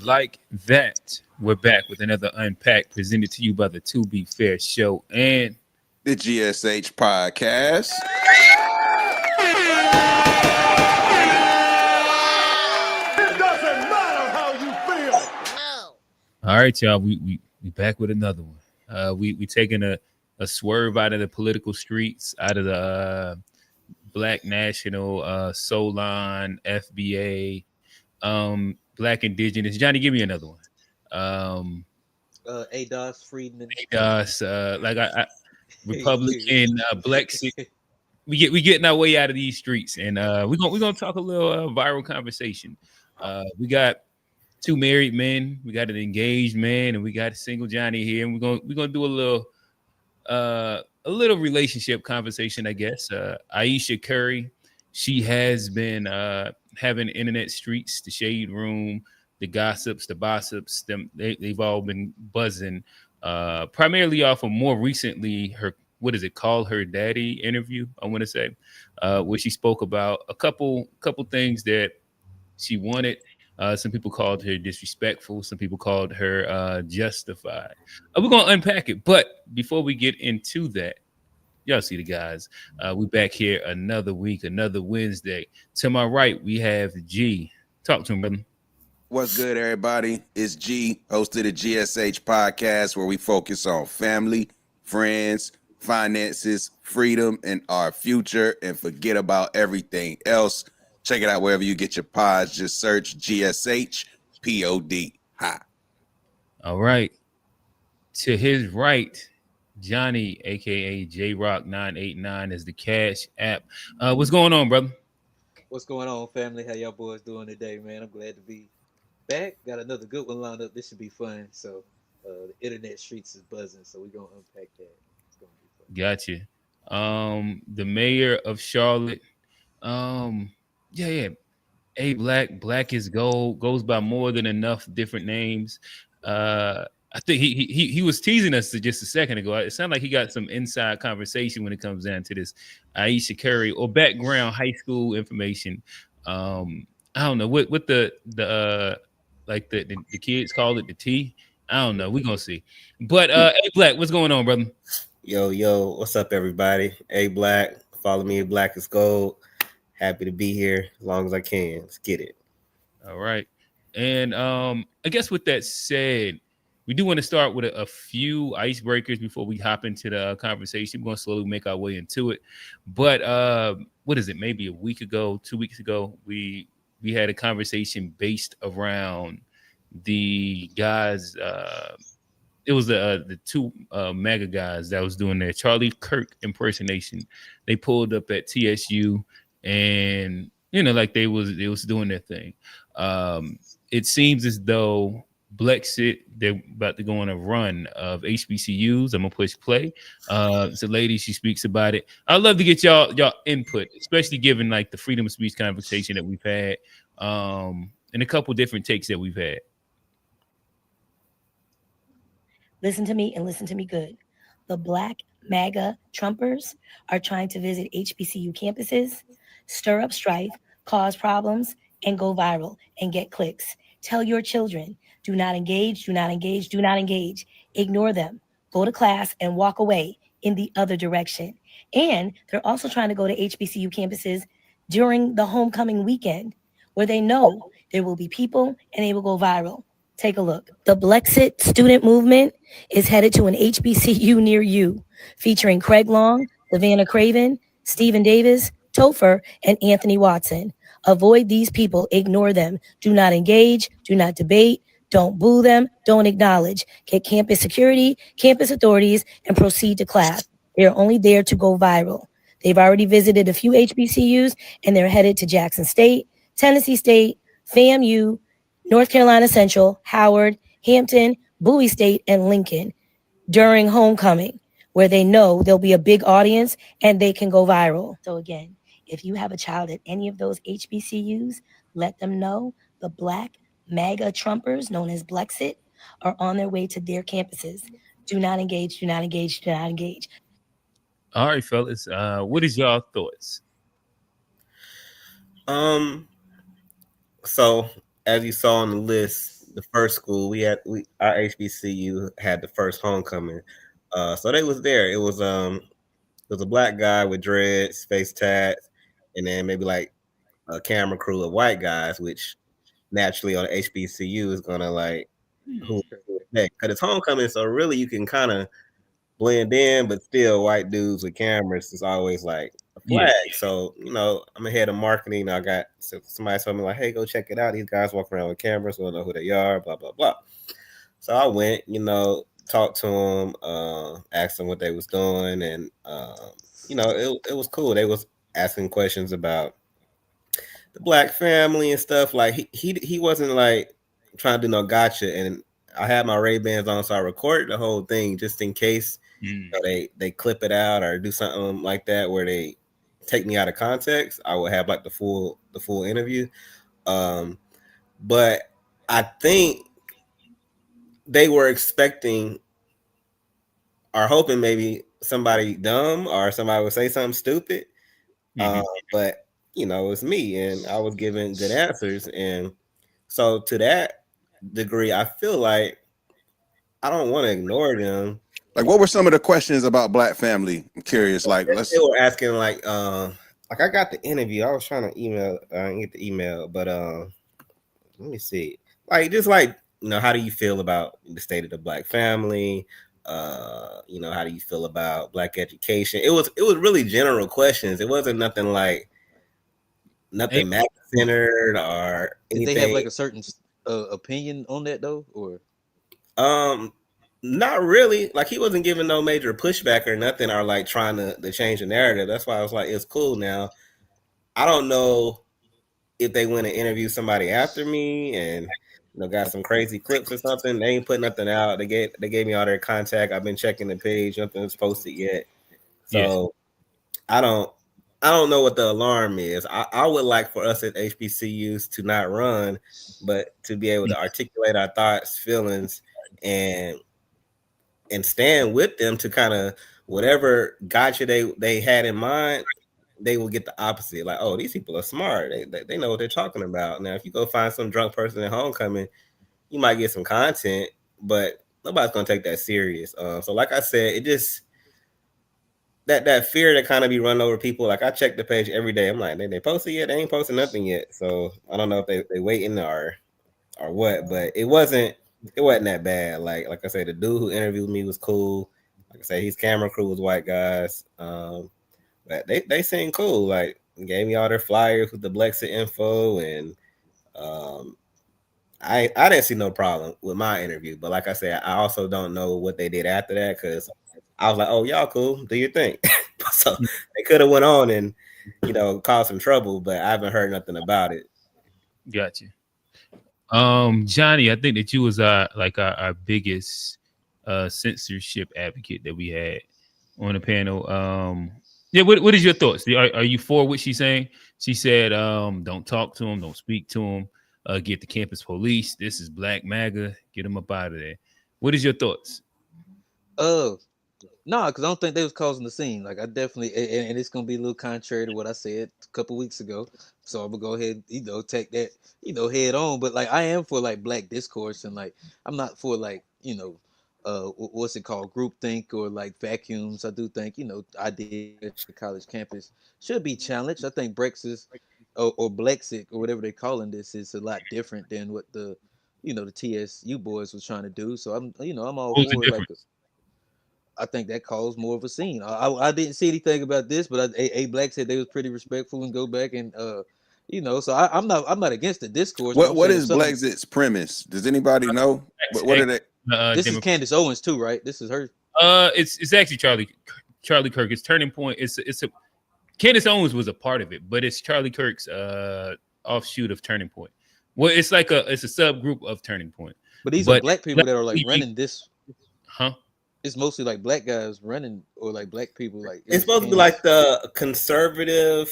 like that, we're back with another Unpacked presented to you by the To Be Fair Show and The GSH podcast. It doesn't matter how you feel. all right, y'all. We back with another one. We taking a swerve out of the political streets, out of the Black National, Solon, FBA, Black Indigenous. Johnny, give me another one. ADOS, Friedman. Like I Republican, Black. We getting our way out of these streets, and we're gonna talk a little viral conversation. We got two married men, we got an engaged man, and we got a single Johnny here, and we're gonna do a little relationship conversation, I guess. Ayesha Curry, she has been having internet streets, the shade room, the gossips, the gossips. They've all been buzzing, primarily off of more recently her, what is it called, her daddy interview, I want to say, where she spoke about a couple things that she wanted. Some people called her disrespectful. Some people called her justified. We're gonna unpack it, but before we get into that, y'all see the guys. We back here another week, another Wednesday. To my right, we have G. Talk to him, brother. What's good, everybody? It's G, host of the GSH podcast, where we focus on family, friends, finances, freedom, and our future, and forget about everything else. Check it out wherever you get your pods. Just search GSH POD. Hi. All right. To his right, Johnny, aka J Rock 989, is the Cash App. What's going on, brother? What's going on, family? How y'all boys doing today, man? I'm glad to be back. Got another good one lined up. This should be fun. So, the internet streets is buzzing. So we're gonna unpack that. It's gonna be fun. Gotcha. The mayor of Charlotte. Yeah. Black is gold, goes by more than enough different names. I think he was teasing us just a second ago. It sounded like he got some inside conversation when it comes down to this Ayesha Curry or background high school information. I don't know what the like the kids call it, the T. I don't know. We're gonna see. But hey Black, what's going on, brother? Yo, what's up, everybody? Hey, Black, follow me. Black is gold. Happy to be here as long as I can. Let's get it. All right. And I guess with that said, we do want to start with a few icebreakers before we hop into the conversation. We're going to slowly make our way into it. But what is it? Maybe a week ago, 2 weeks ago, we had a conversation based around the guys. It was the two mega guys that was doing their Charlie Kirk impersonation. They pulled up at TSU, and like they was doing their thing. It seems as though Brexit, they're about to go on a run of HBCUs. I'm gonna push play. So lady, she speaks about it. I'd love to get y'all input, especially given like the freedom of speech conversation that we've had, and a couple different takes that we've had. Listen to me and listen to me good. The Black MAGA Trumpers are trying to visit HBCU campuses, stir up strife, cause problems, and go viral and get clicks. Tell your children, do not engage, do not engage, do not engage. Ignore them. Go to class and walk away in the other direction. And they're also trying to go to HBCU campuses during the homecoming weekend, where they know there will be people and they will go viral. Take a look. The Brexit student movement is headed to an HBCU near you, featuring Craig Long, Savannah Craven, Stephen Davis, Topher, and Anthony Watson. Avoid these people. Ignore them. Do not engage. Do not debate. Don't boo them. Don't acknowledge. Get campus security, campus authorities, and proceed to class. They are only there to go viral. They've already visited a few HBCUs, and they're headed to Jackson State, Tennessee State, FAMU, North Carolina Central, Howard, Hampton, Bowie State, and Lincoln during homecoming, where they know there'll be a big audience and they can go viral. So again, if you have a child at any of those HBCUs, let them know the Black MAGA Trumpers, known as Brexit, are on their way to their campuses. Do not engage, do not engage, do not engage. All right, fellas. What is y'all thoughts? So as you saw on the list, the first school. Our HBCU had the first homecoming. So they was there. It was a black guy with dreads, face tats, and then maybe like a camera crew of white guys, which naturally on the HBCU is gonna like who because it's homecoming, so really you can kind of blend in, but still white dudes with cameras is always like a Yeah. flag. So, I'm ahead of marketing. I got somebody told me like, hey, go check it out. These guys walk around with cameras, we don't know who they are, blah, blah, blah. So I went, talked to them, asked them what they was doing, and it was cool. They was asking questions about the black family and stuff. Like he wasn't like trying to do no gotcha. And I had my Ray-Bans on, so I recorded the whole thing just in case they clip it out or do something like that where they take me out of context. I would have like the full interview. But I think they were expecting or hoping maybe somebody dumb or somebody would say something stupid. But it was me, and I was giving good answers. And so to that degree, I feel like I don't want to ignore them. Like, what were some of the questions about black family? I'm curious. Like, They were asking like I got the interview. I was trying to email, I didn't get the email, but let me see. Like, just like, how do you feel about the state of the black family? How do you feel about black education? It was really general questions. It wasn't nothing like nothing math centered or anything. Did they have like a certain opinion on that though, or? Not really. Like, he wasn't giving no major pushback or nothing, or like trying to change the narrative. That's why I was like, it's cool now. I don't know if they went and interviewed somebody after me and got some crazy clips or something. They ain't put nothing out. They gave me all their contact. I've been checking the page. Nothing's posted yet. So I don't know what the alarm is. I would like for us at HBCUs to not run, but to be able to articulate our thoughts, feelings, and stand with them to kind of whatever gotcha they had in mind, they will get the opposite. Like, oh, these people are smart. They know what they're talking about. Now, if you go find some drunk person at homecoming, you might get some content, but nobody's gonna take that serious. So like I said, it just that fear to kind of be run over people. Like, I check the page every day. I'm like, they posted yet? They ain't posted nothing yet. So I don't know if they waiting or what, but it wasn't that bad. Like I said, the dude who interviewed me was cool. Like I said, his camera crew was white guys. But they seemed cool. Like, gave me all their flyers with the Blexit info, and I didn't see no problem with my interview. But like I said, I also don't know what they did after that, because I was like, oh, y'all cool, do your thing. So they could have went on and caused some trouble, but I haven't heard nothing about it. Gotcha. Johnny, I think that you was our biggest censorship advocate that we had on the panel. What is your thoughts? Are you for what she's saying? She said, don't talk to him, don't speak to him, get the campus police. This is Black MAGA, get him up out of there. What is your thoughts? No, because I don't think they was causing the scene. Like, I definitely, and it's gonna be a little contrary to what I said a couple weeks ago. So I'm gonna go ahead, take that, head on. But like, I am for like black discourse, and like, I'm not for like, what's it called, groupthink or like vacuums. I do think, ideas the college campus should be challenged. I think Brexit or Blexit or whatever they're calling this is a lot different than what the TSU boys was trying to do. So I'm all for it. Like, I think that caused more of a scene. I didn't see anything about this, but A Black said they was pretty respectful and go back and So I'm not against the discourse. What is Blexit's premise? Does anybody know? What are they? This is Candace Owens too, right? This is her. It's actually Charlie Kirk. It's Turning Point. It's a Candace Owens was a part of it, but it's Charlie Kirk's offshoot of Turning Point. Well, it's a subgroup of Turning Point. But these are black people that are like running this. Huh? It's mostly like black guys running, or like black people. Like, it's supposed to be like the conservative.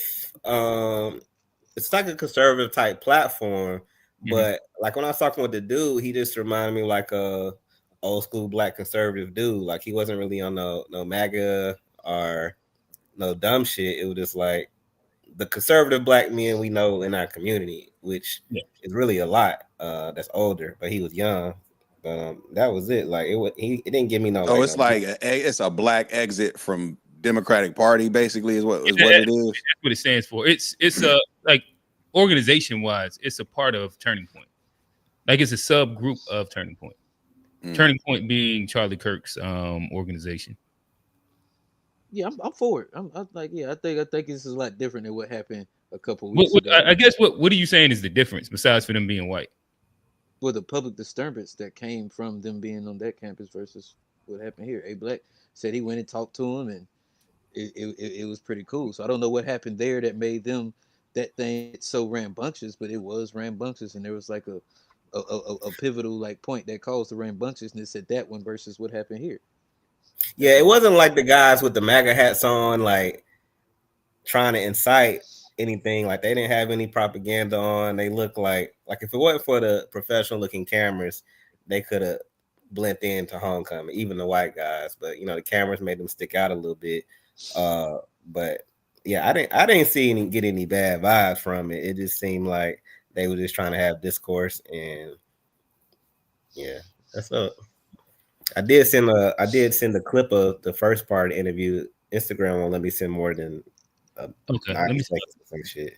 It's like a conservative type platform, but like when I was talking with the dude, he just reminded me like a old school black conservative dude. Like, he wasn't really on no MAGA or no dumb shit. It was just like the conservative black men we know in our community, which is really a lot. That's older, but he was young. That was it. Like it didn't give me no. Oh, like, it's no, like it's a black exit from Democratic Party, basically, is what it is. That's what it stands for. It's like organization wise, it's a part of Turning Point. Like it's a subgroup of Turning Point. Turning Point being Charlie Kirk's organization. Yeah, I'm for it. I'm like, yeah, I think this is a lot different than what happened a couple What, weeks what, ago. I guess what are you saying is the difference besides for them being white? Well, the public disturbance that came from them being on that campus versus what happened here. A Black said he went and talked to him, and it was pretty cool. So I don't know what happened there that made them that thing so rambunctious, but it was rambunctious, and there was like a pivotal like point that caused the rambunctiousness at that one versus what happened here. Yeah, it wasn't like the guys with the MAGA hats on, like trying to incite anything. Like they didn't have any propaganda on. They looked like if it wasn't for the professional looking cameras, they could have blended into Homecoming, even the white guys. But the cameras made them stick out a little bit. But yeah, I didn't see get any bad vibes from it. It just seemed like they were just trying to have discourse, and yeah, that's up. I did send a clip of the first part of the interview. Instagram won't let me send more than okay. Let me shit.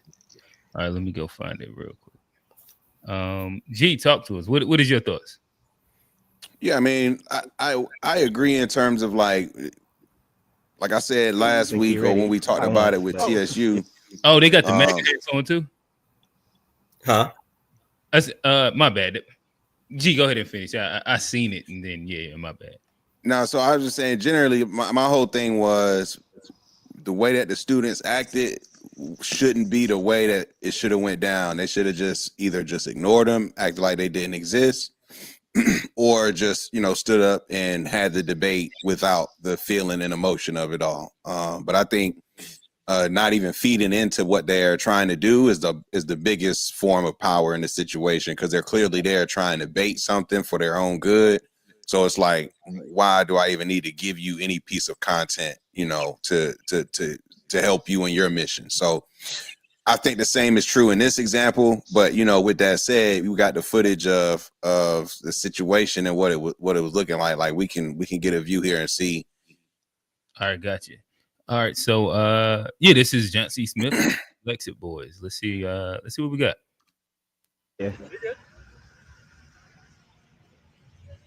All right, let me go find it real quick. G, talk to us. What is your thoughts? Yeah, I mean, I agree in terms of like I said last week or when we talked about it with TSU. Oh, they got the MAGA hats on too? Huh? That's my bad. G, go ahead and finish. I seen it and then my bad. No, so I was just saying generally my whole thing was the way that the students acted shouldn't be the way that it should have went down. They should have just either just ignored them, acted like they didn't exist, or just stood up and had the debate without the feeling and emotion of it all. But I think not even feeding into what they're trying to do is the biggest form of power in the situation, because they're clearly there trying to bait something for their own good. So it's like, why do I even need to give you any piece of content, to help you in your mission? So I think the same is true in this example. But with that said, we got the footage of the situation and what it was looking like. Like we can get a view here and see. All right, gotcha. All right, so this is John C. Smith, Lexit Boys. Let's see what we got. Yeah.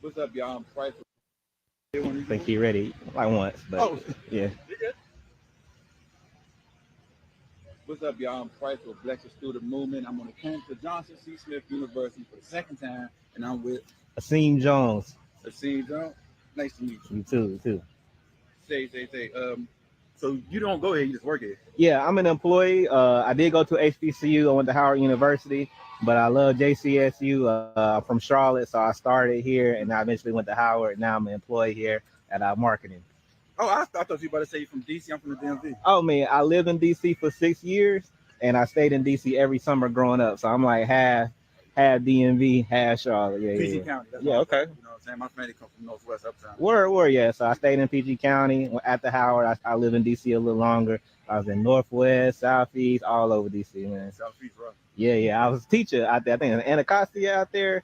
What's up, y'all? I'm Price. I think he ready like once, but yeah. What's up, y'all? I'm Price with Lexit Student Movement. I'm on the campus of Johnson C. Smith University for the second time, and I'm with Asim Jones. Asim Jones, nice to meet you. You too. Say. So you don't go here, you just work here? Yeah, I'm an employee. I did go to HBCU. I went to Howard University, but I love JCSU from Charlotte, so I started here, and I eventually went to Howard. Now I'm an employee here at marketing. Oh, I thought you were about to say you're from DC. I'm from the DMV. Oh, man, I lived in DC for 6 years, and I stayed in DC every summer growing up, so I'm like half DMV, half Charlotte. Yeah, PG County. Yeah, okay. You know what I'm saying? My family comes from Northwest Uptown. Word, yeah. So I stayed in PG County. At the Howard, I live in DC a little longer. I was in Northwest, Southeast, all over DC, man. Southeast, right? Yeah. I was a teacher out there. I think in Anacostia out there.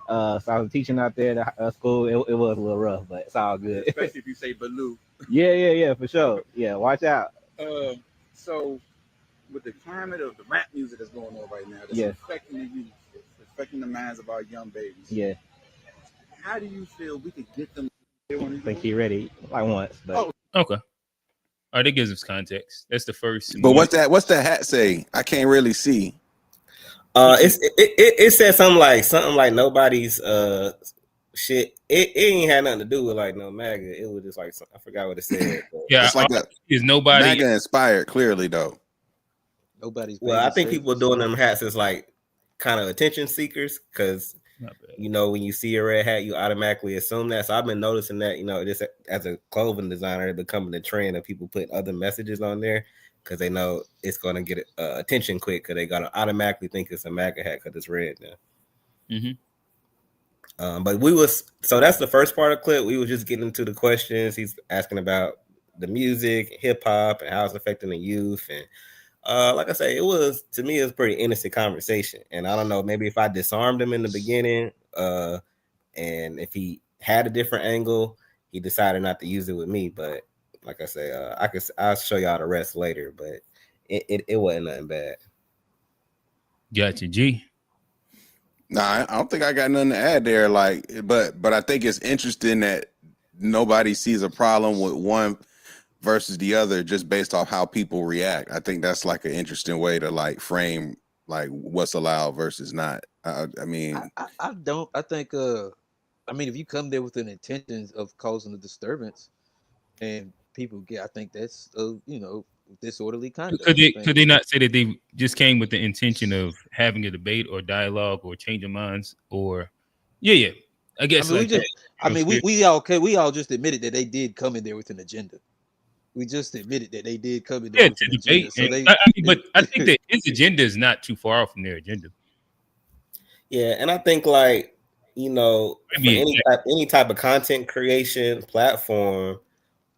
So I was teaching out there at school. It was a little rough, but it's all good. Especially if you say Baloo. Yeah, for sure. Yeah, watch out. So with the climate of the rap music that's going on right now, that's affecting the youth, it's affecting the minds of our young babies. Yeah. How do you feel we could get them? I think he ready like once, but Okay. All right, that gives us context. That's the first. But what's that hat say? I can't really see. It said something like nobody's shit. It ain't had nothing to do with like no MAGA. It was just like I forgot what it said. Yeah, it's like is nobody MAGA inspired? Clearly, though. Nobody's. Well, I think people doing them hats is like kind of attention seekers, because when you see a red hat, you automatically assume that. So I've been noticing that just as a clothing designer, it's becoming the trend of people putting other messages on there, because they know it's going to get attention quick, because they're going to automatically think it's a MAGA hat because it's red now. Mm-hmm. But so that's the first part of the clip. We were just getting into the questions. He's asking about the music, hip hop, and how it's affecting the youth. And Like I say, it was to me, it was pretty innocent conversation, and I don't know, maybe if I disarmed him in the beginning, and if he had a different angle, he decided not to use it with me. But like I say, I'll show y'all the rest later, but it wasn't nothing bad. Gotcha, G. Nah, I don't think I got nothing to add there. Like, but I think it's interesting that nobody sees a problem with one versus the other just based off how people react. I think that's like an interesting way to like frame like what's allowed versus not. I mean, I don't. I think. I mean, if you come there with an intention of causing a disturbance, and people get, I think that's disorderly conduct. Could they not say that they just came with the intention of having a debate or dialogue or changing minds or, yeah. I guess we all just admitted that they did come in there with an agenda. We just admitted that they did come in there with an agenda. So but I think that his agenda is not too far off from their agenda. Yeah, and I think like for any type of content creation platform,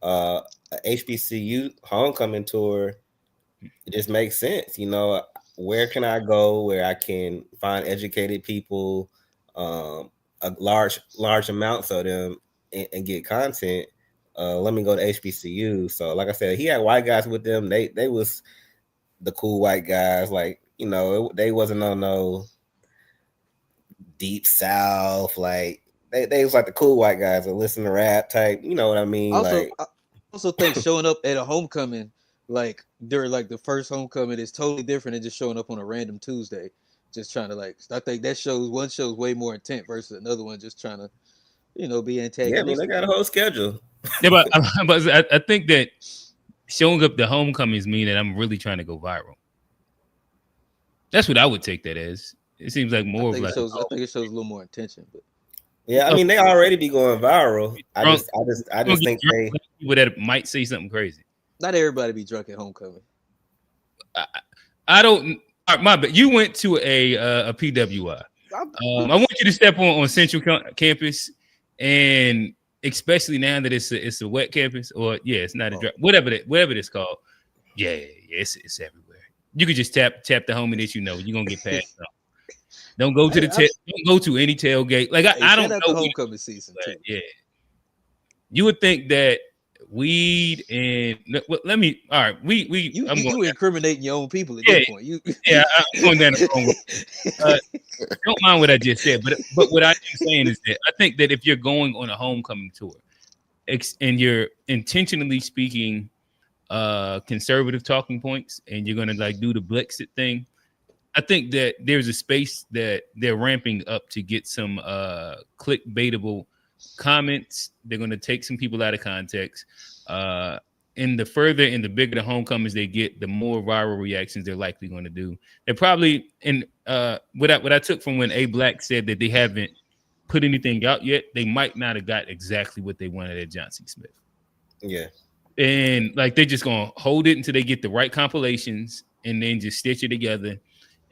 a HBCU homecoming tour, it just makes sense. Where can I go where I can find educated people, a large amounts of them, and get content? Let me go to HBCU. So, like I said, he had white guys with them. They was the cool white guys. Like they wasn't on no deep south. Like they was like the cool white guys that listen to rap type. You know what I mean? I also think showing up at a homecoming, like during like the first homecoming, is totally different than just showing up on a random Tuesday, just trying to I think that one shows way more intent versus another one just trying to, be antagonistic. Yeah, I mean they got a whole schedule. Yeah, but I think that showing up the homecomings mean that I'm really trying to go viral. That's what I would take that as. It seems like more of like. I think it shows a little more intention, but. Yeah, I mean they already be going viral. I just think people that might say something crazy. Not everybody be drunk at homecoming. I don't. My bad. You went to a PWI. I want you to step on Central Campus, and especially now that it's a wet campus, or it's not a dry, whatever it's called. Yeah, it's everywhere. You could just tap the homie that you're gonna get past. Don't go to don't go to any tailgate. Like I don't know. Homecoming season too. Yeah, you would think that weed and let me. All right, you incriminating your own people at this point. I'm going down the wrong road. Don't mind what I just said, but what I'm saying is that I think that if you're going on a homecoming tour, and you're intentionally speaking conservative talking points, and you're gonna like do the Brexit thing. I think that there's a space that they're ramping up to get some clickbaitable comments. They're going to take some people out of context. And the further and the bigger the homecomings they get, the more viral reactions they're likely going to do. They're probably what I took from when A Black said that they haven't put anything out yet. They might not have got exactly what they wanted at Johnson Smith. Yeah. And like they're just going to hold it until they get the right compilations and then just stitch it together.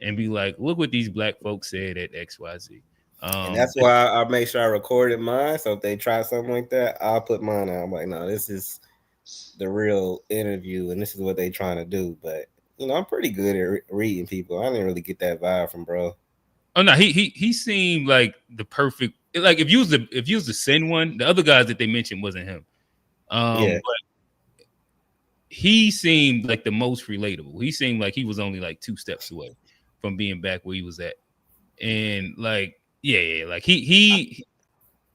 And be like, look what these black folks said at XYZ. And that's why I make sure I recorded mine. So if they try something like that, I'll put mine out. I'm like, no, this is the real interview, and this is what they trying to do. But I'm pretty good at reading people. I didn't really get that vibe from bro. Oh no, he seemed like the perfect. Like if you was the send one, the other guys that they mentioned wasn't him. But he seemed like the most relatable. He seemed like he was only like 2 steps away from being back where he was at. And like, like he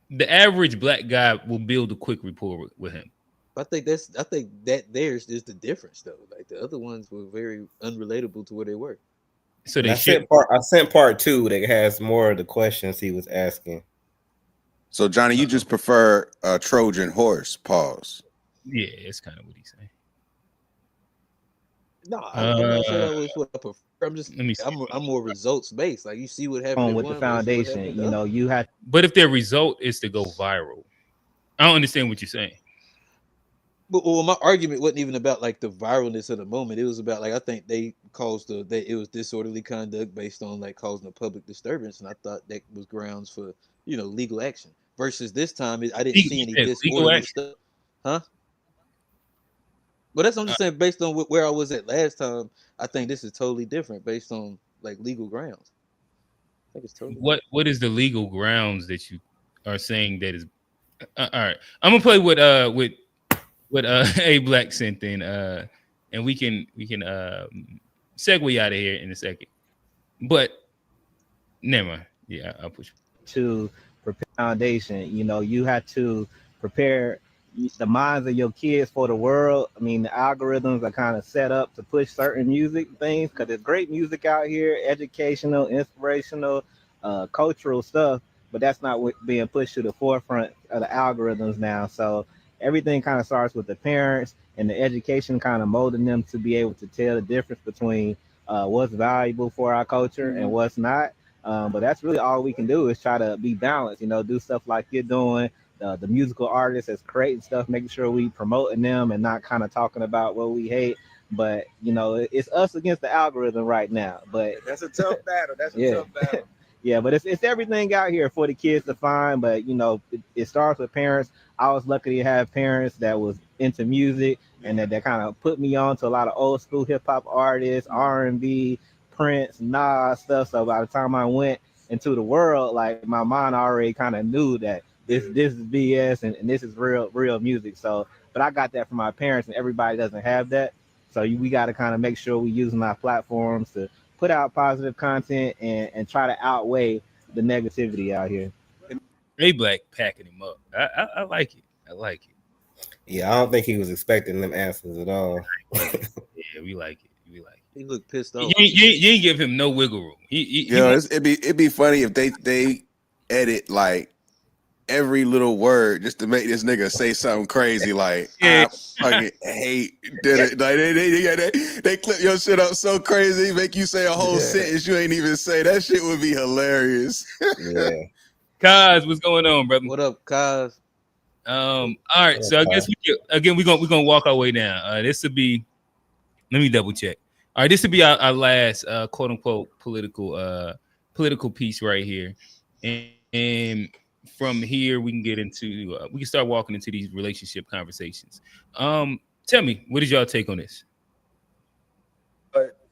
the average black guy will build a quick rapport with him. I think that theirs is the difference though. Like the other ones were very unrelatable to where they were. So I sent part 2 that has more of the questions he was asking. So Johnny, you just prefer a Trojan horse, pause. Yeah, it's kind of what he's saying. No, I'm not sure that was what I prefer. I'm more results based. Like you see what happened with the foundation. You have. But if their result is to go viral, I don't understand what you're saying. But my argument wasn't even about like the viralness of the moment. It was about like I think they caused it was disorderly conduct based on like causing a public disturbance, and I thought that was grounds for legal action. Versus this time, I didn't see any disorderly stuff, huh? But that's what I'm just saying. Based on where I was at last time, I think this is totally different based on like legal grounds. I think it's totally different. What is the legal grounds that you are saying that is all right? I'm gonna play with what A Black sent in, and we can segue out of here in a second. But never mind. Yeah, I'll push. To prepare foundation. You have to prepare the minds of your kids for the world. I mean, the algorithms are kind of set up to push certain music things because there's great music out here, educational, inspirational, cultural stuff, but that's not being pushed to the forefront of the algorithms now. So everything kind of starts with the parents and the education kind of molding them to be able to tell the difference between what's valuable for our culture and what's not. But that's really all we can do is try to be balanced, do stuff like you're doing, the musical artists that's creating stuff, making sure we promoting them and not kind of talking about what we hate. But, it's us against the algorithm right now. But That's a tough battle. That's a Yeah. tough battle. yeah, but it's everything out here for the kids to find. But, it starts with parents. I was lucky to have parents that was into music and that kind of put me on to a lot of old school hip hop artists, R&B, Prince, Nas stuff. So by the time I went into the world, like my mind already kind of knew that this is BS and this is real music. So, but I got that from my parents, and everybody doesn't have that. So we got to kind of make sure we using our platforms to put out positive content and try to outweigh the negativity out here. A Black packing him up. I like it. I like it. Yeah, I don't think he was expecting them answers at all. Yeah, we like it. We like it. He looked pissed off. You ain't give him no wiggle room. It'd be funny if they edit like every little word just to make this nigga say something crazy like I fucking hate did it. Like they clip your shit up so crazy, make you say a whole sentence you ain't even say. That shit would be hilarious. Yeah. Kaz, what's going on, brother? What up, Kaz? All right, so I guess we're gonna walk our way down. This would be, let me double check. All right, this would be our last quote unquote political piece right here, and from here we can get into we can start walking into these relationship conversations. Tell me, what is y'all take on this?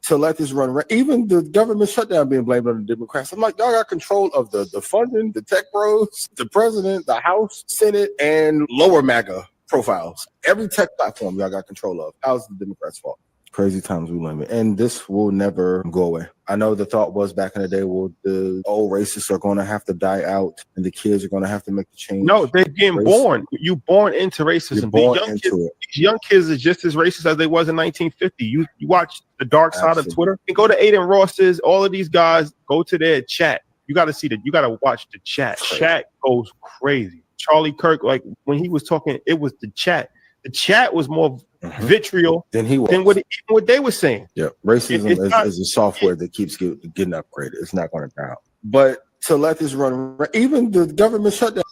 To let this run, even the government shutdown being blamed on the Democrats. I'm like, y'all got control of the funding, the tech bros, the president, the House, Senate, and lower MAGA profiles. Every tech platform y'all got control of. How's the Democrats' fault? Crazy times we live in, and this will never go away. I know the thought was back in the day, well, the old racists are going to have to die out, and the kids are going to have to make the change. No, they're getting born. You born into racism. You're born into it. These young kids are just as racist as they was in 1950. You watch the dark side of Twitter and go to Aiden Ross's. All of these guys go to their chat. You got to see that. You got to watch the chat. Chat goes crazy. Charlie Kirk, like when he was talking, it was the chat. The chat was more vitriol than he was. Than what they were saying. Yeah, racism is a software that keeps getting upgraded. It's not going to die out. But to let this run, even the government shutdown.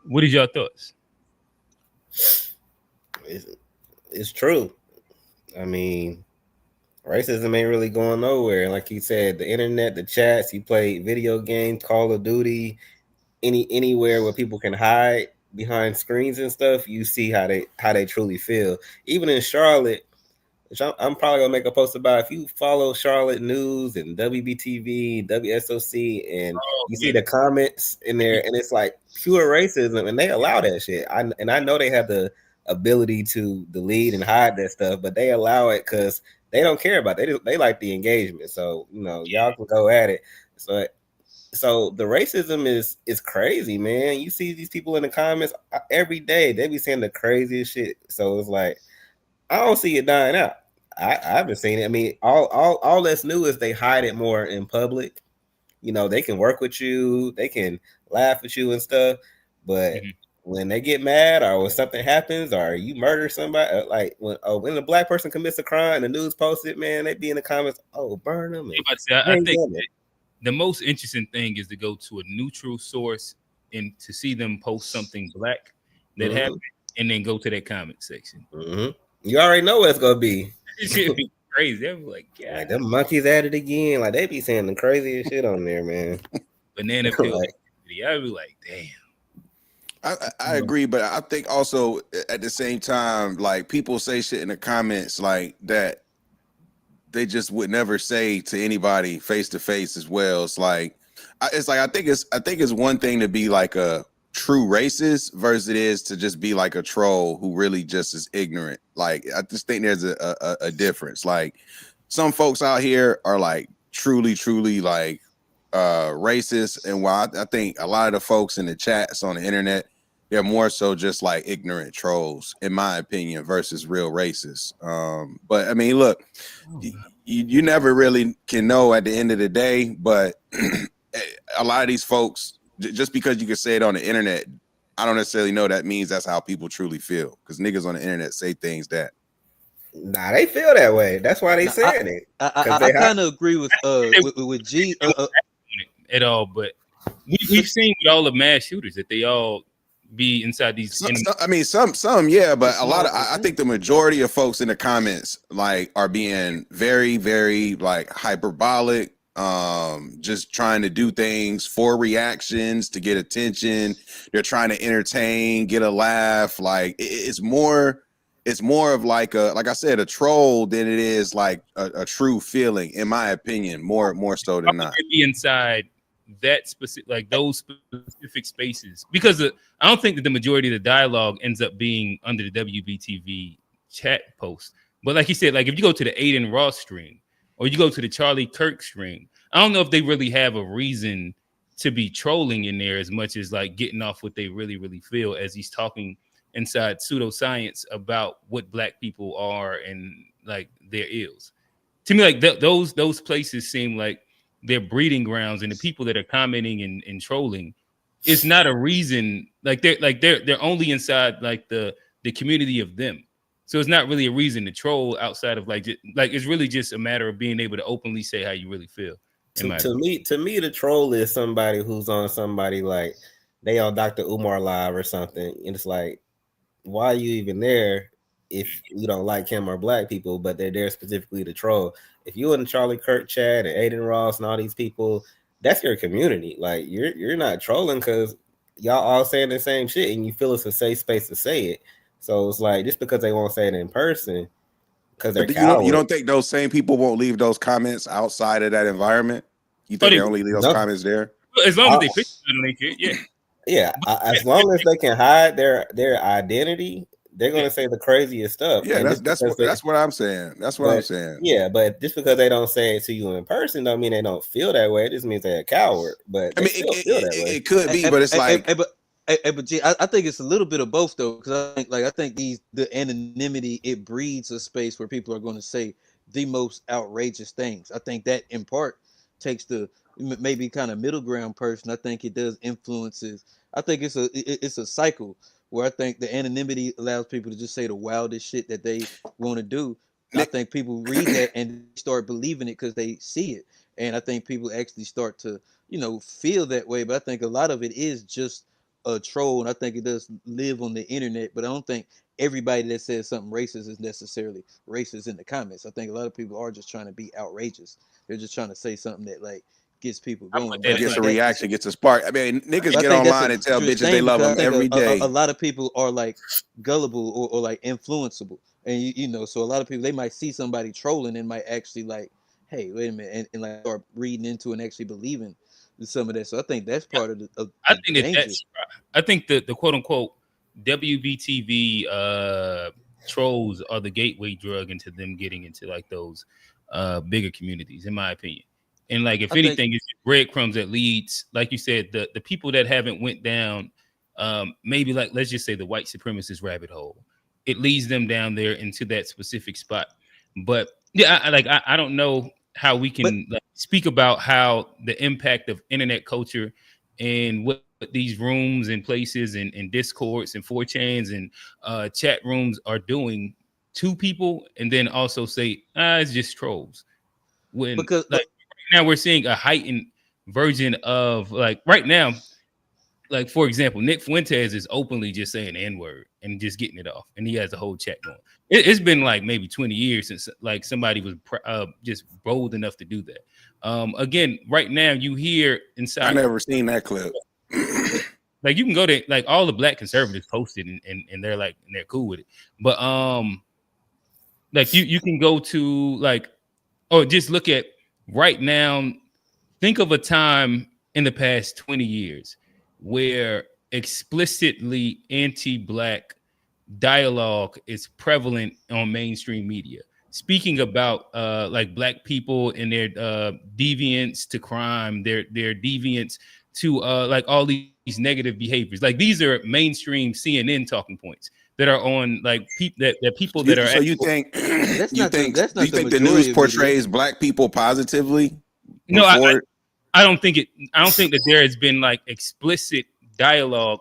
What is your thoughts? It's true. I mean, racism ain't really going nowhere. Like you said, the internet, the chats, you play video games, Call of Duty, anywhere where people can hide behind screens and stuff, you see how they truly feel. Even in Charlotte, which I'm probably gonna make a post about. If you follow Charlotte news and WBTV, WSOC, and you see the comments in there, and it's like pure racism, and they allow that shit. I know they have the ability to delete and hide that stuff, but they allow it because they don't care about it. They like the engagement. So y'all can go at it. So the racism is crazy, man. You see these people in the comments every day. They be saying the craziest shit. So it's like, I don't see it dying out. I haven't seen it. I mean, all that's new is they hide it more in public. They can work with you. They can laugh at you and stuff. But when they get mad or when something happens or you murder somebody, like when a black person commits a crime and the news posts it, man, they be in the comments, burn them. I think the most interesting thing is to go to a neutral source and to see them post something black that happened, and then go to that comment section. You already know what it's gonna be. It should be crazy. They're like, yeah, like them monkeys at it again. Like they be saying the craziest shit on there, man. Banana peel. I'd be like, damn. I agree, but I think also at the same time, like people say shit in the comments like that they just would never say to anybody face to face as well. It's like I think it's one thing to be like a true racist versus it is to just be like a troll who really just is ignorant. Like I just think there's a difference. Like some folks out here are like truly like racist, and while I think a lot of the folks in the chats on the internet, they're more so just like ignorant trolls, in my opinion, versus real racists. But I mean, look, you never really can know at the end of the day. But a lot of these folks, just because you can say it on the internet, I don't necessarily know that means that's how people truly feel. Because niggas on the internet say things that. Nah, they feel that way. That's why they saying it. I kind of agree with G. At all, but we've seen with all the mass shooters that they all be inside these. Some, yeah, but a lot of I think the majority of folks in the comments like are being very, very like hyperbolic, just trying to do things for reactions to get attention. They're trying to entertain, get a laugh. Like it's more of like I said, a troll than it is like a true feeling, in my opinion, more so than not. Be inside that specific, like those specific spaces, because I don't think that the majority of the dialogue ends up being under the WBTV chat post. But like you said, like if you go to the Aiden Ross stream or you go to the Charlie Kirk stream, I don't know if they really have a reason to be trolling in there as much as like getting off what they really feel as he's talking inside pseudoscience about what Black people are and like their ills. To me, like those places seem like their breeding grounds, and the people that are commenting and trolling, it's not a reason. Like they're only inside like the community of them. So it's not really a reason to troll outside of like it's really just a matter of being able to openly say how you really feel. To me, the troll is somebody who's on somebody like they on Dr. Umar live or something, and it's like, why are you even there if you don't like him or Black people? But they're there specifically to troll. If you in the Charlie Kirk chat and Aiden Ross and all these people, that's your community. Like you're not trolling because y'all all saying the same shit and you feel it's a safe space to say it. So it's like just because they won't say it in person, because they're you don't think those same people won't leave those comments outside of that environment? You think they only leave those comments there? As long as they pick it, yeah. Yeah, as long as they can hide their identity, they're gonna say the craziest stuff. Yeah, that's what I'm saying. That's what I'm saying. Yeah, but just because they don't say it to you in person, don't mean they don't feel that way. It just means they're a coward. But I mean, it could be, but it's like. But G, I think it's a little bit of both though, because I think the anonymity, it breeds a space where people are going to say the most outrageous things. I think that in part takes the maybe kind of middle ground person. I think it does influences. I think it's a cycle where I think the anonymity allows people to just say the wildest shit that they want to do. I think people read that and start believing it because they see it, and I think people actually start to feel that way. But I think a lot of it is just a troll, and I think it does live on the internet. But I don't think everybody that says something racist is necessarily racist in the comments. I think a lot of people are just trying to be outrageous. They're just trying to say something that like gets people going. Gets a reaction, gets a spark. I mean, niggas get online and tell bitches they love them every day. A lot of people are like gullible or like influenceable, and so a lot of people, they might see somebody trolling and might actually like, hey, wait a minute, and like start reading into and actually believing some of that. So I think that's part of the. I think the quote unquote WBTV trolls are the gateway drug into them getting into like those bigger communities, in my opinion. And like if anything, it's breadcrumbs that leads, like you said, the people that haven't went down, maybe like let's just say the white supremacist rabbit hole. It leads them down there into that specific spot. But yeah, I don't know how we can speak about how the impact of internet culture and what these rooms and places and discords and 4chans and chat rooms are doing to people, and then also say it's just trolls. When because like right now we're seeing a heightened version of like right now, like for example, Nick Fuentes is openly just saying the N-word and just getting it off, and he has a whole chat going. It's been like maybe 20 years since like somebody was just bold enough to do that. Again, right now you hear inside. I never seen that clip. Like you can go to like all the black conservatives posted and they're like and they're cool with it. But like you can go to like or just look at right now. Think of a time in the past 20 years where explicitly anti-black dialogue is prevalent on mainstream media. Speaking about like black people and their deviance to crime, their deviance to like all these negative behaviors. Like these are mainstream CNN talking points that are on like that people that are So you think That's you not the think that's do you not the think the news majority of media. portrays black people positively no, before? I don't think it. I don't think that there has been like explicit dialogue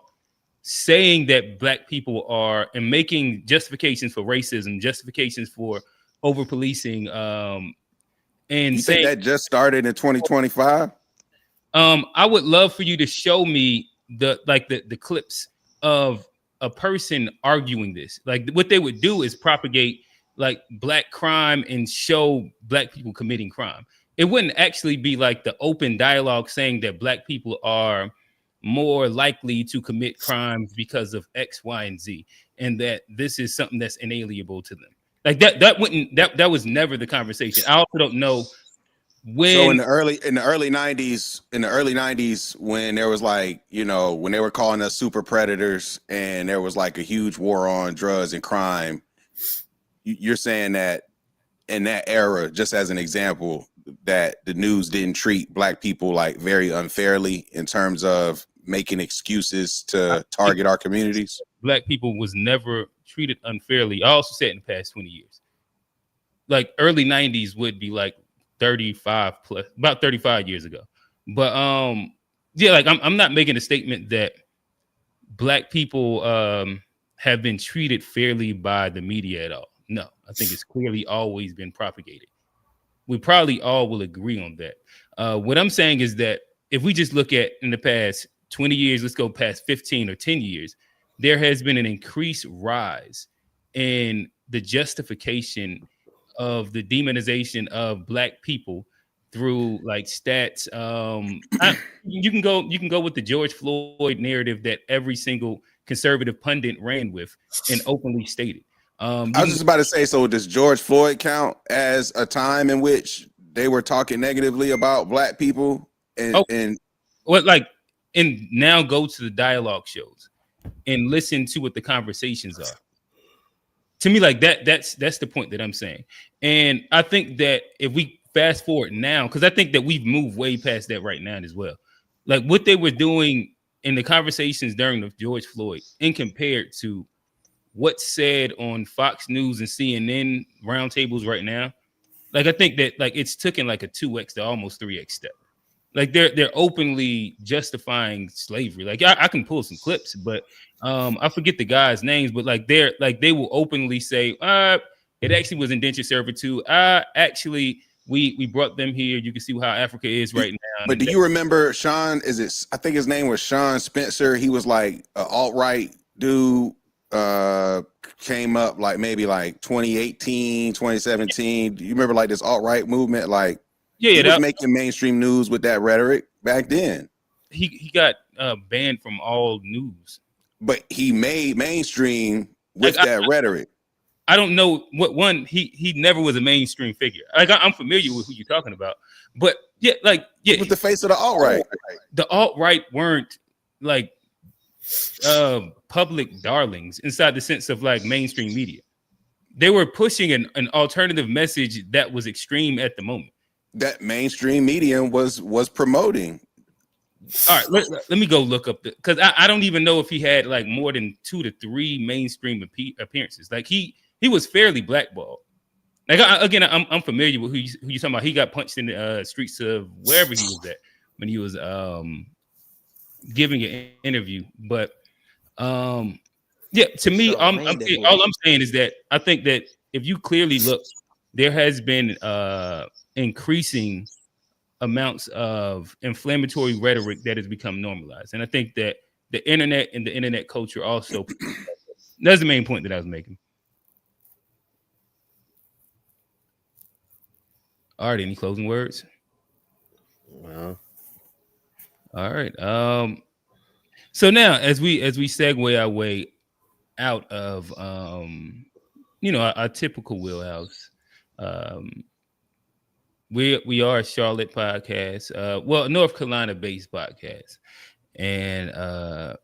saying that black people are and making justifications for racism, justifications for over policing, and You think saying, that just started in 2025? I would love for you to show me the clips of a person arguing this. Like what they would do is propagate like black crime and show black people committing crime. It wouldn't actually be like the open dialogue saying that black people are more likely to commit crimes because of X, Y, and Z, and that this is something that's inalienable to them. Like that was never the conversation. I also don't know So when. in the early 90s, when there was like, when they were calling us super predators and there was like a huge war on drugs and crime, you're saying that in that era, just as an example, that the news didn't treat black people like very unfairly in terms of making excuses to target our communities? Black people was never treated unfairly. I also said in the past 20 years. Like early 90s would be like 35 plus, about 35 years ago. But yeah, like I'm not making a statement that black people have been treated fairly by the media at all. No, I think it's clearly always been propagated. We probably all will agree on that. What I'm saying is that if we just look at in the past 20 years, let's go past 15 or 10 years, there has been an increased rise in the justification of the demonization of black people through like stats. You can go with the George Floyd narrative that every single conservative pundit ran with and openly stated. I was just about to say, so does George Floyd count as a time in which they were talking negatively about black people? And what like and now go to the dialogue shows and listen to what the conversations are. To me, like that's the point that I'm saying. And I think that if we fast forward now, because I think that we've moved way past that right now as well. Like what they were doing in the conversations during the George Floyd and compared to what's said on Fox News and CNN roundtables right now, like I think that like it's taken like a 2x to almost 3x step. Like they're openly justifying slavery. Like I can pull some clips, but I forget the guys' names, but like they will openly say, it actually was indentured servitude. Actually we brought them here. You can see how Africa is right now. But do you remember Sean? I think his name was Sean Spencer. He was like an alt-right dude, came up like maybe like 2018, 2017. Do you remember like this alt-right movement? Like he was making mainstream news with that rhetoric back then. He got banned from all news. But he made mainstream with that rhetoric. I don't know what one he never was a mainstream figure. Like I'm familiar with who you're talking about, but yeah, with the face of the alt-right. The alt-right weren't like public darlings inside the sense of like mainstream media. They were pushing an alternative message that was extreme at the moment. That mainstream media was promoting. All right, let me go look up because I don't even know if he had like more than 2 to 3 mainstream appearances. Like he was fairly blackballed. Like I'm familiar with who you talking about. He got punched in the streets of wherever he was at when he was giving an interview. But yeah, to me, all I'm saying is that I think that if you clearly look, there has been increasing amounts of inflammatory rhetoric that has become normalized. And I think that the internet and the internet culture also, that's the main point that I was making. All right, any closing words? Well, all right. So now, as we segue our way out of our typical wheelhouse, we are a Charlotte podcast, North Carolina based podcast, and a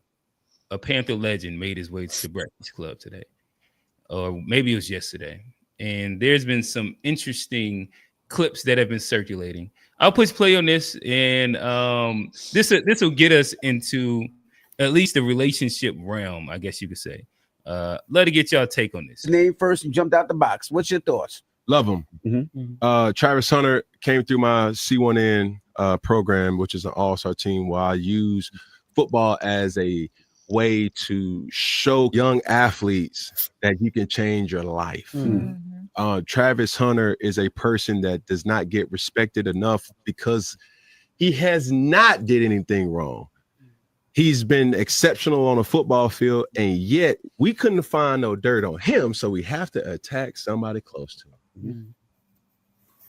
Panther legend made his way to the Breakfast Club today, or maybe it was yesterday. And there's been some interesting clips that have been circulating. I'll push play on this, and this will get us into at least the relationship realm, I guess you could say. Let it get y'all take on this. Name first and jumped out the box. What's your thoughts? Love him. Mm-hmm. Travis Hunter came through my C1N program, which is an all-star team where I use football as a way to show young athletes that you can change your life. Travis Hunter is a person that does not get respected enough because he has not did anything wrong. He's been exceptional on a football field, and yet we couldn't find no dirt on him, so we have to attack somebody close to him.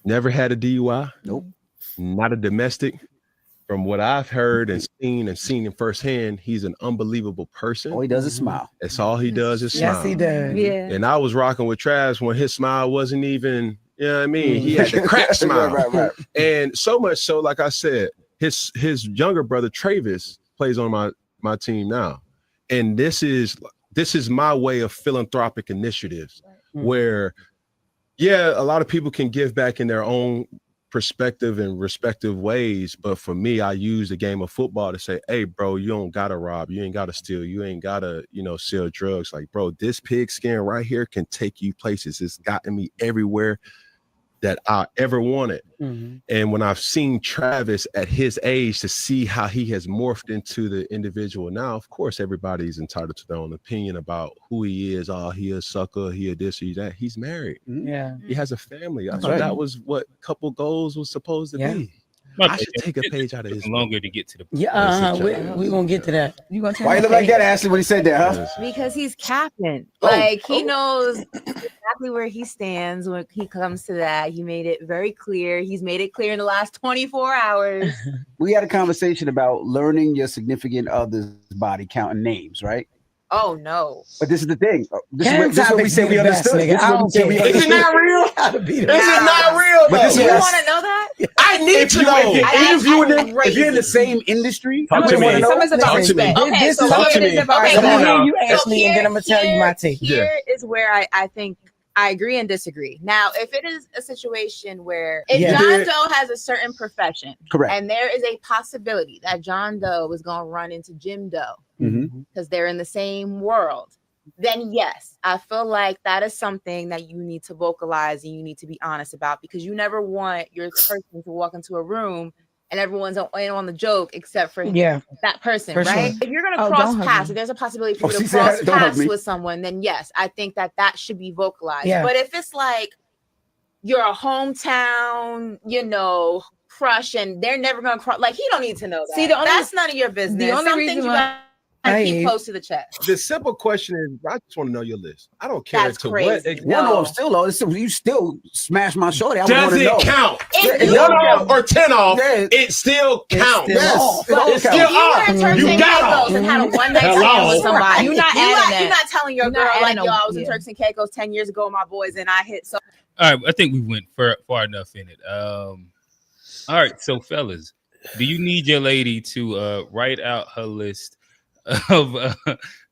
Never had a DUI. Nope. Not a domestic. From what I've heard and seen in firsthand, he's an unbelievable person. All he does is smile. That's all he does is smile. Yes, he does. Yeah. And I was rocking with Travis when his smile wasn't even, you know what I mean? He had the crack smile. Right. And so much so, like I said, his younger brother Travis plays on my team now. And this is my way of philanthropic initiatives where, yeah, a lot of people can give back in their own perspective and respective ways, but for me, I use the game of football to say, hey bro, you don't gotta rob, you ain't gotta steal, you ain't gotta sell drugs. Like, bro, this pigskin right here can take you places. It's gotten me everywhere that I ever wanted. And when I've seen Travis at his age, to see how he has morphed into the individual now, of course everybody's entitled to their own opinion about who he is. Oh, he a sucker, he a this, he that. He's married. Yeah. He has a family. I That's thought right. that was what couple goals was supposed to be. I should take a page out of his longer to get to the Yeah, we gonna get to that. You gonna Why you look like that, Ashley, when he said that, huh? Because he's capping. Oh. Like he knows exactly where he stands when he comes to that. He made it very clear. He's made it clear in the last 24 hours. We had a conversation about learning your significant other's body count and names, right? Oh no. But this is the thing. This Cam is what we topics said be we the best, understood. nigga. This is I what we don't said we care. understood. Is it not real? Gotta be the Is it not real? But this though? is You what want to know that? I need to know. If you're in the same industry, Talk to me. Some is about Talk to me. respect. Okay, This so is Talk here to it is me. about Okay, Come on I'm now. gonna you So Ashley, and then I'm gonna tell you my take. Here is where I think I agree and disagree. Now, if it is a situation where if Yeah. John Doe has a certain profession, correct. and there is a possibility that John Doe is going to run into Jim Doe Mhm. because they're in the same world, then yes, I feel like that is something that you need to vocalize and you need to be honest about, because you never want your person to walk into a room and everyone's on the joke except for that person, For right? sure. If you're going Oh, to cross don't hug paths, me. if there's a possibility for you she to said, cross "Don't hug paths me." with someone, then yes, I think that should be vocalized. Yeah. But if it's like you're a hometown, crush, and they're never going to cross, like, he don't need to know that. See, That's none of your business. the only Some reason things you why gotta keep close to the chest. The simple question is, I just want to know your list. I don't care That's to crazy. what. No, I'm still low. You still smash my shorty. I Does want to know. it count? If you- 1 off or 10 off, Yeah. it still counts. still Yes, off. it all It's counts. still You were off. in Turks You and got Caicos off. and had a one night stand Hello. with somebody. You're not you're adding not telling your You're girl not like, adding yo, I them. was in Yeah. Turks and Caicos 10 years ago with my boys and I hit so. All right, I think we went far enough in it. All right, so fellas, do you need your lady to write out her list of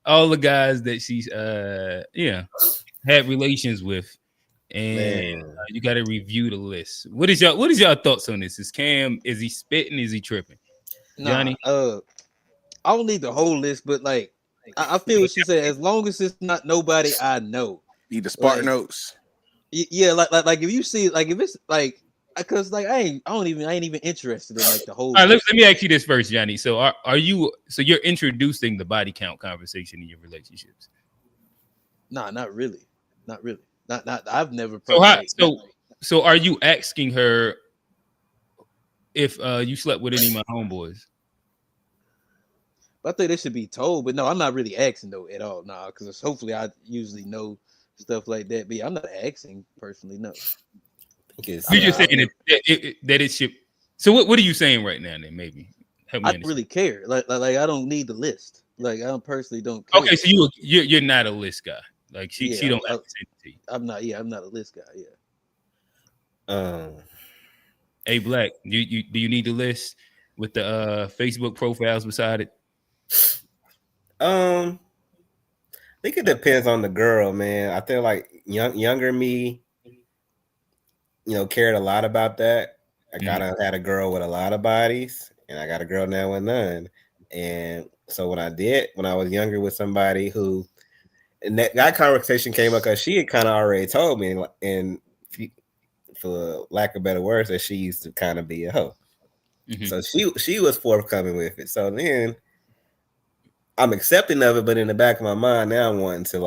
all the guys that she's had relations with, and you got to review the list? What is y'all thoughts on this? Is he spitting? Is he tripping? Johnny? I don't need the whole list, but like I feel what she said. As long as it's not nobody I know. Need the Spark Notes. Yeah, like if you see, like if it's like, because like I ain't even interested in like the whole. All right, let me ask you this first, Johnny. So are you? So you're introducing the body count conversation in your relationships? Nah, not really. Not I've never. So are you asking her if you slept with any of my homeboys? I think they should be told, but no, I'm not really asking though at all. Nah, because hopefully I usually know stuff like that. But yeah, I'm not asking personally. No. You're just saying that it should. So what are you saying right now? Then maybe Help me I understand. really care. Like I don't need the list. Like I don't personally don't care. Okay, so you're not a list guy. Like she don't have to send it to you. I'm not. Yeah, I'm not a list guy. Yeah. Hey, Black, you do you need the list with the Facebook profiles beside it? I think it depends on the girl, man. I feel like younger me, cared a lot about that. I kind of had a girl with a lot of bodies, and I got a girl now with none. And so when I was younger with somebody who, and that conversation came up because she had kind of already told me, and for lack of better words, that she used to kind of be a hoe. So she was forthcoming with it. So then I'm accepting of it, but in the back of my mind now I'm wanting to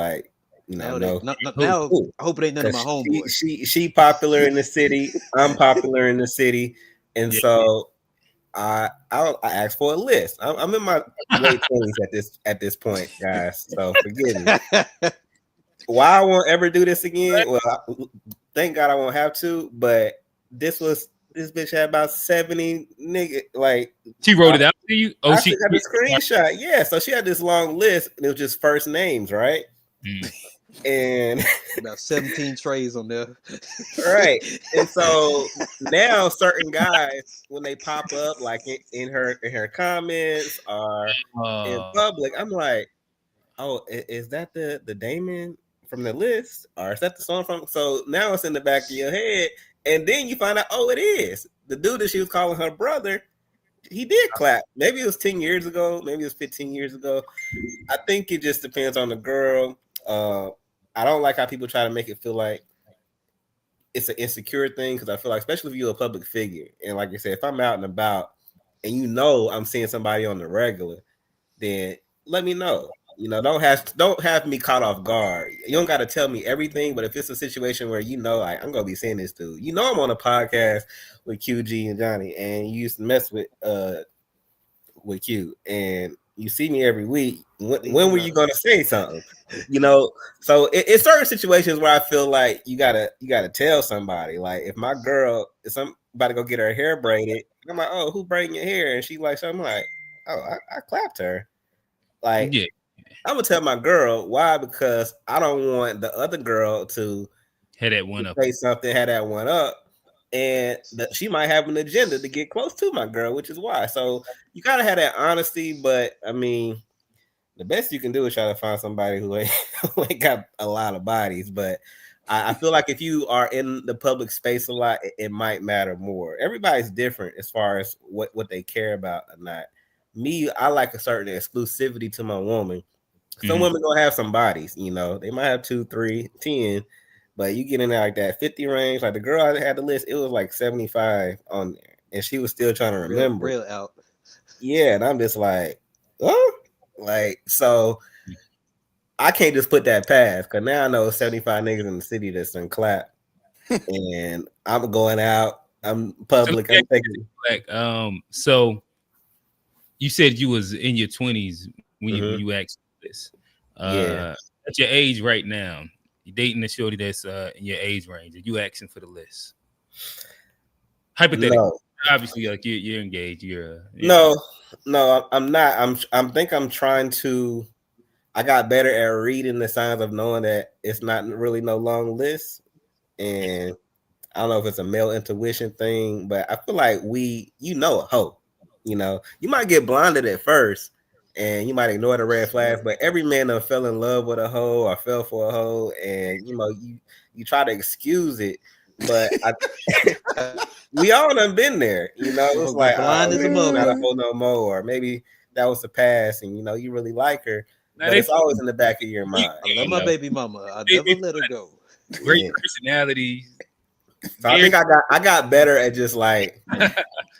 Now, know. now I hope it ain't none of my homeboys. She popular in the city. I'm popular in the city, and so I asked for a list. I'm in my late 20s at this point, guys. So forgive me. Why I won't ever do this again? Well, thank God I won't have to. But this bitch had about 70 nigga. Like she wrote it out to you. Oh, she got the screenshot. Yeah, so she had this long list, and it was just first names, right? And about 17 trays on there. Right. And so now certain guys, when they pop up like in her comments or in public, I'm like, oh, is that the Damon from the list? Or is that the song from? So now it's in the back of your head. And then you find out, oh, it is. The dude that she was calling her brother, he did clap. Maybe it was 10 years ago. Maybe it was 15 years ago. I think it just depends on the girl. I don't like how people try to make it feel like it's an insecure thing, because I feel like, especially if you're a public figure, and like I said, if I'm out and about and I'm seeing somebody on the regular, then let me know. Don't have me caught off guard. You don't got to tell me everything, but if it's a situation where like I'm gonna be seeing this dude, I'm on a podcast with QG and Johnny, and you used to mess with Q, and you see me every week. When were you gonna say something? So it's certain situations where I feel like you gotta tell somebody. Like if my girl, if somebody go get her hair braided, I'm like, oh, who braiding your hair? And she like, so I'm like, oh, I clapped her. Like, yeah. I'm gonna tell my girl why, because I don't want the other girl to had that one up, say something, had that one up. And she might have an agenda to get close to my girl, which is why. So you gotta have that honesty, but I mean, the best you can do is try to find somebody who ain't got a lot of bodies. But I feel like if you are in the public space a lot, it might matter more. Everybody's different as far as what they care about or not. Me, I like a certain exclusivity to my woman. Some women gonna have some bodies, they might have 2, 3, 10. But you get in there like that 50 range, like the girl I had the list, it was like 75 on there, and she was still trying to remember. Real out. Yeah, and I'm just like, oh, like, so I can't just put that past, because now I know 75 niggas in the city that's done clap, and I'm going out, I'm public, I'm taking. So you said you was in your 20s when you asked this. Yeah. At your age right now, you're dating a shorty that's in your age range. Are you asking for the list? Hypothetically, obviously, like you're engaged. No, I'm not. I'm trying to. I got better at reading the signs of knowing that it's not really no long list, and I don't know if it's a male intuition thing, but I feel like a hoe. You might get blinded at first, and you might ignore the red flags, but every man that fell in love with a hoe or fell for a hoe, and you try to excuse it, but we all done been there. It's like blind as a mother, not a hoe no more, or maybe that was the past, and you really like her, but it's always in the back of your mind. I love my baby mama. I never let her go. Great personalities. So I think I got better at just like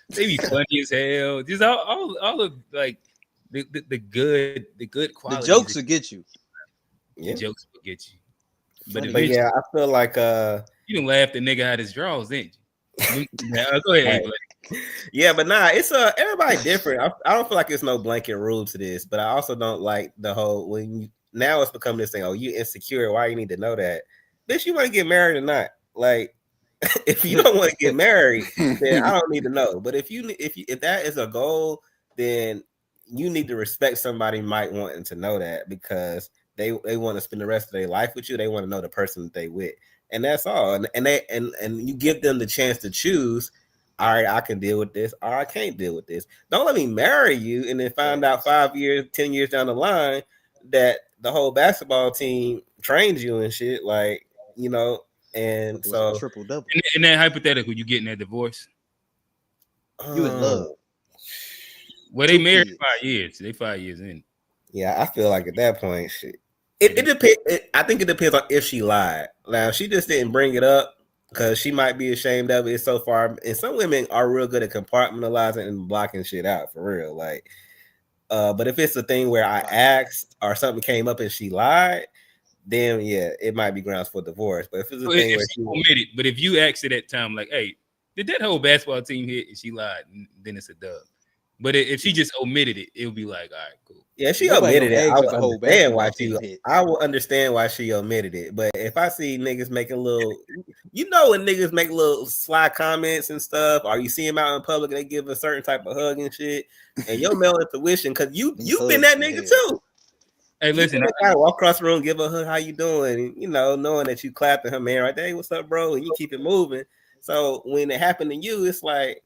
they be funny as hell. Just all of like the good qualities. The jokes will get you. Yeah. The jokes will get you. But yeah, I feel like you done laughed the nigga out his drawers, didn't you? Go ahead. Right. Yeah, but nah, it's everybody different. I don't feel like it's no blanket rule to this, but I also don't like the whole now it's become this thing. Oh, you insecure? Why you need to know that? Bitch, you want to get married or not? Like, if you don't want to get married, then I don't need to know. But if that is a goal, then you need to respect somebody might wanting to know that because they want to spend the rest of their life with you. They want to know the person that they with, and that's all. And you give them the chance to choose. All right, I can deal with this, or I can't deal with this. Don't let me marry you and then find out 5 years, 10 years down the line that the whole basketball team trains you and shit. Like, you know, and so triple double. In that hypothetical, you getting that divorce? You in love? Well, they married 5 years. They 5 years in. Yeah, I feel like at that point, shit. It depends. I think it depends on if she lied. Now, if she just didn't bring it up because she might be ashamed of it so far. And some women are real good at compartmentalizing and blocking shit out for real. Like, but if it's a thing where I asked or something came up and she lied, then yeah, it might be grounds for divorce. But if it's a thing where she omitted, but if you asked at that time, like, "Hey, did that whole basketball team hit?" and she lied, then it's a dub. But if she just omitted it, it would be like, all right, cool. Yeah, if she omitted it, I will understand why I will understand why she omitted it. But if I see niggas making little, you know, when niggas make little sly comments and stuff, or you see them out in public and they give a certain type of hug and shit, and your male intuition, because you've been that nigga too. Hey, listen, I walk across the room, give her a hug, how you doing? And, you know, knowing that you clapping her man right there, hey, what's up, bro? And you keep it moving. So when it happened to you, it's like,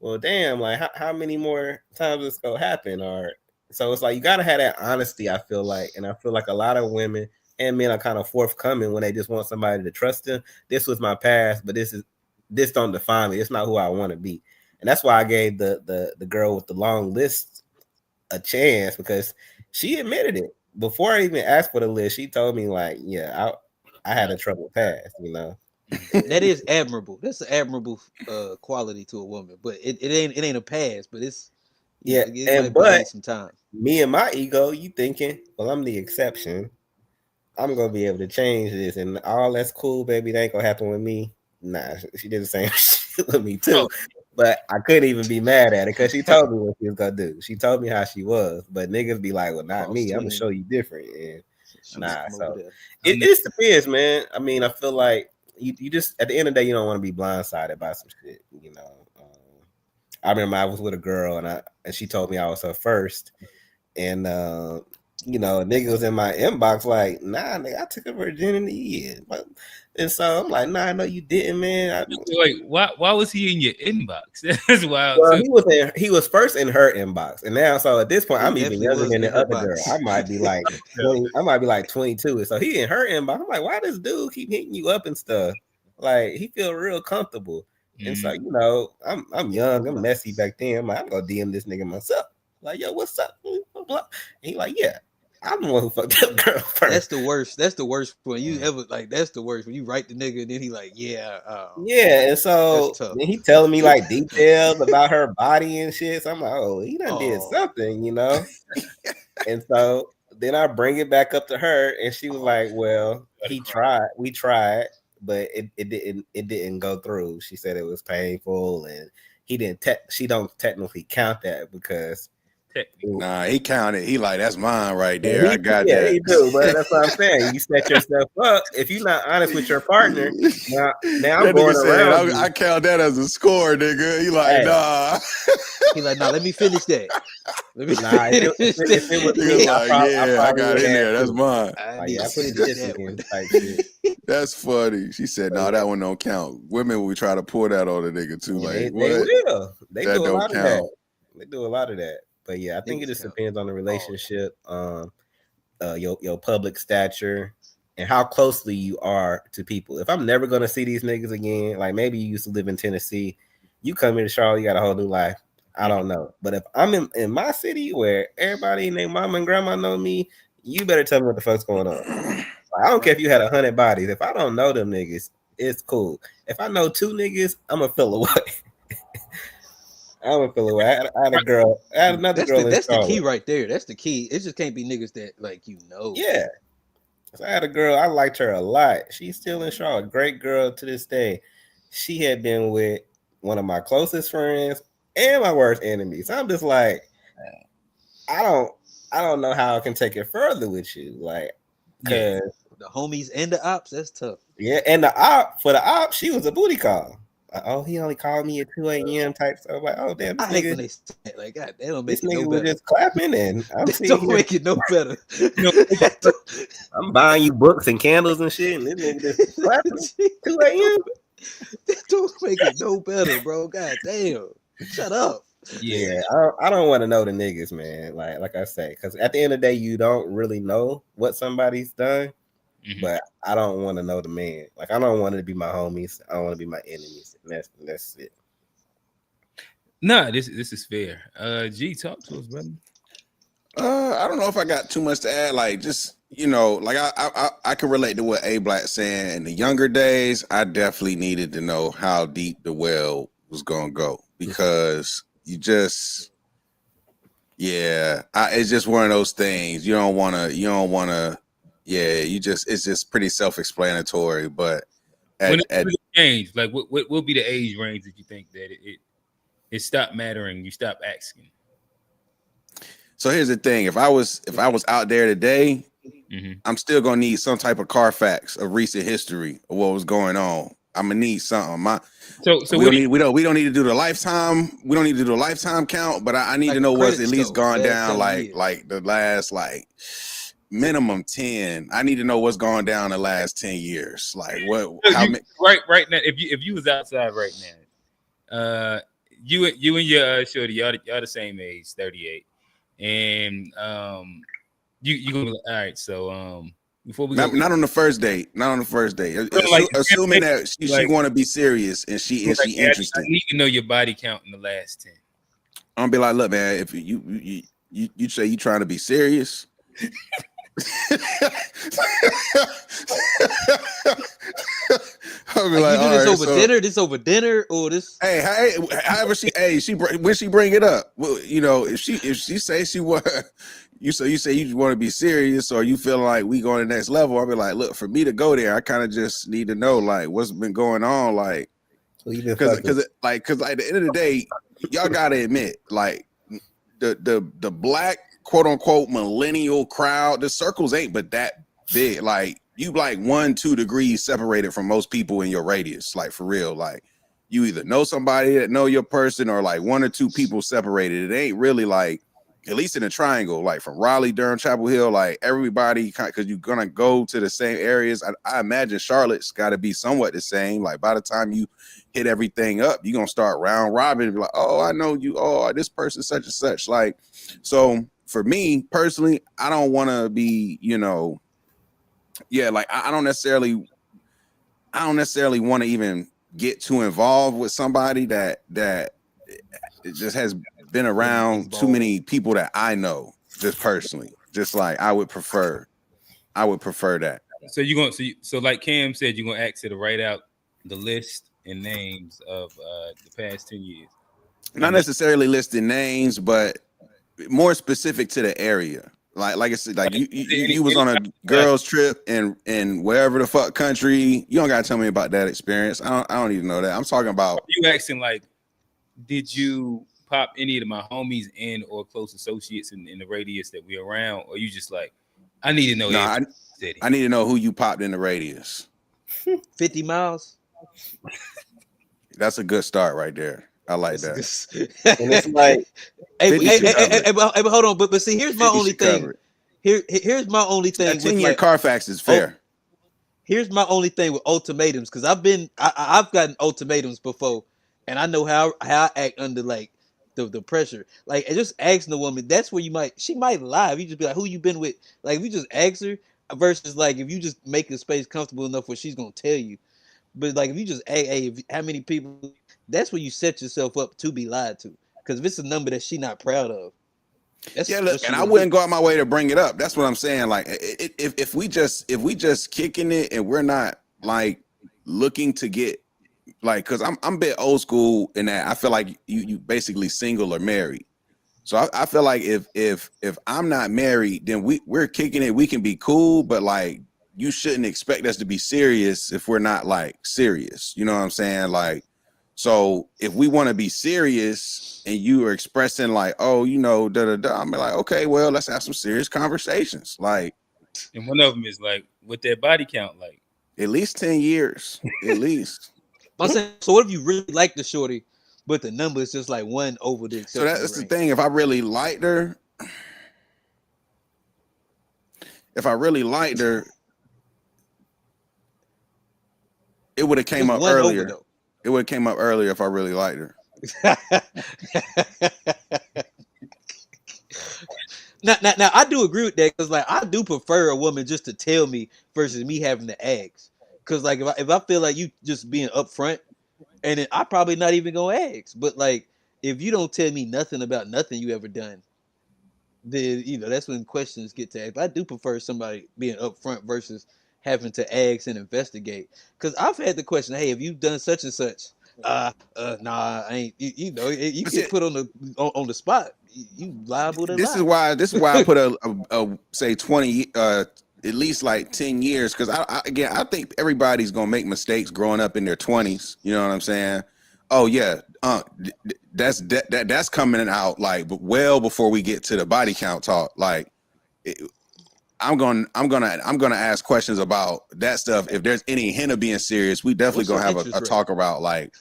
well, damn, like how many more times this gonna happen? Or so it's like you gotta have that honesty, I feel like, and I feel like a lot of women and men are kind of forthcoming when they just want somebody to trust them. This was my past, but this don't define me. It's not who I want to be. And that's why I gave the girl with the long list a chance, because she admitted it. Before I even asked for the list, she told me, like, yeah, I had a troubled past, you know. That is admirable. That's an admirable quality to a woman, but it ain't a pass, but it's it might need some time. Me and my ego, you thinking, well, I'm the exception. I'm gonna be able to change this, and all that's cool, baby. That ain't gonna happen with me. Nah, she did the same shit with me too. But I couldn't even be mad at it because she told me what she was gonna do. She told me how she was, but niggas be like, well, not me. I'm gonna show you different. And nah, so it just depends, man. I mean, I feel like you just at the end of the day, you don't want to be blindsided by some shit, you know. I remember I was with a girl and she told me I was her first, and you know, a nigga was in my inbox like, nah, nigga, I took her virginity, and so I'm like, nah, I know you didn't, man. Wait, why was he in your inbox? That's wild. Well, he was first in her inbox, and now so at this point, I'm even younger than the other girl. I might be like 20, I might be like 22, and so he in her inbox. I'm like, why does dude keep hitting you up and stuff? Like, he feel real comfortable. And so, you know, I'm young, I'm messy back then. I'm like, I'm gonna DM this nigga myself. Like, yo, what's up? And he like, yeah, I'm the one who fucked up girl first. That's the worst. That's the worst when you ever like. That's the worst when you write the nigga and then he like, yeah, yeah. And so then he telling me like details about her body and shit. So I'm like, oh, he done did something, you know. And so then I bring it back up to her, and she was like, well, we tried. But it didn't go through. She said it was painful, and he didn't. She don't technically count that because nah, he counted. He like, that's mine right there. I got that. Yeah, he do, but that's what I'm saying. You set yourself up. If you're not honest with your partner, now I'm going around. I count that as a score, nigga. He like, nah. He like, nah. Let me finish that. Let me if it was me, I got in there. That's mine. I put it that type shit. That's funny. She said, "No, that one don't count." Women will try to pull that on a nigga too. Like, they will. They do a lot of that. They do a lot of that. But yeah, I think it just depends on the relationship, your public stature, and how closely you are to people. If I'm never gonna see these niggas again, like maybe you used to live in Tennessee, you come here to Charlotte, you got a whole new life. I don't know. But if I'm in my city where everybody and their mama and grandma know me, you better tell me what the fuck's going on. I don't care if you had 100 bodies. If I don't know them niggas, it's cool. If I know 2 niggas, I'm gonna feel away. I'm gonna feel away. I had a girl. I had another girl. That's the key right there. That's the key. It just can't be niggas that like you know. Yeah. So I had a girl. I liked her a lot. She's still in Charlotte. Great girl to this day. She had been with one of my closest friends and my worst enemy. So I'm just like, I don't know how I can take it further with you. Like, cause the homies and the ops, that's tough. Yeah, and the op, she was a booty call. oh, he only called me at 2 a.m. type stuff. Like, oh damn, this I hate when nigga, they say that. Like, God, they don't this make it no nigga was better. just clapping, and I'm They sitting don't here, make it no better. I'm buying you books and candles and shit, and this nigga just clapping at 2 a.m. They don't make it no better, bro. God damn. Shut up. Yeah, I don't want to know the niggas, man. Like I say, because at the end of the day, you don't really know what somebody's done. But I don't want to know the man. Like, I don't want to be my homies. I don't want to be my enemies. And that's it. Nah, this is fair. G, talk to us, brother. I don't know if I got too much to add. Like, just like I can relate to what A Black saying. In the younger days, I definitely needed to know how deep the well was gonna go, because you just, it's just one of those things. You don't wanna. It's just pretty self-explanatory. But When it change, like what will be the age range that you think that it stopped mattering? You stop asking. So here's the thing: if I was out there today, I'm still gonna need some type of Carfax of recent history of what was going on. I'm gonna need something. So we don't need to do the lifetime. We don't need to do the lifetime count, but I need Like to know what's at credit least score, gone last down 7 years. like the last minimum 10. I need to know what's gone down the last 10 years. Like what? Right now, if you was outside right now, you and your shorty, y'all the same age, 38, and you gonna be like, all right. So before we not on the first date, assuming that she want to be serious and she interested. I need to know your body count in the last 10. I'm gonna be like, look, man, if you say you trying to be serious. I'll be like, you do this over dinner? This over dinner or this? Hey, however when she bring it up, well, if she say she want, you say you want to be serious, or you feel like we going to the next level. I'll be like, look, for me to go there, I kind of just need to know like what's been going on, like because at the end of the day, y'all gotta admit, like the black quote unquote millennial crowd, the circles ain't but that big. Like you like 1-2 degrees separated from most people in your radius, like for real. Like you either know somebody that know your person, or like 1 or 2 people separated. It ain't really like, at least in a triangle, like from Raleigh, Durham, Chapel Hill, like everybody, because you're gonna go to the same areas. I imagine Charlotte's got to be somewhat the same. Like by the time you hit everything up, you're gonna start round robin and be like, oh, I know you, oh, this person such and such. Like, so for me personally, I don't want to be, like I don't necessarily want to even get too involved with somebody that it just has been around too many people that I know, just personally. Just like I would prefer that. So you're going so like Cam said, you're gonna ask her to write out the list and names of the past 10 years. Not necessarily listing names, but more specific to the area. Like I said, like you was on a girls trip in wherever the fuck country. You don't gotta tell me about that experience. I don't even know that. I'm talking about you asking like, did you pop any of my homies in or close associates in the radius that we're around, or you just like, I need to know. I need to know who you popped in the radius. 50 miles. That's a good start right there. I like that. And it's like, hey, hold on, but see, here's my only thing. Here's my only thing. 10-year Carfax is fair. Here's my only thing with ultimatums, because I've gotten ultimatums before, and I know how I act under like the pressure. Like, just asking the woman, that's where she might lie. If you just be like, who you been with? Like, if you just ask her, versus like if you just make the space comfortable enough where she's gonna tell you. But like if you just how many people, that's where you set yourself up to be lied to. Because if it's a number that she's not proud of, look, and I wouldn't go out my way to bring it up. That's what I'm saying. Like if we just kicking it and we're not like looking to get like, because I'm a bit old school in that I feel like you basically single or married. So I feel like if I'm not married, then we're kicking it. We can be cool, but like you shouldn't expect us to be serious if we're not like serious. You know what I'm saying? Like, so if we want to be serious and you are expressing like, oh, I'm like, okay, well, let's have some serious conversations. Like, and one of them is like, what their body count like? At least 10 years, at least. I'm saying, so what if you really like the shorty, but the number is just like one over the So acceptable that's the range? thing. If I really liked her, it would have came Just up one over earlier. though. It would have came up earlier if I really liked her. Now, I do agree with that because like I do prefer a woman just to tell me versus me having to ask. Because like if I feel like you just being upfront, and then I probably not even gonna ask. But like if you don't tell me nothing about nothing you ever done, then that's when questions get to ask. I do prefer somebody being upfront versus having to ask and investigate. Because I've had the question, hey, have you done such and such? Nah, I ain't. You But see, get put on the spot. You liable to this is lie. why I put a say 20 at least like 10 years, because I think everybody's gonna make mistakes growing up in their 20s. You know what I'm saying? Oh yeah, that's coming out like well before we get to the body count talk. Like I'm gonna ask questions about that stuff. If there's any hint of being serious, we definitely What's your gonna have interest a rate? talk about like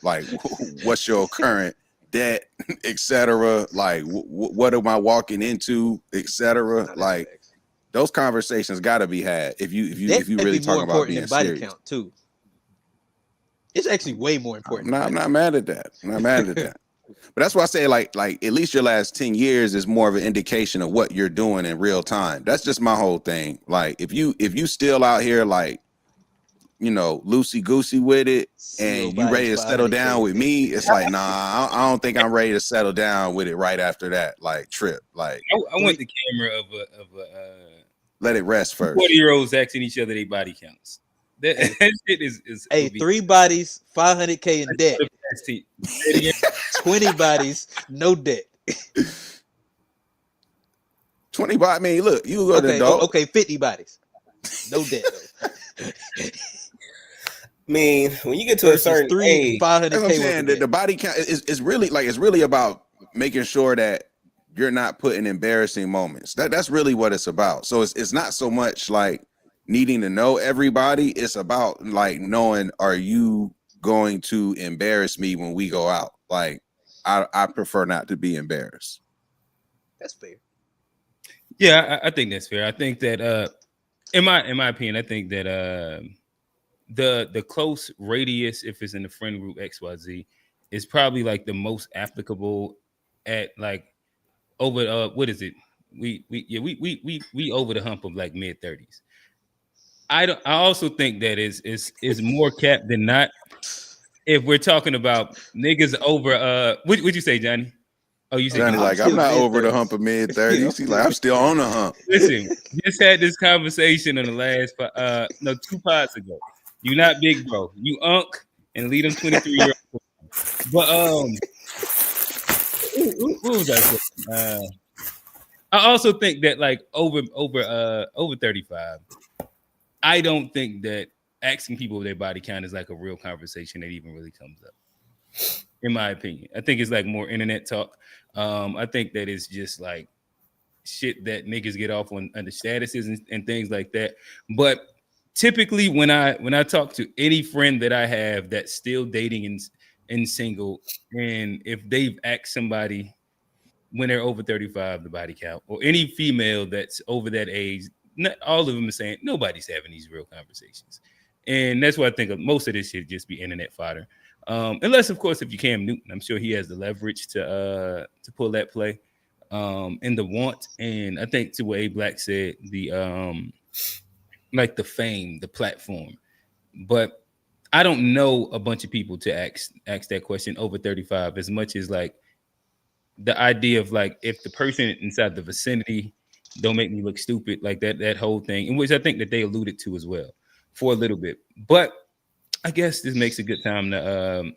what's your current debt, etc. Like what am I walking into, etc. Nah, that's Like facts. those conversations got to be had if you That might really be more talking about important being than body serious. count too. It's actually way more important than I'm body not count. mad at that. I'm not mad at that. But that's why I say like at least your last 10 years is more of an indication of what you're doing in real time. That's just my whole thing. Like if you still out here like loosey goosey with it, Slow and you ready bodies, to settle 500K down a with day. me, it's like, nah, I don't think I'm ready to settle down with it right after that. Like trip, like I want the camera of a let it rest first. 40-year-olds asking each other their body counts. That, that shit is Hey, would be 3 bodies, 500K in debt. Say it again. 20 bodies, no debt. 20 body. I mean, look, you go to adult. Okay, 50 bodies, no debt though. I mean, when you get to a Versus certain 3 age, That's what I'm 500K worth saying. of The, debt. the body count is really like, it's really about making sure that you're not put in embarrassing moments. That's really what it's about. So it's not so much like needing to know everybody. It's about like knowing, are you going to embarrass me when we go out? Like I prefer not to be embarrassed. That's fair. Yeah, I think that's fair. I think that in my opinion, I think that the close radius, if it's in the friend group XYZ, is probably like the most applicable at like over what is it? We over the hump of like mid-30s. I also think that is more cap than not. If we're talking about niggas over what'd you say, Johnny? Oh, you said Johnny, you like, I'm still not over the mid-30s. hump of mid Yeah, 30s. He's like, I'm still on the hump. listen, just had this conversation on the last 2 pods ago. You not big bro, you unk, and lead them 23-year-old. But what was I saying? I also think that like over 35, I don't think that asking people their body count is like a real conversation that even really comes up. In my opinion, I think it's like more internet talk. I think that it's just like shit that niggas get off on under statuses and things like that. But typically, when I talk to any friend that I have that's still dating and single, and if they've asked somebody when they're over 35 the body count, or any female that's over that age, not all of them are saying nobody's having these real conversations. And that's why I think most of this shit just be internet fodder. Unless, of course, if you Cam Newton, I'm sure he has the leverage to pull that play, and the want. And I think to what A Black said, the like the fame, the platform. But I don't know a bunch of people to ask that question over 35, as much as like the idea of like, if the person inside the vicinity don't make me look stupid, like that whole thing, in which I think that they alluded to as well for a little bit. But I guess this makes a good time to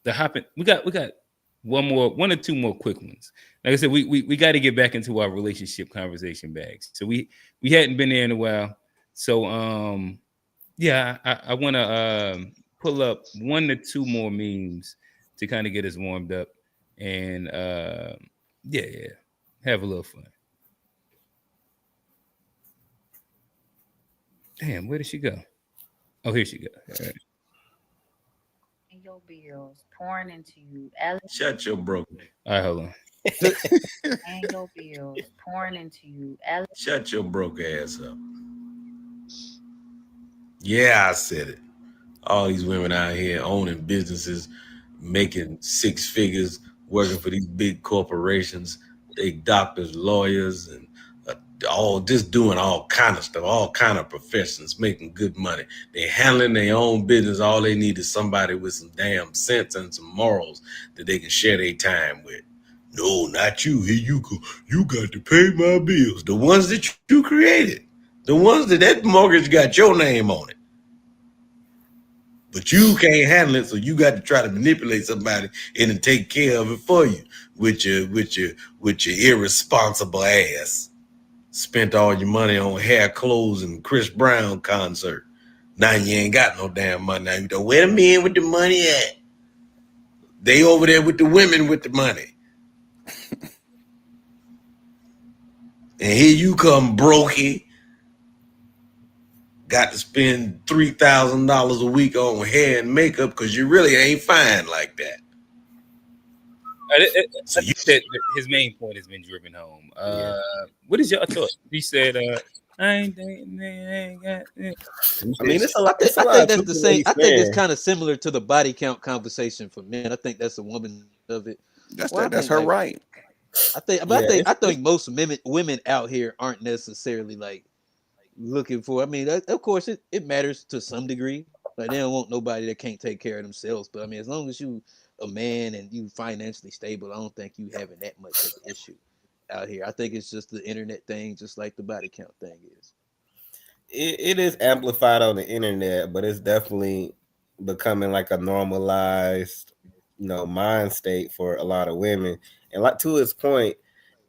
hop in. We got one or two more quick ones. Like I said, we got to get back into our relationship conversation bags. So we hadn't been there in a while. So yeah, I want to pull up 1 to 2 more memes to kind of get us warmed up, and yeah, have a little fun. Damn, where did she go? Oh, here she go. All right. annual bills pouring into you. Shut your broke. All right, hold on. Annual bills pouring into you. Shut your broke ass up. Yeah, I said it. All these women out here owning businesses, making six figures, working for these big corporations. They doctors, lawyers, and all just doing all kind of stuff, all kind of professions, making good money. They handling their own business. All they need is somebody with some damn sense and some morals that they can share their time with. No, not you. Here you go. You got to pay my bills. The ones that you created. The ones that mortgage got your name on it. But you can't handle it, so you got to try to manipulate somebody and to take care of it for you with your irresponsible ass. Spent all your money on hair, clothes, and Chris Brown concert. Now you ain't got no damn money. Now you don't. Where the men with the money at? They over there with the women with the money. And here you come, brokey. Got to spend $3,000 a week on hair and makeup because you really ain't fine like that. So you said his main point has been driven home. What is your thought? He said, "I ain't dating, ain't got." I mean, it's a lot. I think that's the same. I think it's kind of similar to the body count conversation for men. I think that's a woman of it. That's her right. I think most women out here aren't necessarily like looking for. I mean, of course, it matters to some degree. Like they don't want nobody that can't take care of themselves. But I mean, as long as you a man and you financially stable, I don't think you having that much of an issue out here. I think it's just the internet thing, just like the body count thing is. It is amplified on the internet, but it's definitely becoming like a normalized, mind state for a lot of women. And like to his point,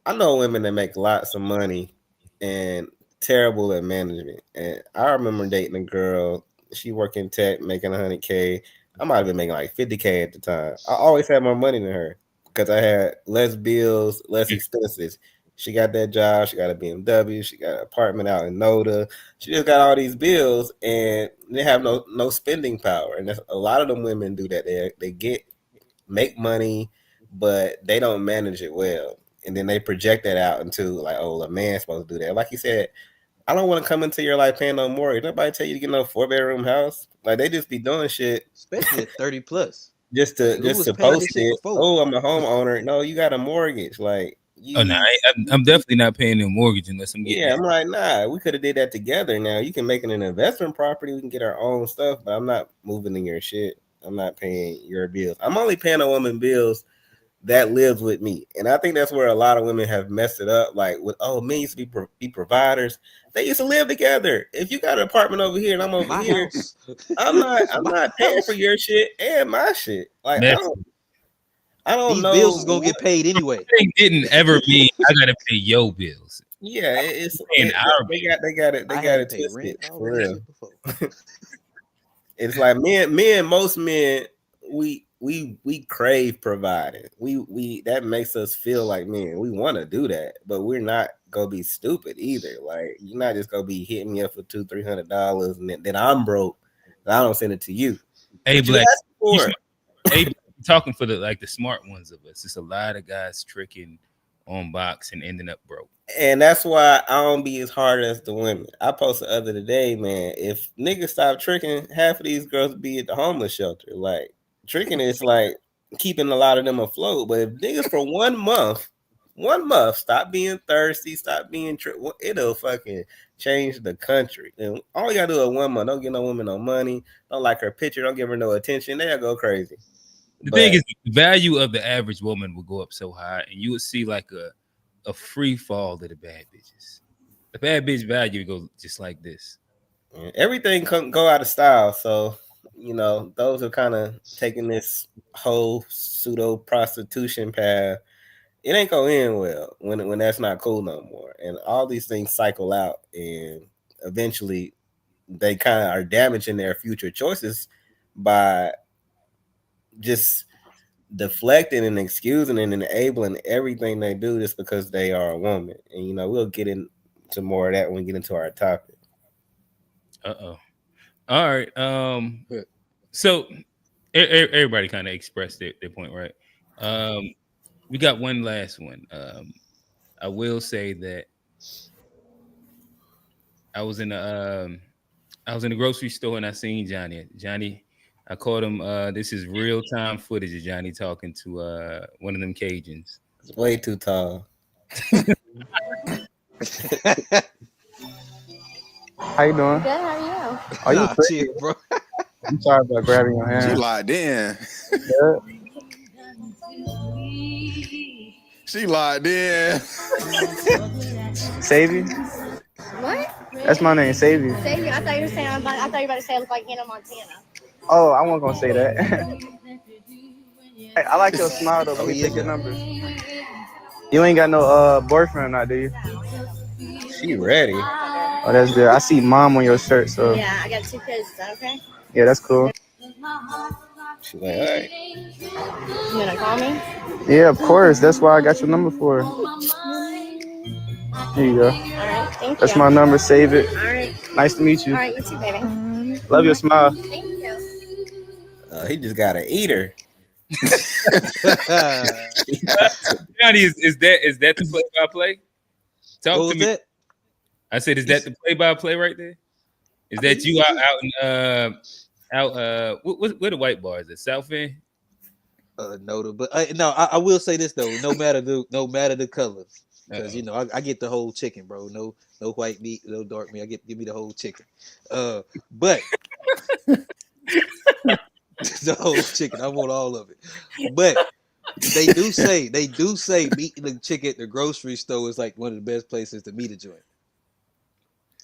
I know women that make lots of money and terrible at management. And I remember dating a girl. She worked in tech, making $100K. I might have been making like $50K at the time. I always had more money than her because I had less bills, less expenses. She got that job. She got a BMW. She got an apartment out in Noda. She just got all these bills, and they have no spending power. And a lot of them women do that. They make money, but they don't manage it well. And then they project that out into like, oh, a man's supposed to do that. Like you said, I don't want to come into your life paying no mortgage. Nobody tell you to get no 4-bedroom house. Like they just be doing shit, especially at 30 plus, just to post it. Oh, I'm a homeowner. No, you got a mortgage. Like, I'm definitely not paying no mortgage unless I'm getting. Yeah, I'm like, nah. We could have did that together. Now you can make it an investment property. We can get our own stuff, but I'm not moving in your shit. I'm not paying your bills. I'm only paying a woman bills that lives with me. And I think that's where a lot of women have messed it up. Like with, men used to be providers. They used to live together. If you got an apartment over here and I'm over here, house. I'm not paying for your shit and my shit. Like I don't These know. Bills is gonna get paid anyway. It didn't ever mean I gotta pay your bills. Yeah, it's they got it twisted for real. It's like most men, we crave providing. We that makes us feel like, man, we want to do that, but we're not gonna be stupid either. Like you're not just gonna be hitting me up for $200-$300 and then I'm broke. And I don't send it to you. Hey, Black, hey, talking for the smart ones of us. It's a lot of guys tricking on box and ending up broke. And that's why I don't be as hard as the women. I posted the other day, man. If niggas stop tricking, half of these girls be at the homeless shelter. Like tricking is like keeping a lot of them afloat. But if niggas for 1 month, stop being thirsty, stop being it'll fucking change the country. And all you gotta do is 1 month. Don't give no woman no money. Don't like her picture. Don't give her no attention. They'll go crazy. The thing is, the value of the average woman will go up so high, and you would see like a free fall to the bad bitches. The bad bitch value goes just like this. Everything can go out of style. So, those are kind of taking this whole pseudo prostitution path. It ain't gonna end well when that's not cool no more. And all these things cycle out, and eventually they kind of are damaging their future choices by just deflecting and excusing and enabling everything they do just because they are a woman. And we'll get into more of that when we get into our topic. All right. So Everybody kind of expressed their point, right? We got one last one. I will say that I was in the grocery store and I seen Johnny. Johnny, I caught him. This is real time footage of Johnny talking to one of them Cajuns. It's way too tall. How you doing? Good, how are you? Are you Nah, pretty? chill, bro. I'm sorry about grabbing your She hand. locked in. Yeah. She locked in. Save you? What? That's my name, Save you. Savior, I thought you were saying. I thought you were about to say I look like Hannah Montana. Oh, I wasn't gonna say that. I like your smile though. Let me take your number. You ain't got no boyfriend, now, do you? She ready. Oh, that's good. I see mom on your shirt, so Yeah, I got 2 kids. Is that okay? yeah, that's cool. She like, all right. You gonna call me? Yeah, of course. That's why I got your number for. Here you go. All right, thank you. That's my number. Save it. All right. Nice to meet you. All right, you too, baby. Love your smile. Thank you. He just got to eat her. Johnny, is that the play by play? Talk What to was me. that? I said, is that the play by play right there? Is that you out in where the white bar is it? South End? No, but I will say this though. No matter the color, because you know I get the whole chicken, bro. No white meat, no dark meat. Give me the whole chicken. But the whole chicken. I want all of it. But they do say meeting the chicken at the grocery store is like one of the best places to meet a joint.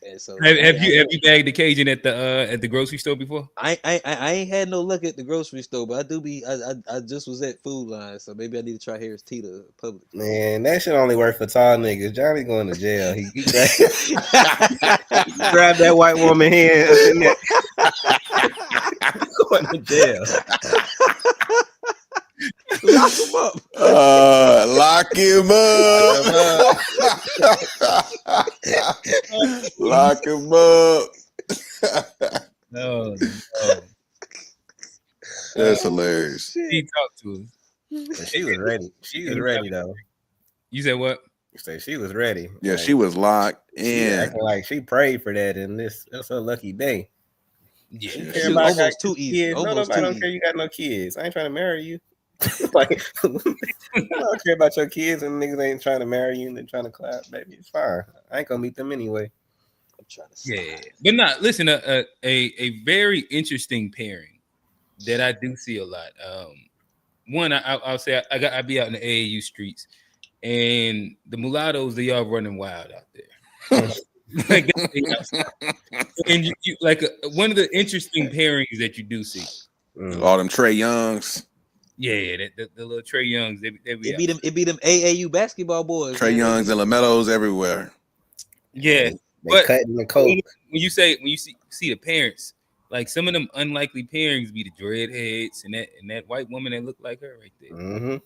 And so Have you bagged the Cajun at the grocery store before? I ain't had no luck at the grocery store, but I do be. I just was at Food Line, so maybe I need to try Harris Teeter Public. Man, that shit only work for tall niggas. Johnny going to jail. He grabbed that white woman hand and then going to jail. Lock him up. Lock him up. Lock him up. No. That's hilarious. He talked to us. She was ready. She was ready though. You said what? You say she was ready. Yeah, like, she was locked she in. acting like she prayed for that, and that's her lucky day. Yeah, she was almost too easy. Kids. No, Almost nobody too don't easy. care you got no kids. I ain't trying to marry you. Like, I don't care about your kids, and niggas ain't trying to marry you and they're trying to clap, baby. It's fine. I ain't gonna meet them anyway. I'm trying to Yeah, but not listen. A very interesting pairing that I do see a lot. One, I'll say I be out in the AAU streets, and the mulattoes they are running wild out there. Like, and you like one of the interesting pairings that you do see. All them Trey Youngs. Yeah, the little Trey Youngs. They It be them AAU basketball boys. Trey Youngs and LaMelos everywhere. Yeah, They but cutting the coke. when you see the parents, like some of them unlikely pairings be the dreadheads and that white woman that look like her right there. Mm-hmm.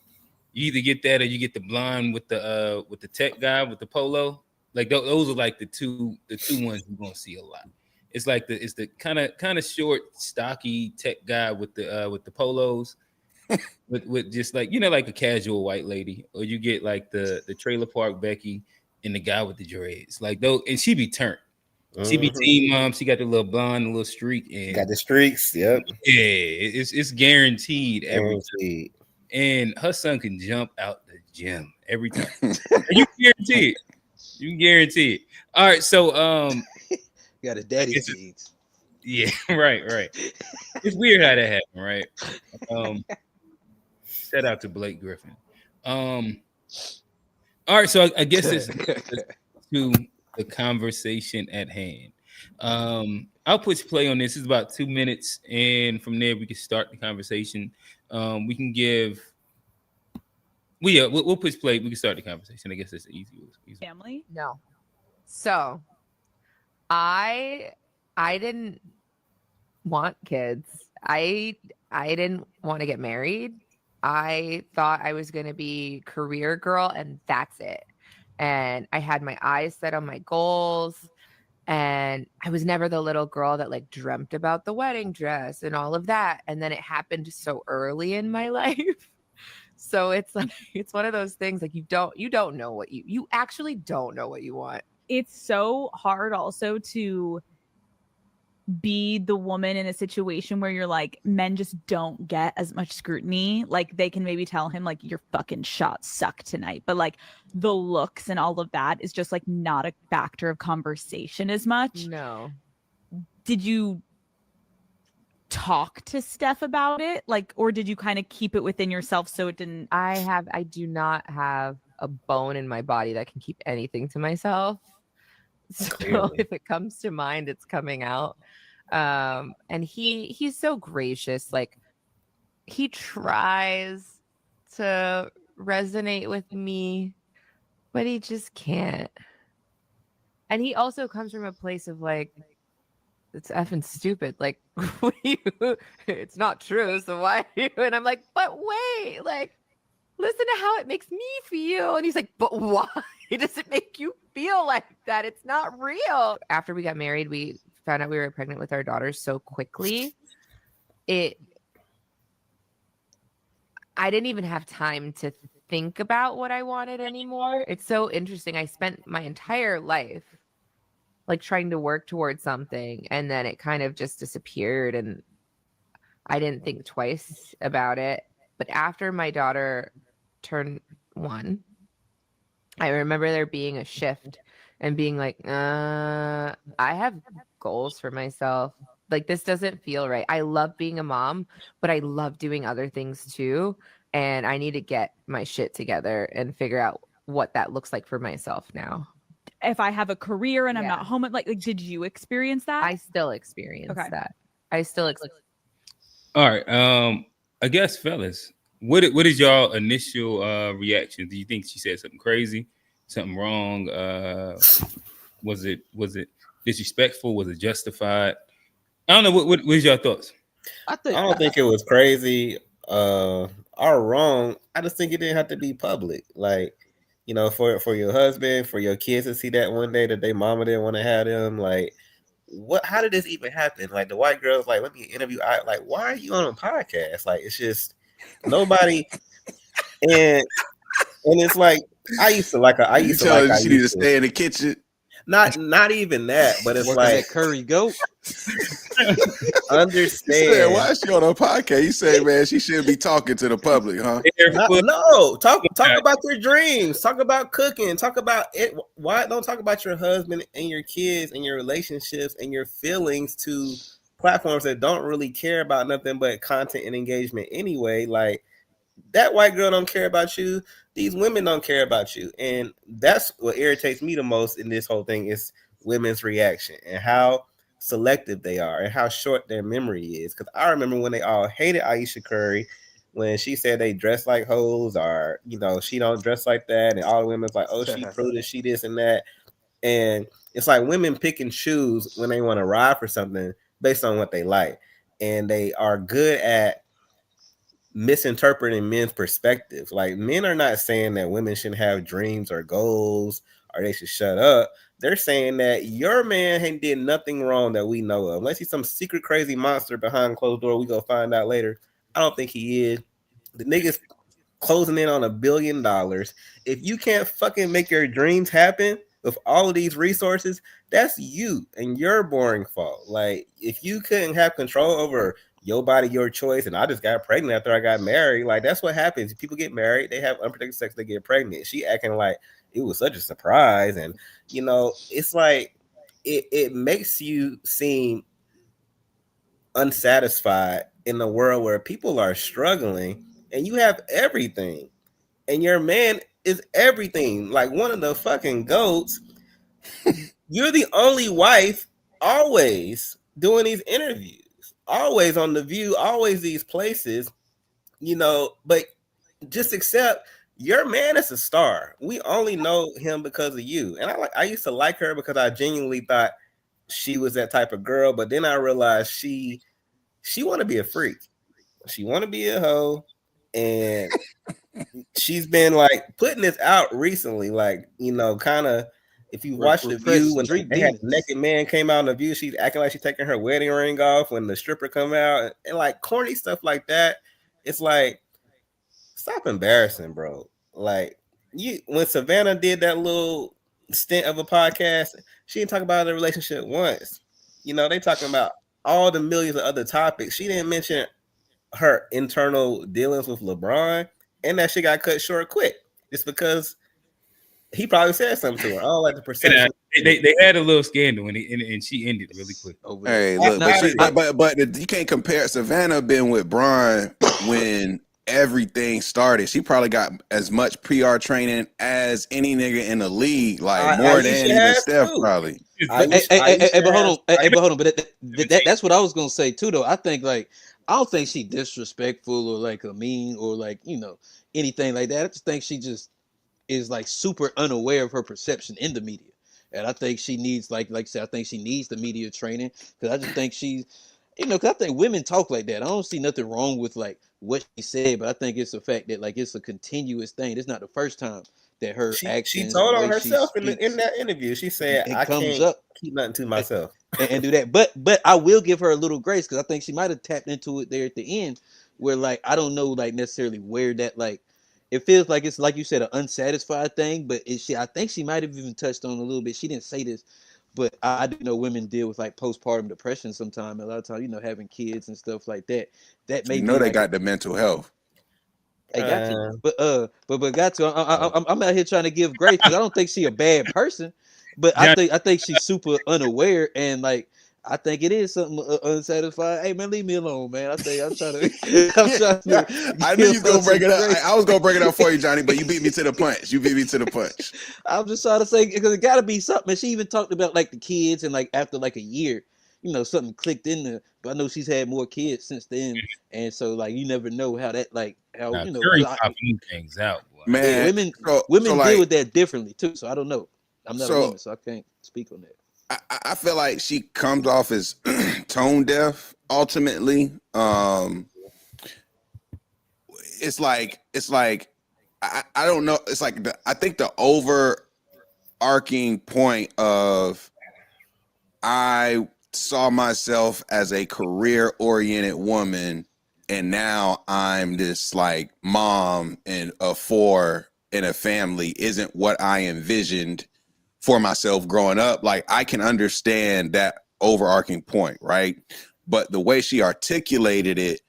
You either get that or you get the blonde with the tech guy with the polo. Like those are like the two ones you're gonna see a lot. It's like the kind of short, stocky tech guy with the polos, with just like like a casual white lady, or you get like the trailer park Becky and the guy with the dreads. Like those, and she be turned. She be team mom. She got the little blonde, the little streak, and Got the streaks. Yep. yeah, it's guaranteed every time. And her son can jump out the gym every time. You can guarantee it. You can guarantee it. All right, so got a daddy feeds. Yeah, right. It's weird how that happened, right? Shout out to Blake Griffin. All right, so I guess it's to the conversation at hand. I'll push play on this. It's about 2 minutes, and from there we can start the conversation. We can give. We'll push play. We can start the conversation. I guess that's the easy. Family? No. So I didn't want kids. I didn't want to get married. I thought I was going to be career girl and that's it. And I had my eyes set on my goals And I was never the little girl that like dreamt about the wedding dress and all of that. And then it happened so early in my life. So it's like, it's one of those things like you don't know what you actually don't know what you want. It's so hard also to be the woman in a situation where you're like, men just don't get as much scrutiny. Like they can maybe tell him like your fucking shots suck tonight, but like the looks and all of that is just like not a factor of conversation as much. No. Did you talk to Steph about it? Like, or did you kind of keep it within yourself so it didn't? I do not have a bone in my body that can keep anything to myself. So Clearly. if it comes to mind, it's coming out. And he's so gracious. Like he tries to resonate with me, but he just can't. And he also comes from a place of like, it's effing stupid. Like, what do you, it's not true. So why? And I'm like, but wait, like, listen to how it makes me feel. And he's like, but why does it make you feel like that? It's not real. After we got married, we found out we were pregnant with our daughters so quickly. I didn't even have time to think about what I wanted anymore. It's so interesting. I spent my entire life like trying to work towards something, and then it kind of just disappeared, and I didn't think twice about it. But after my daughter turned 1, I remember there being a shift and being like, I have goals for myself. Like, this doesn't feel right. I love being a mom, but I love doing other things too. And I need to get my shit together and figure out what that looks like for myself now. If I have a career and I'm not home, like did you experience that? I still experience that. I still All right. I guess, fellas, what is y'all initial reaction? Do you think she said something crazy, something wrong? Was it disrespectful? Was it justified? I don't know. What was your thoughts? I don't think it was crazy or wrong. I just think it didn't have to be public. Like, you know, for your husband, for your kids to see that one day that their mama didn't want to have them. Like, what? How did this even happen? Like, the white girl's like, let me interview. Like, why are you on a podcast? Like, it's just nobody. and it's like I used to she need to stay in the kitchen. Not even that, but it's Working like that curry goat. Understand. Said, why is she on a podcast? You say, man, she shouldn't be talking to the public, huh? No, talk about your dreams. Talk about cooking. Talk about it. Why don't talk about your husband and your kids and your relationships and your feelings to platforms that don't really care about nothing but content and engagement anyway? Like, that white girl don't care about you. These women don't care about you. And that's what irritates me the most in this whole thing is women's reaction and how selective they are and how short their memory is. Because I remember when they all hated Ayesha Curry when she said they dress like hoes or, you know, she don't dress like that. And all the women's like, oh, she prudish, she this and that. And it's like women pick and choose when they want to ride for something based on what they like. And they are good at misinterpreting men's perspective. Like, men are not saying that women shouldn't have dreams or goals or they should shut up. They're saying that your man did nothing wrong that we know of. Unless he's some secret crazy monster behind closed door, we go find out later. I don't think he is. The nigga's closing in on $1 billion. If you can't fucking make your dreams happen with all of these resources, that's you and your boring fault. Like, if you couldn't have control over your body, your choice, and I just got pregnant after I got married, like, that's what happens. People get married, they have unprotected sex, they get pregnant. She acting like it was such a surprise. And, you know, it's like it makes you seem unsatisfied in a world where people are struggling and you have everything and your man is everything, like one of the fucking goats. You're the only wife always doing these interviews, always on The View, always these places, you know, but just accept your man is a star. We only know him because of you. And I used to like her because I genuinely thought she was that type of girl, but then I realized she want to be a freak. She want to be a hoe, and she's been like putting this out recently, like, you know, kind of If you watch The View, when they had the naked man came out in The View, she's acting like she's taking her wedding ring off when the stripper come out, and like corny stuff like that. It's like, stop embarrassing, bro. Like when Savannah did that little stint of a podcast, she didn't talk about the relationship once. You know, they talking about all the millions of other topics. She didn't mention her internal dealings with LeBron, and that shit got cut short quick just because he probably said something to her. I don't like the perception. They had a little scandal and she ended really quick. Hey, look, but you can't compare. Savannah been with Bron when everything started. She probably got as much PR training as any nigga in the league, like more than even Steph probably. But hold on. But that's what I was gonna say too, though. I think like I don't think she disrespectful or like a mean or like anything like that. I just think she just is like super unaware of her perception in the media, and I think she needs like I said, I think she needs the media training because I just think she's because I think women talk like that. I don't see nothing wrong with like what she said, but I think it's the fact that like it's a continuous thing. It's not the first time that her actions. She told on herself in that interview. She said, "I can't keep nothing to myself and do that." But I will give her a little grace because I think she might have tapped into it there at the end, where like I don't know like necessarily where that like. It feels like it's like you said, an unsatisfied thing, but I think she might have even touched on a little bit. She didn't say this, but I do know women deal with like postpartum depression sometimes. A lot of times, having kids and stuff like that. That may they like got the mental health. I got to, but got to. I'm out here trying to give grace because I don't think she a bad person, but I think she's super unaware and like. I think it is something unsatisfied. Hey man, leave me alone, man. I think I'm trying to. I knew you was gonna bring it up. I was gonna bring it up for you, Johnny, but you beat me to the punch. I'm just trying to say because it got to be something. And she even talked about like the kids and like after like a year, something clicked in there. But I know she's had more kids since then, and so like you never know how that like how things out. Boy. Man, women deal with that differently too. So I don't know. I'm not a woman, so I can't speak on that. I feel like she comes off as tone deaf. Ultimately, it's like I don't know. It's like I think the overarching point of I saw myself as a career-oriented woman, and now I'm this like mom and a four in a family isn't what I envisioned for myself growing up. Like I can understand that overarching point, right? But the way she articulated it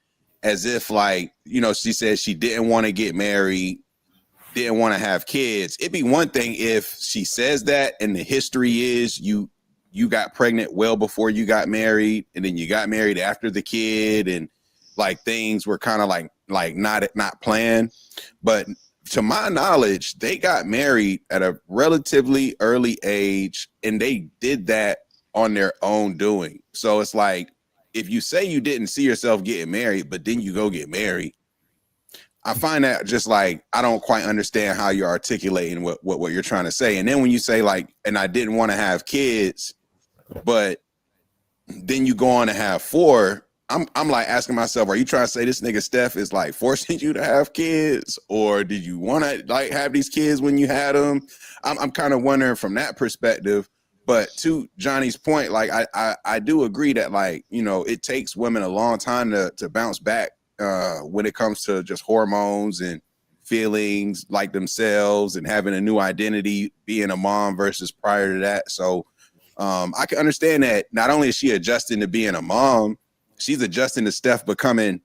as if like, she said she didn't want to get married, didn't want to have kids. It'd be one thing if she says that and the history is you got pregnant well before you got married and then you got married after the kid and like things were kind of like not planned. But to my knowledge, they got married at a relatively early age and they did that on their own doing. So it's like, if you say you didn't see yourself getting married, but then you go get married, I find that just like, I don't quite understand how you're articulating what you're trying to say. And then when you say like, and I didn't want to have kids, but then you go on to have four, I'm like asking myself, are you trying to say this nigga Steph is like forcing you to have kids, or did you want to like have these kids when you had them? I'm kind of wondering from that perspective. But to Johnny's point, like I do agree that like it takes women a long time to bounce back when it comes to just hormones and feelings like themselves and having a new identity, being a mom versus prior to that. So I can understand that not only is she adjusting to being a mom, she's adjusting to Steph becoming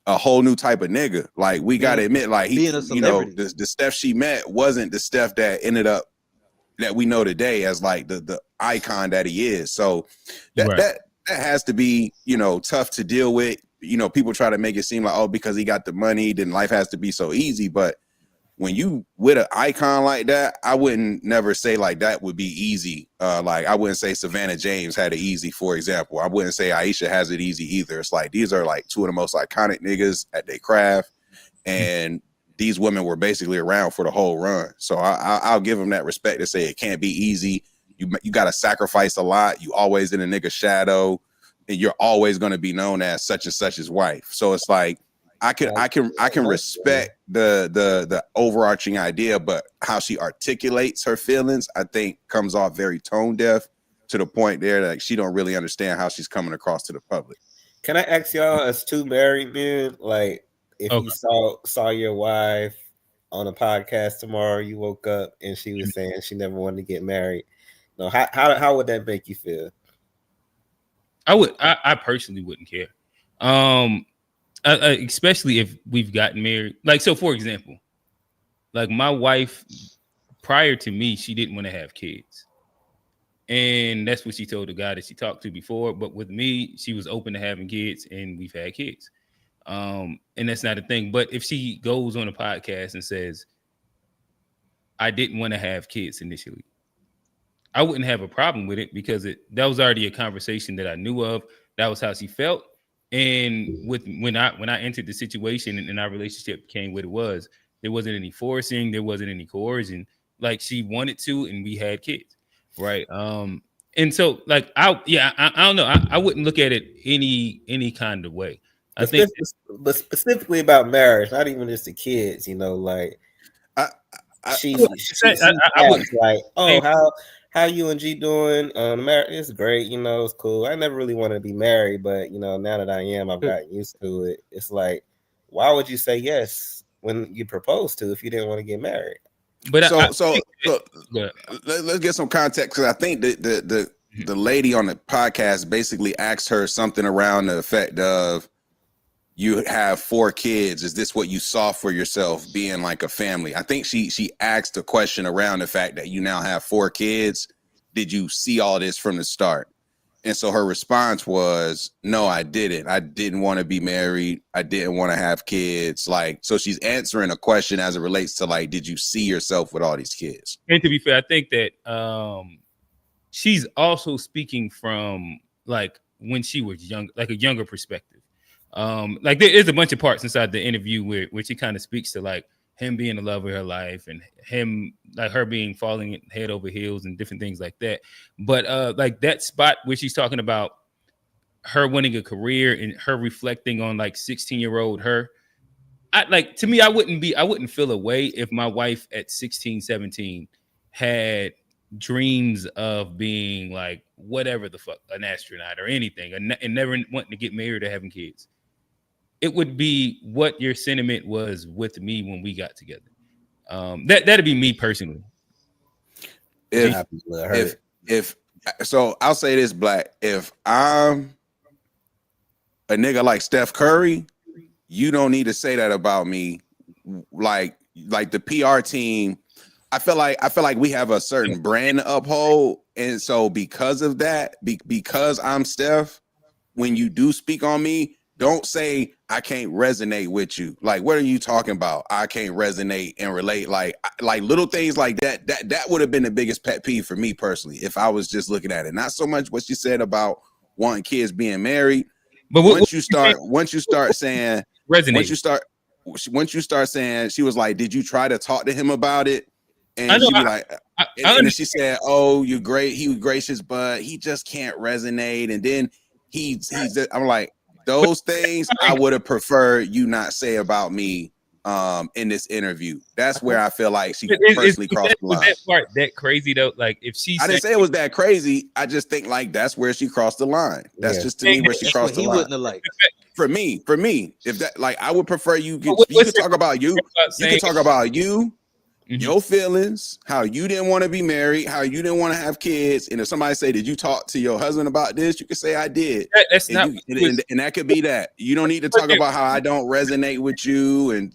a whole new type of nigga. Like we gotta admit, like he, the Steph she met wasn't the Steph that ended up that we know today as like the icon that he is. So that has to be tough to deal with. People try to make it seem like, oh, because he got the money, then life has to be so easy. But when you with an icon like that, I wouldn't never say like that would be easy. Like I wouldn't say Savannah James had it easy, for example. I wouldn't say Ayesha has it easy either. It's like these are like two of the most iconic niggas at their craft, and these women were basically around for the whole run. So I'll give them that respect to say it can't be easy. You got to sacrifice a lot. You always in a nigga's shadow, and you're always going to be known as such and such's wife. So it's like I can respect the overarching idea, but how she articulates her feelings, I think, comes off very tone deaf to the point there that she don't really understand how she's coming across to the public. Can I ask y'all, as two married men, like if you saw your wife on a podcast tomorrow, you woke up and she was saying she never wanted to get married. No, how would that make you feel? I personally wouldn't care. Especially if we've gotten married. Like, so for example, like my wife, prior to me, she didn't want to have kids. And that's what she told the guy that she talked to before. But with me, she was open to having kids, and we've had kids. And that's not a thing. But if she goes on a podcast and says, I didn't want to have kids initially, I wouldn't have a problem with it, because that was already a conversation that I knew of. That was how she felt. And when I entered the situation and our relationship became what it was, there wasn't any forcing, there wasn't any coercion. Like, she wanted to, and we had kids, right? And so, like, I don't know. I wouldn't look at it any kind of way. I think, but specifically about marriage, not even just the kids. You know, like she asked, like, oh, how you and G doing? Marriage is great. You know, it's cool. I never really wanted to be married, but you know, now that I am, I've gotten used to it. It's like, why would you say yes when you proposed to if you didn't want to get married? But so let's get some context, because I think the lady on the podcast basically asked her something around the effect of, you have 4 kids. Is this what you saw for yourself being like a family? I think she asked a question around the fact that you now have 4 kids. Did you see all this from the start? And so her response was, no, I didn't. I didn't want to be married. I didn't want to have kids. Like, so she's answering a question as it relates to, like, did you see yourself with all these kids? And to be fair, I think that she's also speaking from, like, when she was young, like a younger perspective. Like, there is a bunch of parts inside the interview where she kind of speaks to, like, him being the love of her life, and him, like, her being falling head over heels and different things like that. But like that spot where she's talking about her winning a career and her reflecting on, like, 16-year-old her, to me, I wouldn't feel a way if my wife at 16, 17 had dreams of being, like, whatever the fuck, an astronaut or anything, and never wanting to get married or having kids. It would be what your sentiment was with me when we got together. That'd be me personally. If so, I'll say this, Black. If I'm a nigga like Steph Curry, you don't need to say that about me. Like the PR team, I feel like we have a certain brand to uphold, and so because of that, because I'm Steph, when you do speak on me, don't say I can't resonate with you. Like, what are you talking about? I can't resonate and relate. Like little things like that. That would have been the biggest pet peeve for me personally, if I was just looking at it. Not so much what she said about wanting kids, being married, but once you start saying resonate, once you start saying, she was like, did you try to talk to him about it? And she'd be like, and then she said, oh, you're great. He was gracious, but he just can't resonate. And then I'm like, those things I would have preferred you not say about me in this interview. That's where I feel like she personally crossed the line. Was that part that crazy though? Like, if she, I didn't say it was that crazy. I just think, like, that's where she crossed the line. That's just to me where she crossed the line. Wouldn't have liked. For me, if that, like, I would prefer you could talk about you. You could talk about you. Your feelings, how you didn't want to be married, how you didn't want to have kids, and if somebody say, "Did you talk to your husband about this?" You can say, "I did." That's not, and that could be that. You don't need to talk about how I don't resonate with you, and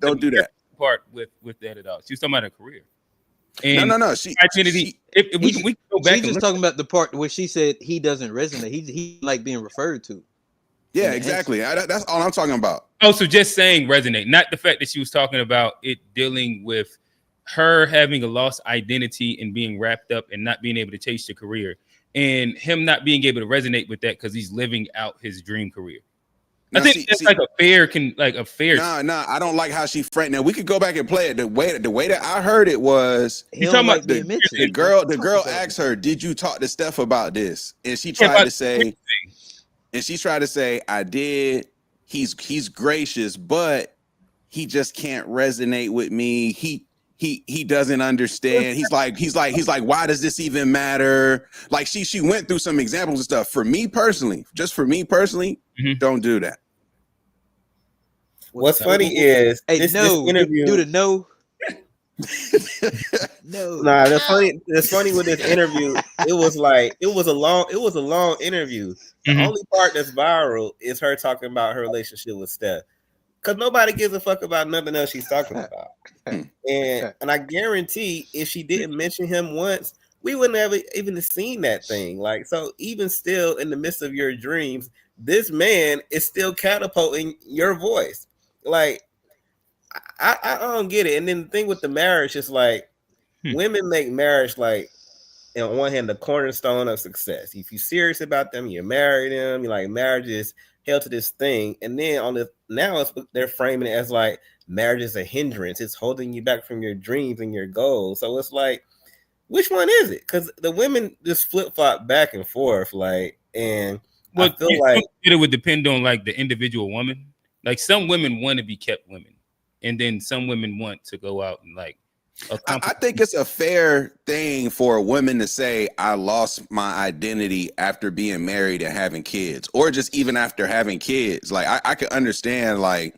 don't do that part with that at all. She was talking about her career. And no. She identity. If we go back, she's just talking about the part where she said he doesn't resonate. He like being referred to. Yeah, exactly. That's all I'm talking about. Oh, so just saying resonate, not the fact that she was talking about it dealing with her having a lost identity and being wrapped up and not being able to chase the career, and him not being able to resonate with that because he's living out his dream career. I think that's like a fair. Nah. I don't like how she framed. Now we could go back and play it. The way that I heard it was, you talking about the girl asked her, "Did you talk to Steph about this?" And she tried to say. And she tried to say, I did, he's gracious, but he just can't resonate with me. He doesn't understand. He's like, why does this even matter? Like she went through some examples and stuff. For me personally, don't do that. What's funny is this interview. Do the no. No. Nah, that's funny with this interview. It was a long interview. The only part that's viral is her talking about her relationship with Steph. Because nobody gives a fuck about nothing else she's talking about. And I guarantee if she didn't mention him once, we wouldn't have even seen that thing. Like, so even still in the midst of your dreams, this man is still catapulting your voice. Like, I don't get it. And then the thing with the marriage is like, women make marriage like, on one hand, the cornerstone of success. If you're serious about them, you marry them. You're like, marriage is held to this thing. And then they're framing it as like marriage is a hindrance. It's holding you back from your dreams and your goals. So it's like, which one is it? Because the women just flip flop back and forth. Like, and I feel like it would depend on like the individual woman. Like some women want to be kept women, and then some women want to go out and like. I think it's a fair thing for a woman to say, I lost my identity after being married and having kids, or just even after having kids. Like I can understand like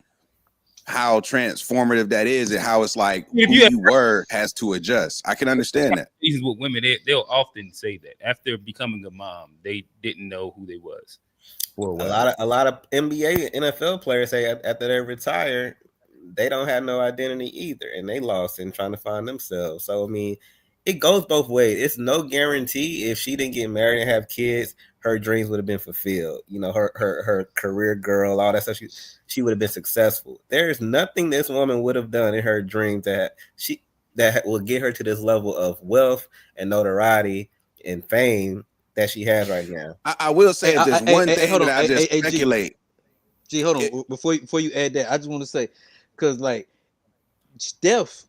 how transformative that is and how it's like who you were has to adjust. I can understand that. These with women, they'll often say that after becoming a mom, they didn't know who they was. A lot of NBA, NFL players say after they retire, they don't have no identity either, and they lost in trying to find themselves. So I mean, it goes both ways. It's no guarantee if she didn't get married and have kids, her dreams would have been fulfilled. You know, her career girl, all that stuff. She would have been successful. There is nothing this woman would have done in her dreams that will get her to this level of wealth and notoriety and fame that she has right now. I will say there's one thing that I just speculate. G, hold on. Before you add that, I just want to say, because like Steph,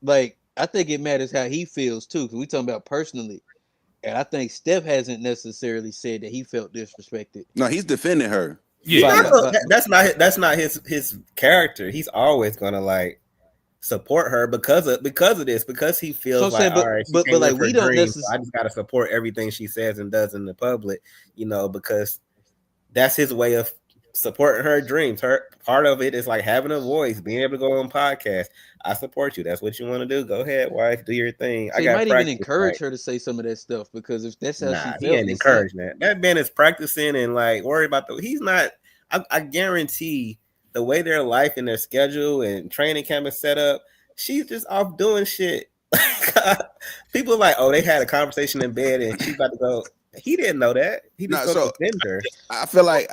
like I think it matters how he feels too. Because we talking about personally, and I think Steph hasn't necessarily said that he felt disrespected. No, he's defending her. Yeah, that's not his character. He's always gonna like support her because of this, because he feels like, all right, but like we don't necessarily. So I just gotta support everything she says and does in the public, you know, because that's his way of supporting her dreams. Her part of it is like having a voice, being able to go on podcasts. I support you. That's what you want to do. Go ahead, wife. Do your thing. So I might even encourage her to say some of that stuff, because if that's how she feels, he ain't encouraging that. That man is practicing and like worried about he's not. I guarantee the way their life and their schedule and training camp is set up, she's just off doing shit. People are like, oh, they had a conversation in bed and she's about to go. He didn't know that. He just defend her. I feel like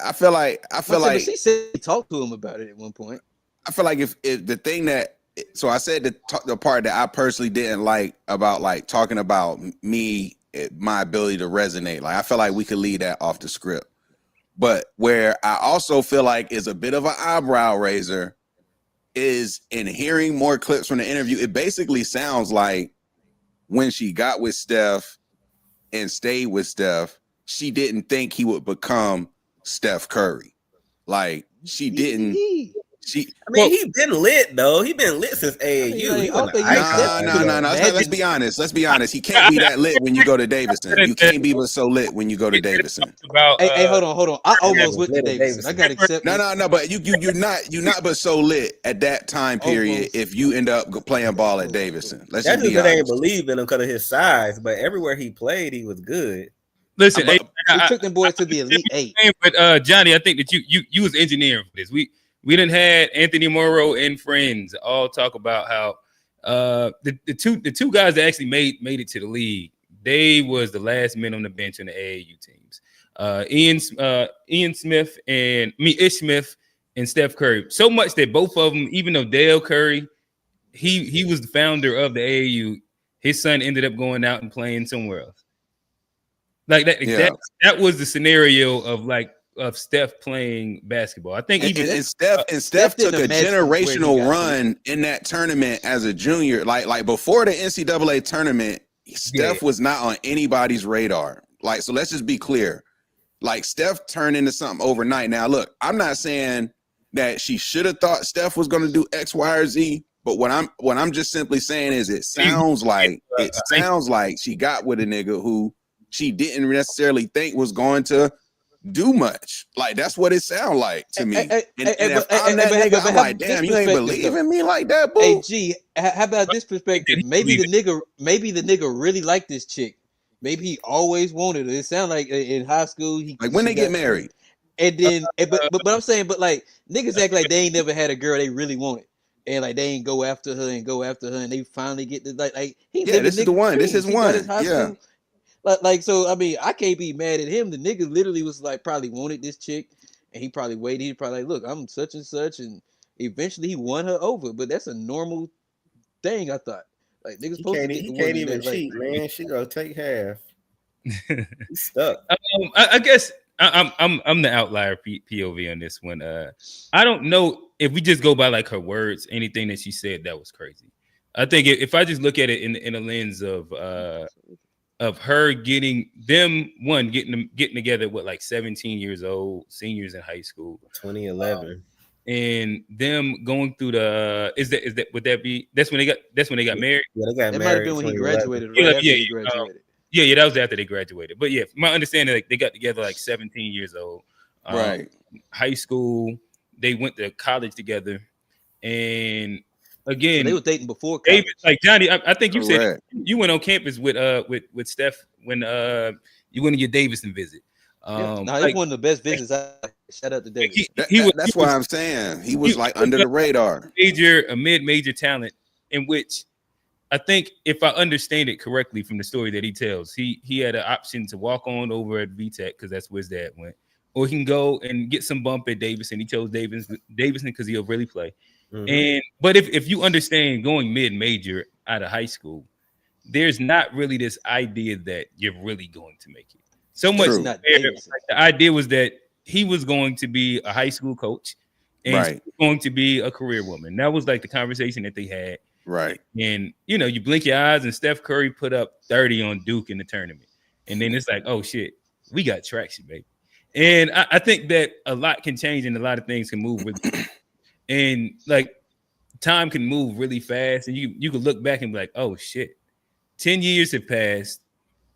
she said he talked to him about it at one point. I feel like if the thing that, so I said the part that I personally didn't like about like talking about me, my ability to resonate. Like I feel like we could leave that off the script. But where I also feel like is a bit of an eyebrow raiser is in hearing more clips from the interview. It basically sounds like when she got with Steph and stayed with Steph, she didn't think he would become Steph Curry. Like she didn't. He's been lit though. He's been lit since AAU. No. Let's be honest. He can't be that lit when you go to Davidson. You can't be so lit when you go to Davidson. Hey, hold on. I almost went to Davidson. I got accepted. No. But you're not but so lit at that time period. If you end up playing ball at Davidson, let's just be honest. Ain't believe in him because of his size, but everywhere he played, he was good. Listen, we took them boys to the Elite Eight. But Johnny, I think that you was engineering for this. We done had Anthony Morrow and friends all talk about how the two guys that actually made it to the league, they was the last men on the bench in the AAU teams. Ish Smith and Steph Curry. So much that both of them, even though Dale Curry, he was the founder of the AAU, his son ended up going out and playing somewhere else. Like that, Yeah. that was the scenario of Steph playing basketball. I think even Steph took a generational run in that tournament as a junior. Like before the NCAA tournament, Steph was not on anybody's radar. Like, so let's just be clear. Like Steph turned into something overnight. Now, look, I'm not saying that she should have thought Steph was going to do X, Y, or Z. But what I'm just simply saying is it sounds like she got with a nigga who she didn't necessarily think was going to do much. Like that's what it sounds like to me. And if I'm that nigga, I'm like, damn, you ain't believing me like that, boo. Hey, G, how about this perspective? Maybe the nigga really liked this chick. Maybe he always wanted her. It sounded like in high school, like when they get married. And then, but I'm saying, but like niggas act like they ain't never had a girl they really wanted, and like they ain't go after her, and they finally get the like he yeah, this is the one. This is one. Yeah. School. Like so, I mean, I can't be mad at him. The nigga literally was like probably wanted this chick, and he probably waited. He probably like, look, I'm such and such, and eventually he won her over. But that's a normal thing, I thought. Like niggas supposed to get the can't even that, cheat, like, man. She gonna take half. He's stuck. I guess I'm the outlier POV on this one. I don't know if we just go by like her words, anything that she said that was crazy. I think if I just look at it in a lens of her getting together with like 17 years old, seniors in high school, 2011, and them going through the that's when they got married. Yeah, they got married. That might have been when he graduated. Right after he graduated. Yeah, that was after they graduated. But yeah, my understanding, like they got together like 17 years old, right? High school, they went to college together, and again, so they were dating before college. Like Johnny, I think you said you went on campus with Steph when you went to your Davidson visit. It's one of the best visits. Shout out to David. That's why I'm saying he was like under the radar, a mid-major talent, in which I think if I understand it correctly from the story that he tells, he had an option to walk on over at VTech because that's where his dad went, or he can go and get some bump at Davidson. He chose Davidson because he'll really play. Mm-hmm. But if you understand going mid-major out of high school, there's not really this idea that you're really going to make it. So much the idea was that he was going to be a high school coach and she was going to be a career woman. That was like the conversation that they had. Right. And you blink your eyes and Steph Curry put up 30 on Duke in the tournament. And then it's like, oh shit, we got traction, baby. And I think that a lot can change and a lot of things can move with it. And like time can move really fast. And you can look back and be like, oh shit, 10 years have passed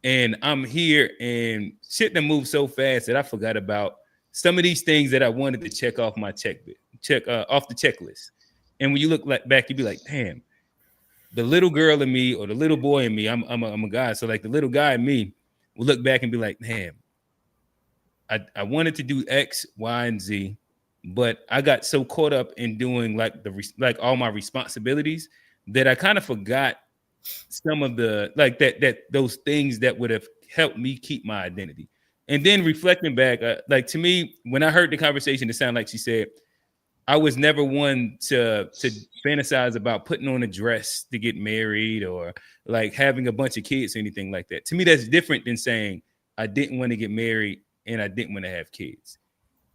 and I'm here and shit that moved so fast that I forgot about some of these things that I wanted to check off my off the checklist. And when you look back, you'd be like, damn, the little girl in me or the little boy in me, I'm a guy. So like the little guy in me will look back and be like, damn, I wanted to do X, Y, and Z, but I got so caught up in doing like all my responsibilities that I kind of forgot some of the those things that would have helped me keep my identity. And then reflecting back, like to me, when I heard the conversation, it sounded like she said, I was never one to fantasize about putting on a dress to get married or like having a bunch of kids or anything like that. To me, that's different than saying I didn't want to get married and I didn't want to have kids.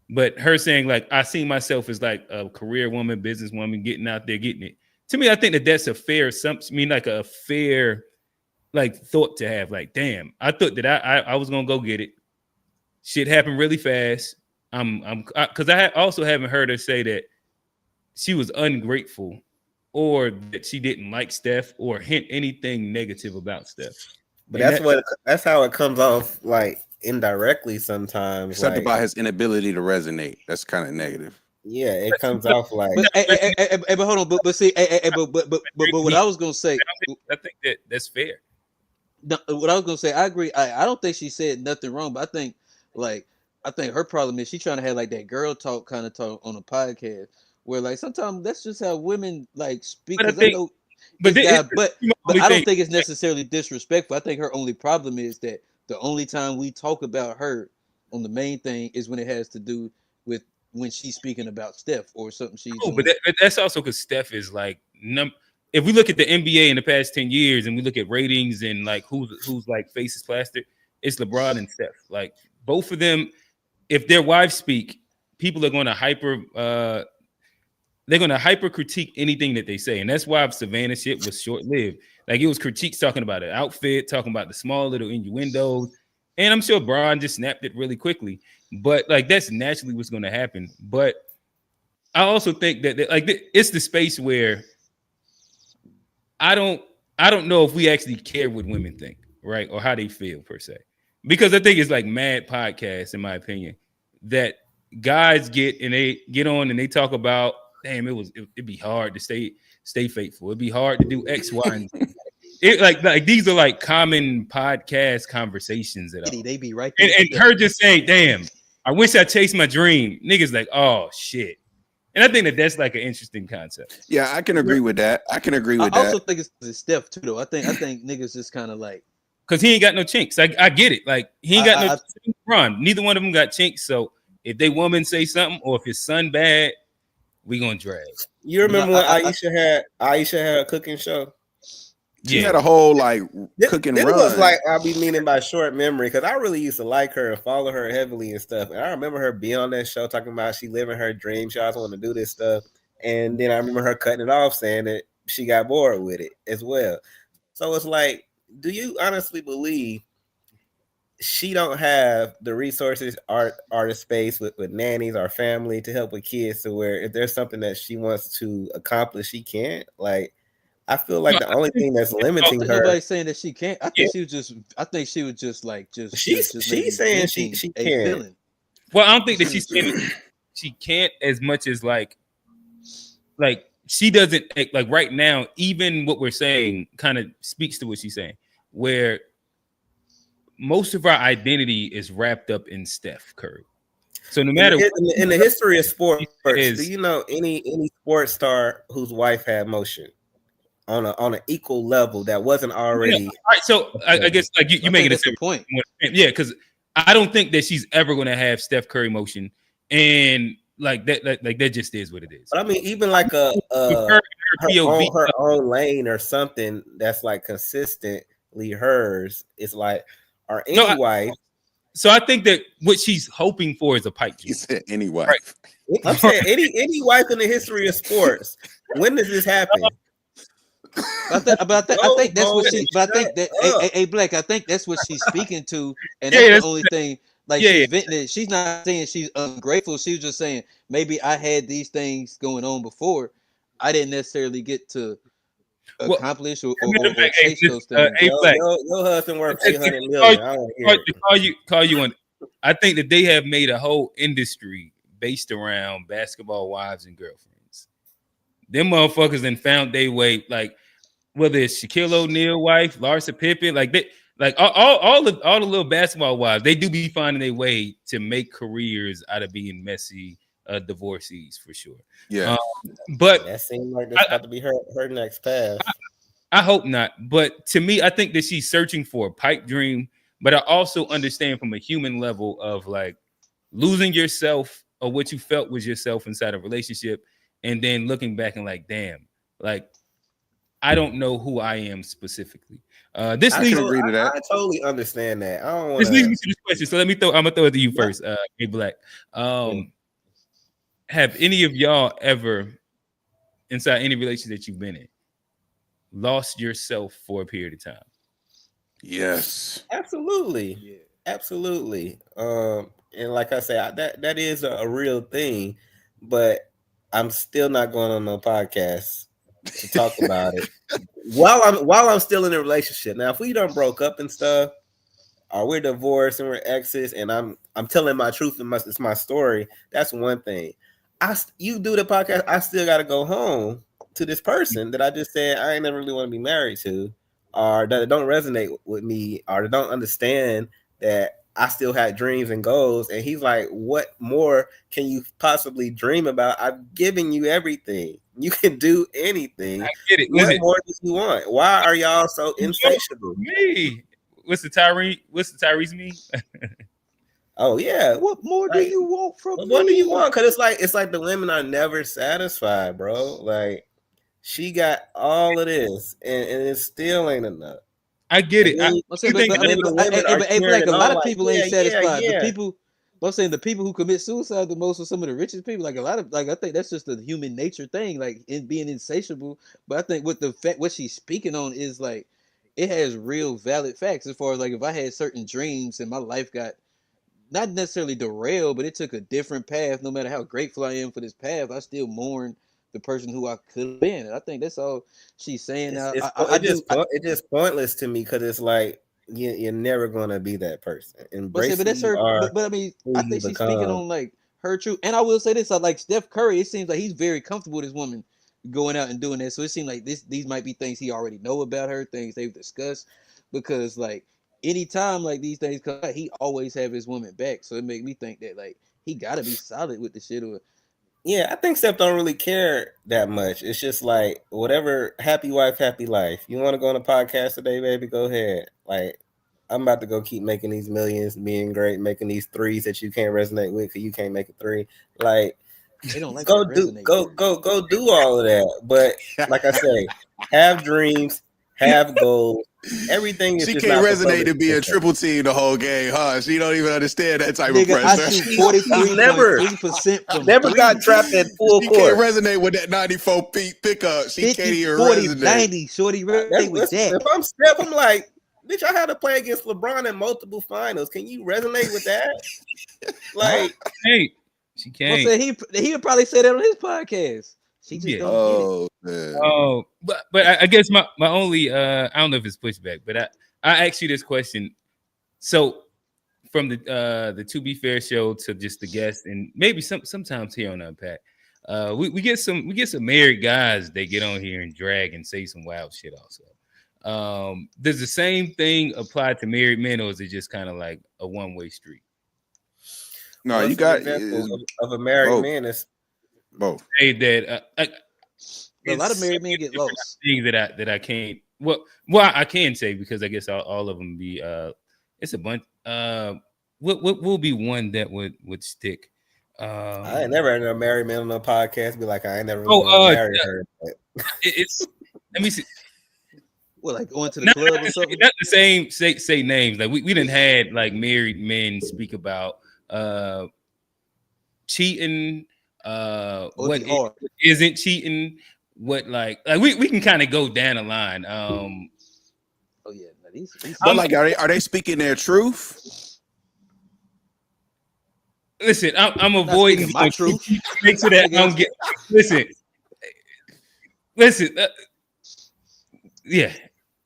But her saying like, I see myself as like a career woman, business woman, getting out there, getting it. To me, I think that's a fair fair like thought to have. Like, damn, I thought that I was gonna go get it. Shit happened really fast. Because I also haven't heard her say that she was ungrateful or that she didn't like Steph or hint anything negative about Steph. But that's how it comes off, like indirectly sometimes. Something about his inability to resonate. That's kind of negative. Yeah, it comes off like. But hold on, but what I was gonna say, I think that's fair. No, what I was gonna say, I agree. I don't think she said nothing wrong, but I think her problem is she trying to have like that girl talk kind of talk on a podcast where like sometimes that's just how women like speak. But I don't think it's necessarily disrespectful. I think her only problem is that the only time we talk about her on the main thing is when it has to do with when she's speaking about Steph or something she's doing. But that's also because Steph is like if we look at the NBA in the past 10 years and we look at ratings and like who's like faces plastered, it's LeBron and Steph. Like both of them, if their wives speak, people are going to hyper critique anything that they say. And that's why Savannah shit was short-lived. Like it was critiques talking about an outfit, talking about the small little innuendos. And I'm sure Bron just snapped it really quickly. But like that's naturally what's going to happen. But I also think that like it's the space where I don't know if we actually care what women think, right, or how they feel per se, because I think it's like mad podcasts, in my opinion, that guys get and they get on and they talk about, damn, it'd be hard to stay faithful. It'd be hard to do X, Y, and Z. It like these are like common podcast conversations that They be right and, there. and her just saying, damn, I wish I chased my dream. Niggas like, oh shit. And I think that that's like an interesting concept. Yeah, I can agree with that. I can agree with I that. also think it's Steph too, though. I think niggas just kind of like, because he ain't got no chinks. I get it. Like he ain't got no chinks. Run. Neither one of them got chinks. So if they woman say something or if his son bad, we gonna drag. You remember when Ayesha had a cooking show? She had a whole like cooking This run. was like I'll be meaning by short memory because I really used to like her and follow her heavily and stuff. And I remember her being on that show talking about she living her dream. She always wanted to do this stuff. And then I remember her cutting it off, saying that she got bored with it as well. So it's like, do you honestly believe she don't have the resources or the space with nannies or family to help with kids to where if there's something that she wants to accomplish, she can't? Like, I feel like the only thing that's limiting her. Nobody's saying that she can't. I think she was just. I think she was just like She's saying she can. Well, I don't think that she can't as much as like she doesn't like right now. Even what we're saying kind of speaks to what she's saying, where most of our identity is wrapped up in Steph Curry. So no matter in the history of sports, do you know any sports star whose wife had motion on an equal level that wasn't already? Yeah. All right, so I guess like you make it a point. Yeah, because I don't think that she's ever going to have Steph Curry motion, and like that just is what it is. But I mean, even like her own lane or something that's like consistently hers. It's like or any wife. So I think that what she's hoping for is a pipe dream. He said any wife. Right. I'm saying any wife in the history of sports. When does this happen? I think that's what she. But I think that a Black. I think that's what she's speaking to, and that's the only thing. Like she's venting it. She's not saying she's ungrateful. She's just saying maybe I had these things going on before. I didn't necessarily get to accomplish or chase those things. Your husband worked 800 million. I don't hear it. Call you on. I think that they have made a whole industry based around basketball wives and girlfriends. Them motherfuckers then found their way, like whether it's Shaquille O'Neal wife, Larsa Pippen, like they, like all the little basketball wives, they do be finding their way to make careers out of being messy divorcees for sure. Yeah, but that seems like that's got to be her next path. I hope not, but to me, I think that she's searching for a pipe dream. But I also understand from a human level of like losing yourself or what you felt was yourself inside a relationship, and then looking back and like, damn, like I don't know who I am specifically. I totally understand that. I don't want this leads me to this question. So I'm gonna throw it to you first, Hey Black. Have any of y'all ever, inside any relationship that you've been in, lost yourself for a period of time? Yes, absolutely, absolutely. And like I said, that is a real thing, but I'm still not going on no podcast to talk about it while I'm still in a relationship. Now, if we done broke up and stuff, or we're divorced and we're exes, and I'm telling my truth and it's my story, that's one thing. You do the podcast, I still got to go home to this person that I just said I ain't never really want to be married to, or that don't resonate with me, or that don't understand that I still had dreams and goals. And he's like, what more can you possibly dream about? I've given you everything. You can do anything. I get it. What more do you want? Why are y'all so insatiable? Me. What's the Tyrese me? Oh yeah. What more do you want from me? What do you want? Because it's like the women are never satisfied, bro. Like she got all of this and it still ain't enough. I get it. Like a lot of people ain't satisfied. The people, I'm saying the people who commit suicide the most are some of the richest people. Like a lot of, like I think that's just a human nature thing, like in being insatiable. But I think with the fact what she's speaking on is like it has real valid facts as far as like if I had certain dreams and my life got not necessarily derail, but it took a different path. No matter how grateful I am for this path, I still mourn the person who I could have been. And I think that's all she's saying. Now, It's just pointless to me because it's like you're never gonna be that person. Embrace but who that's you her. are, But I mean, who I you think she's speaking become. on like her truth. And I will say this: like Steph Curry, it seems like he's very comfortable with his woman going out and doing that. So it seems like these might be things he already know about her, things they've discussed. Because like anytime like these things come out, he always have his woman back. So it make me think that like he got to be solid with the shit. Or Yeah, I think Steph don't really care that much. It's just like whatever, happy wife, happy life. You want to go on a podcast today, baby? Go ahead. Like I'm about to go keep making these millions, being great, making these threes that you can't resonate with because you can't make a three. Like they don't like go that do resonate. go do all of that. But like I say, have dreams, have goals. Everything is She just can't not for resonate public to be a consumption. triple team the whole game, huh? She don't even understand that type of Nigga, I pressure. shoot Never 43.3% from never got three. trapped at full She court. can't resonate with that 94 peak pickup. She 50, can't even 40, resonate. 90. Shorty resonate with that. If I'm Steph, I'm like, bitch, I had to play against LeBron in multiple finals. Can you resonate with that? Like, hey, she Well, can't. say he would probably say that on his podcast. She just Yeah. don't get it. Man. Oh, but I guess my only I don't know if it's pushback, but I asked you this question. So from the To Be Fair show to just the guests and maybe sometimes here on Unpacked, we get some married guys that get on here and drag and say some wild shit also. Does the same thing apply to married men, or is it just kind of like a one-way street? No, what's you an got example of a married both. man is Both. Say that A lot of married men get lost. Things that I can't. Well, I can say because I guess all of them be. It's a bunch. What will be one that would stick? I ain't never heard a married man on a podcast be like, I ain't never really gonna marry her. But It's. Let me see. Well, like going to the club or something. Not the same. Say names. Like we didn't had like married men speak about cheating. What isn't cheating? What like we can kind of go down the line. Oh yeah, no, these but like are they speaking their truth? Listen, I'm avoiding my truth. Make sure that I don't get. Listen. Yeah,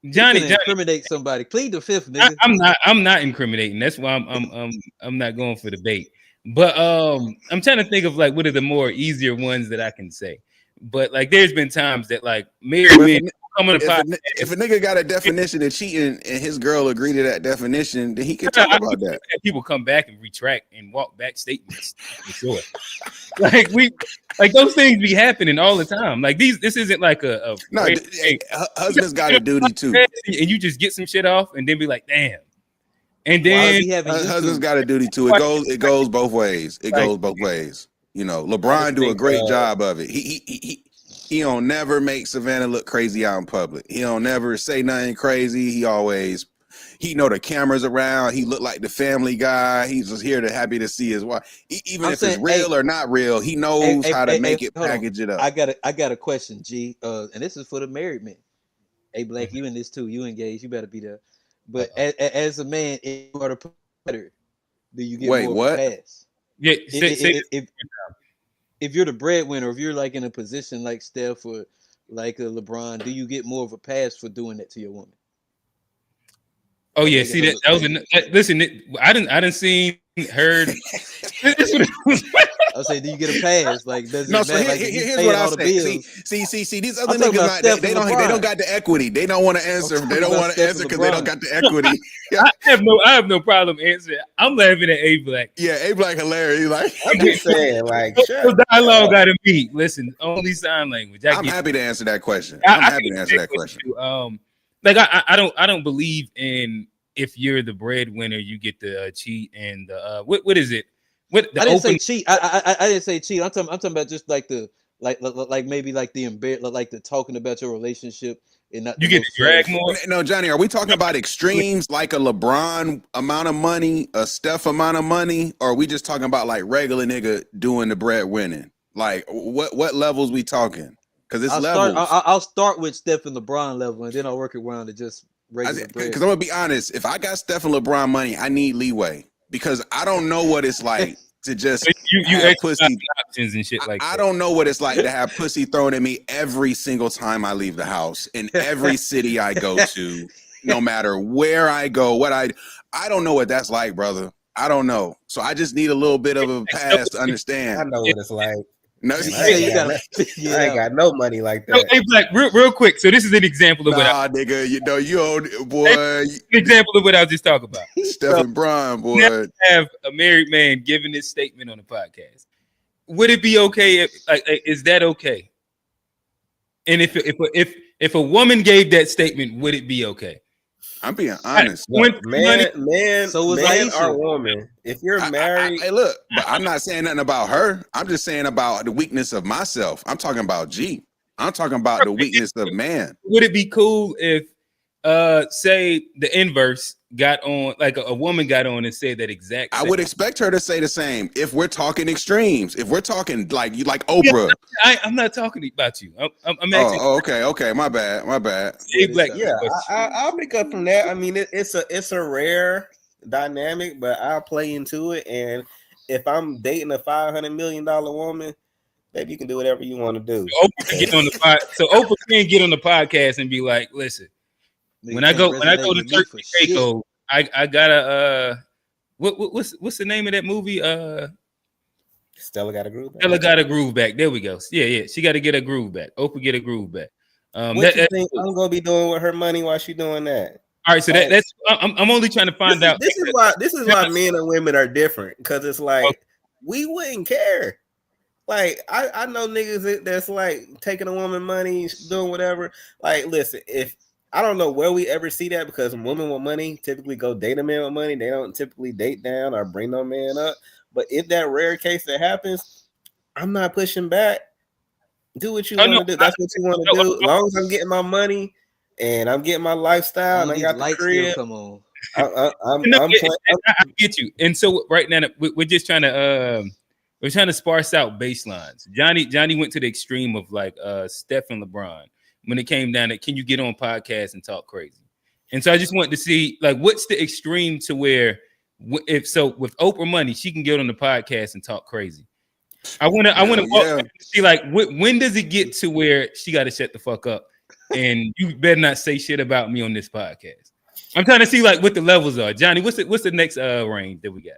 Johnny, incriminate somebody. Plead the fifth, nigga. I'm not incriminating. That's why I'm not going for debate. But I'm trying to think of like what are the more easier ones that I can say. But like there's been times that like married men come on the podcast. If a nigga got a definition of cheating and his girl agree to that definition, then he can talk about that. People come back and retract and walk back statements for sure. Like those things be happening all the time. Like this isn't like a no. Husband's got a duty too, and you just get some shit off and then be like, damn. And then husband's got a duty too. It goes both ways. It goes both ways. You know, LeBron do a great job of it. He don't never make Savannah look crazy out in public. He don't never say nothing crazy. He know the cameras around. He look like the family guy. He's just here to happy to see his wife. Even if it's real or not real, he knows how to make it, package it up. I got a question, G. And this is for the married men. Hey, Black, you in this too. You engaged. You better be there. But as a man, if you are the provider, do you get more of a pass? Yeah, if you're the breadwinner, if you're like in a position like Steph or like a LeBron, do you get more of a pass for doing that to your woman? Oh yeah, see that was listen. I didn't see heard. I say, do you get a pass? Like, does it matter? Like, here's what I'll say. See, these other niggas they don't got the equity. They don't want to answer. They don't want to answer because they don't got the equity. I have no problem answering. I'm laughing at A Black. Yeah, A Black hilarious. Like I'm just saying, like dialogue got to be. Listen, only sign language. I'm happy to answer that question. I'm happy to answer that question. Like I don't believe in if you're the breadwinner, you get to cheat and what is it? What I didn't say cheat. I didn't say cheat. I'm talking about just like the like maybe like the like the talking about your relationship and not you get to drag more. No, Johnny, are we talking about extremes like a LeBron amount of money, a Steph amount of money, or are we just talking about like regular nigga doing the breadwinning? Like what levels we talking? Because it's levels. I'll start with Steph and LeBron level, and then I'll work around to just regular bread. Because I'm gonna be honest, if I got Steph and LeBron money, I need leeway. because I don't know what it's like to just you have exercise pussy options and shit like I that. don't know what it's like to have pussy thrown at me every single time I leave the house in every city I go to, no matter where I go, I don't know what that's like, brother. I don't know. So I just need a little bit of a pass to understand. I know what it's like. No, Man, you I ain't got no money like So, that. hey, Black, real quick. So this is an example of what nigga, you old boy. An example of what I was just talking about. Stephen Bryan, boy. Now have a married man giving this statement on the podcast. Would it be okay? Is that okay? And if a woman gave that statement, would it be okay? I'm being honest. Man, So was man Ayesha. or woman. If you're married, Hey, look, but I'm not saying nothing about her. I'm just saying about the weakness of myself. I'm talking about G. I'm talking about the weakness of man. Would it be cool if, say, the inverse got on, like a woman got on and said that exact? I would expect her to say the same. If we're talking extremes, if we're talking like Oprah. I'm not talking about you. I'm actually. Okay. My bad. Hey, Black. Yeah, I'll pick up from that. I mean, it's a rare dynamic, but I'll play into it. And if I'm dating a $500 million woman, baby, you can do whatever you want to do. Oprah can get on the Oprah can get on the podcast and be like, "Listen, when I go to Turkey Caicos, I gotta what's the name of that movie? Stella Got a Groove Back. Stella Got a Groove Back. There we go. Yeah. She got to get a groove back. Oprah get a groove back. What you think I'm gonna be doing with her money while she doing that? All right, so that's I'm only trying to find out. This is why men and women are different, because it's like we wouldn't care. Like I know niggas that's like taking a woman money, doing whatever. Like, listen, if I don't know where we ever see that, because women with money typically go date a man with money. They don't typically date down or bring no man up. But if that rare case that happens, I'm not pushing back. Do what you want to do. That's what you want to do. As long as I'm getting my money and I'm getting my lifestyle and I got the crib, come on. I get you. And so right now we're just trying to sparse out baselines. Johnny went to the extreme of like Steph and LeBron when it came down to, can you get on podcasts and talk crazy? And so I just wanted to see, like, what's the extreme to where with Oprah money, she can get on the podcast and talk crazy. I want to see, like, when does it get to where she got to shut the fuck up and you better not say shit about me on this podcast? I'm trying to see like what the levels are. Johnny, what's the next range that we got?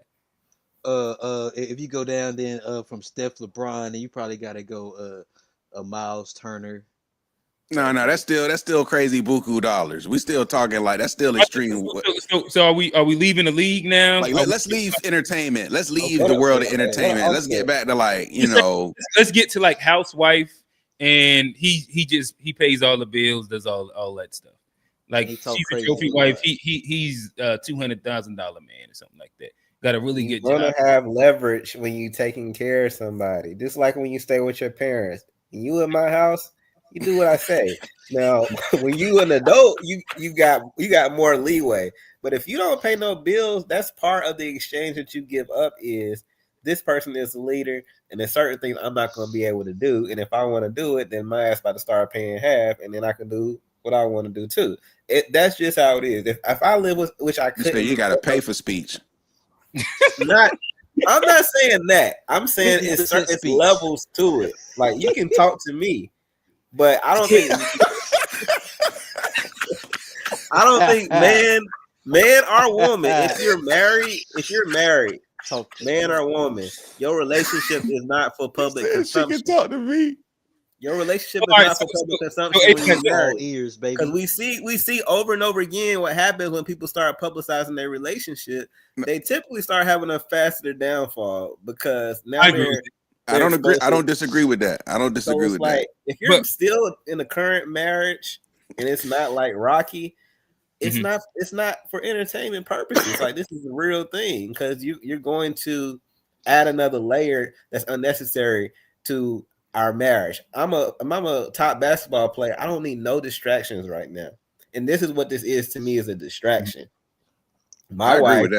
If you go down then from Steph, LeBron, then you probably got to go Miles Turner. No, that's still crazy buku dollars. We still talking like that's still extreme. So are we leaving the league now? Like let's leave entertainment. Let's leave the world of entertainment. Let's get back to like, let's get to like housewife, and he pays all the bills, does all that stuff. Like she's a trophy wife. He's $200,000 man or something like that. Got a really good job. You're gonna have leverage when you taking care of somebody. Just like when you stay with your parents. And you in my house, you do what I say. Now, when you an adult, you got more leeway. But if you don't pay no bills, that's part of the exchange that you give up. Is this person is the leader, and there's certain things I'm not going to be able to do. And if I want to do it, then my ass about to start paying half, and then I can do what I want to do too. That's just how it is. If I live with, which I couldn't, you got to pay for speech. I'm not saying that. I'm saying it's levels to it. Like, you can talk to me, but I don't think man or woman, if you're married, man or woman, your relationship is not for public consumption. She can talk to me. Your relationship is not for public consumption when you're married. Ears, baby. Because we see over and over again what happens when people start publicizing their relationship. They typically start having a faster downfall because now I don't agree. I don't disagree with that. I don't disagree with that. If you're still in a current marriage and it's not like Rocky, it's not for entertainment purposes. Like, this is a real thing, because you're going to add another layer that's unnecessary to our marriage. I'm a top basketball player. I don't need no distractions right now. And this is what this is to me, is a distraction. My wife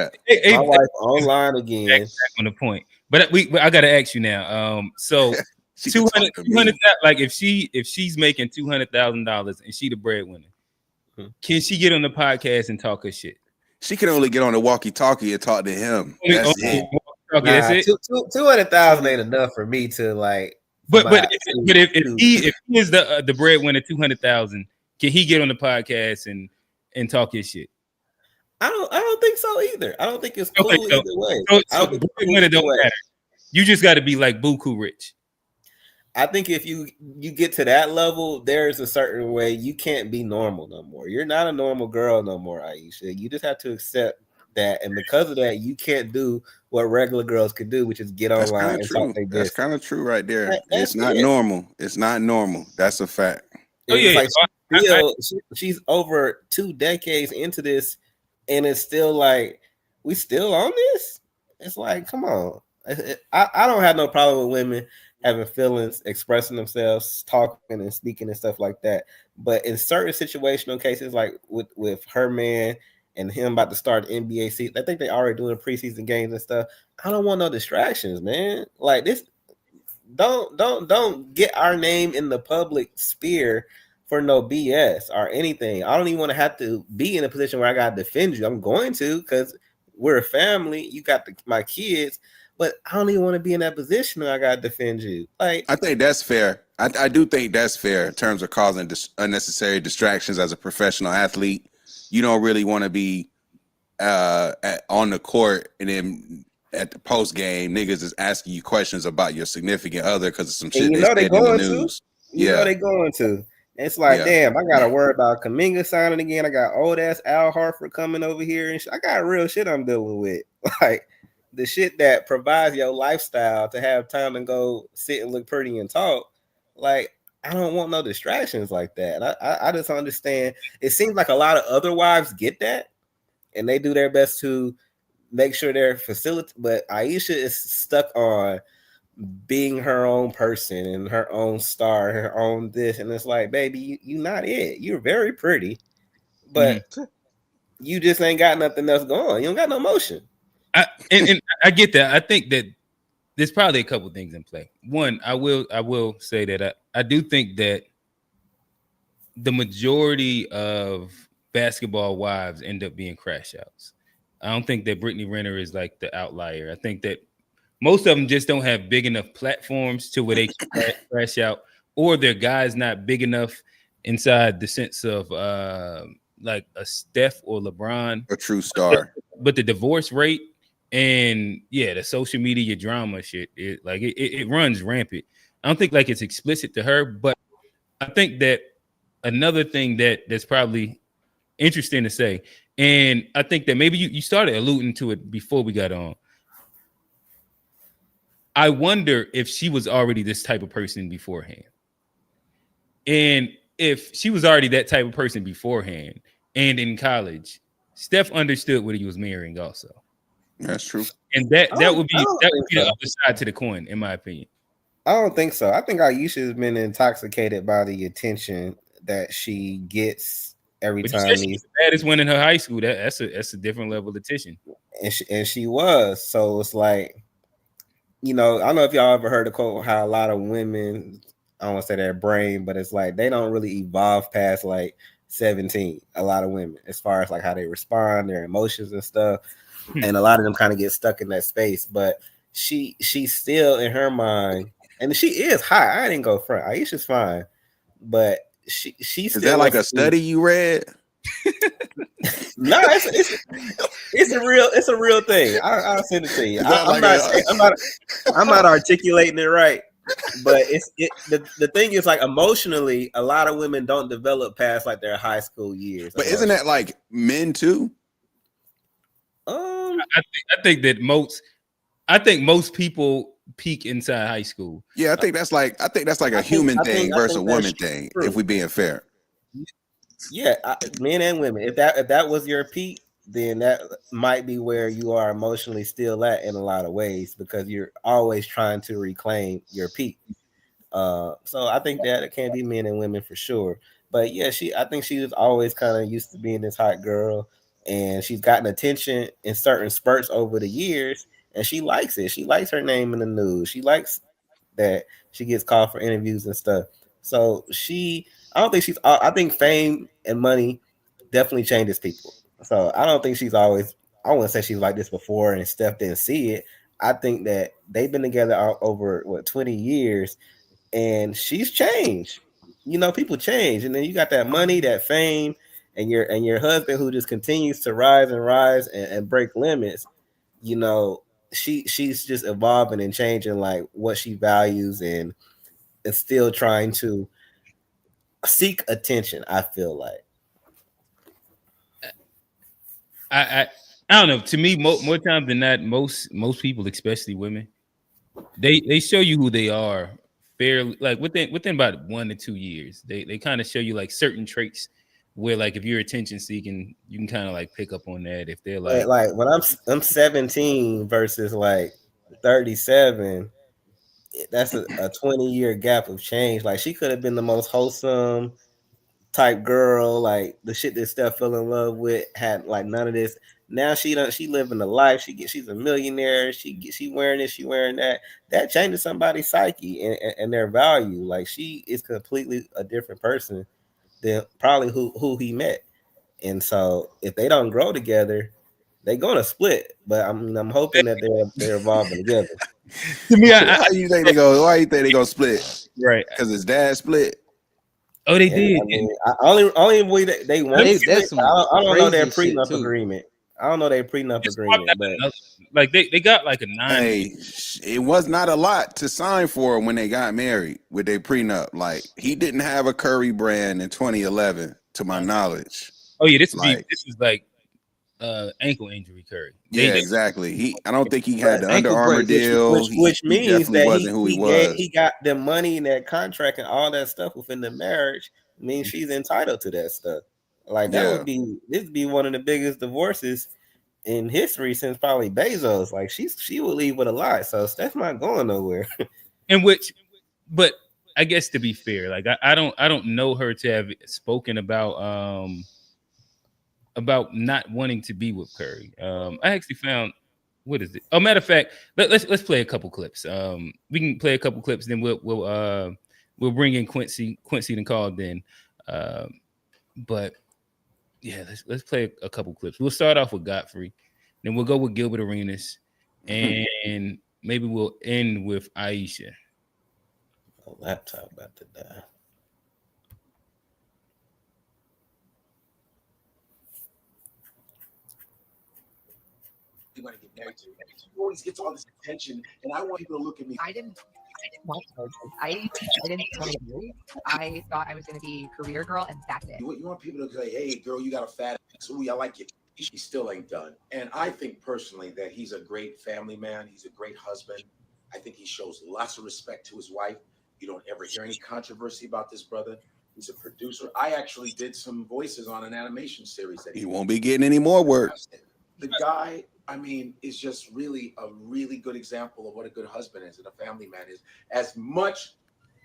online again. Back on the point. But I gotta ask you now. So 200, like if she's making $200,000 and she the breadwinner, can she get on the podcast and talk her shit? She can only get on the walkie-talkie and talk to him. Only- That's only it. walkie-talkie, that's Nah, it. 200,000 ain't enough for me to like. But if to- he is the breadwinner, 200,000, can he get on the podcast and talk his shit? I don't think so either. I don't think it's cool Okay, so, either way. so, I so don't think it's cool breadwinner either don't way. matter. You just got to be like buku rich. I think if you get to that level, there's a certain way you can't be normal no more. You're not a normal girl no more, Ayesha. You just have to accept that, and because of that, you can't do what regular girls could do, which is get That's online kind of and true. talk their That's business. kind of true right there. That's It's not it. normal. It's not normal. That's a fact. Oh, It's yeah, like she's over 2 decades into this, and it's still like we still on this. It's like, come on. I don't have no problem with women having feelings, expressing themselves, talking and speaking and stuff like that. But in certain situational cases, like with her man and him about to start NBA season, I think they already doing preseason games and stuff. I don't want no distractions, man. Like this, don't get our name in the public sphere for no BS or anything. I don't even want to have to be in a position where I gotta defend you. I'm going to because we're a family. You got my kids, but I don't even want to be in that position where I gotta defend you. Like, I think that's fair. I do think that's fair in terms of causing unnecessary distractions as a professional athlete. You don't really want to be on the court and then at the post game, niggas is asking you questions about your significant other because of some shit and you they know they said in the going to. news. You know they going to. It's like, damn, I gotta worry about Kaminga signing again. I got old ass Al Hartford coming over here, and I got real shit I'm dealing with. Like the shit that provides your lifestyle to have time to go sit and look pretty and talk. Like I don't want no distractions like that. And I just understand. It seems like a lot of other wives get that, and they do their best to make sure they're facilitated. But Ayesha is stuck on being her own person and her own star, her own this, and it's like, baby, you not it. You're very pretty, but you just ain't got nothing else going. You don't got no emotion. And I get that. I think that there's probably a couple things in play. One, I will say that I do think that the majority of basketball wives end up being crash outs. I don't think that Brittany Renner is like the outlier. I think that most of them just don't have big enough platforms to where they can crash out, or their guy's not big enough inside the sense of like a Steph or LeBron, a true star. But the divorce rate and the social media drama shit, it runs rampant. I don't think like it's explicit to her, but I think that another thing that's probably interesting to say, and I think that maybe you started alluding to it before we got on. I wonder if she was already this type of person beforehand. And if she was already that type of person beforehand and in college, Steph understood what he was marrying also. That's true. And that would be the other side to the coin, in my opinion. I don't think so. I think Ayesha has been intoxicated by the attention that she gets every time. She's the baddest one in her high school. That's a different level of attention. And she was. So it's like, I don't know if y'all ever heard the quote how a lot of women, I don't want to say their brain, but it's like they don't really evolve past like 17. A lot of women, as far as like how they respond, their emotions and stuff. And a lot of them kind of get stuck in that space. But she's still in her mind, and she is hot. I didn't go front. Ayesha's fine, but she's is that like a study you read? No, it's a real thing. I'll send it to you. I'm not articulating it right, but the thing is like emotionally, a lot of women don't develop past like their high school years. But isn't that like men too? I think that most people peak inside high school. Yeah, I think that's like a human thing versus a woman thing. True. If we being fair. Yeah, men and women. If that was your peak, then that might be where you are emotionally still at in a lot of ways because you're always trying to reclaim your peak. So I think that it can be men and women for sure. But yeah, I think she was always kind of used to being this hot girl, and she's gotten attention in certain spurts over the years, and she likes it. She likes her name in the news. She likes that she gets called for interviews and stuff. So I think fame and money definitely changes people. So I don't think she's always. I wouldn't say she's like this before, and Steph didn't see it. I think that they've been together over 20 years, and she's changed. You know, people change, and then you got that money, that fame, and your husband who just continues to rise and rise and break limits. You know, she's just evolving and changing like what she values and still trying to seek attention. I feel like I don't know. To me, more times than not, most people, especially women, they show you who they are fairly, like within about 1 to 2 years. They kind of show you like certain traits where, like, if you're attention seeking, you can kind of like pick up on that. If they're like, when I'm 17 versus like 37, that's a 20-year gap of change. Like she could have been the most wholesome type girl, like the shit that Steph fell in love with had like none of this. Now she living the life. She's a millionaire. She wearing this, she wearing that. That changes somebody's psyche and their value. Like she is completely a different person than probably who he met. And so if they don't grow together, they're gonna split. But I'm hoping that they're evolving together. To me, Why you think they go? Why you think they gonna split? Right? Because his dad split. Oh, they And, did. I mean, only way they won't split. I don't know their prenup agreement. I don't know their prenup agreement, but like they got like a 9. Hey, it was not a lot to sign for when they got married with their prenup. Like he didn't have a Curry brand in 2011, to my knowledge. Oh yeah, this like is like ankle injury Curry. Yeah, exactly. I don't think he had the Under ankle Armour break, deal. which He means definitely that wasn't who he was. he got the money and that contract and all that stuff within the marriage. Means she's entitled to that stuff. Like that would be one of the biggest divorces in history since probably Bezos. Like she would leave with a lot, so Steph's not going nowhere. But I guess to be fair, like I don't know her to have spoken about not wanting to be with Curry. I actually found, what is it? Oh, matter of fact, let's play a couple clips. We can play a couple clips, then we'll bring in Quincy and call then. But yeah, let's play a couple clips. We'll start off with Godfrey, then we'll go with Gilbert Arenas, and maybe we'll end with Ayesha. A laptop about to die. You want to get married to. He always gets all this attention, and I want people to look at me. I didn't want to. I didn't want to do. I thought I was going to be a career girl, and that's it. You want people to say, "Hey, girl, you got a fat ass. Ooh, I like it." He still ain't done. And I think personally that he's a great family man. He's a great husband. I think he shows lots of respect to his wife. You don't ever hear any controversy about this brother. He's a producer. I actually did some voices on an animation series that He won't be getting any more work. The guy, I mean, is just really a really good example of what a good husband is and a family man is. As much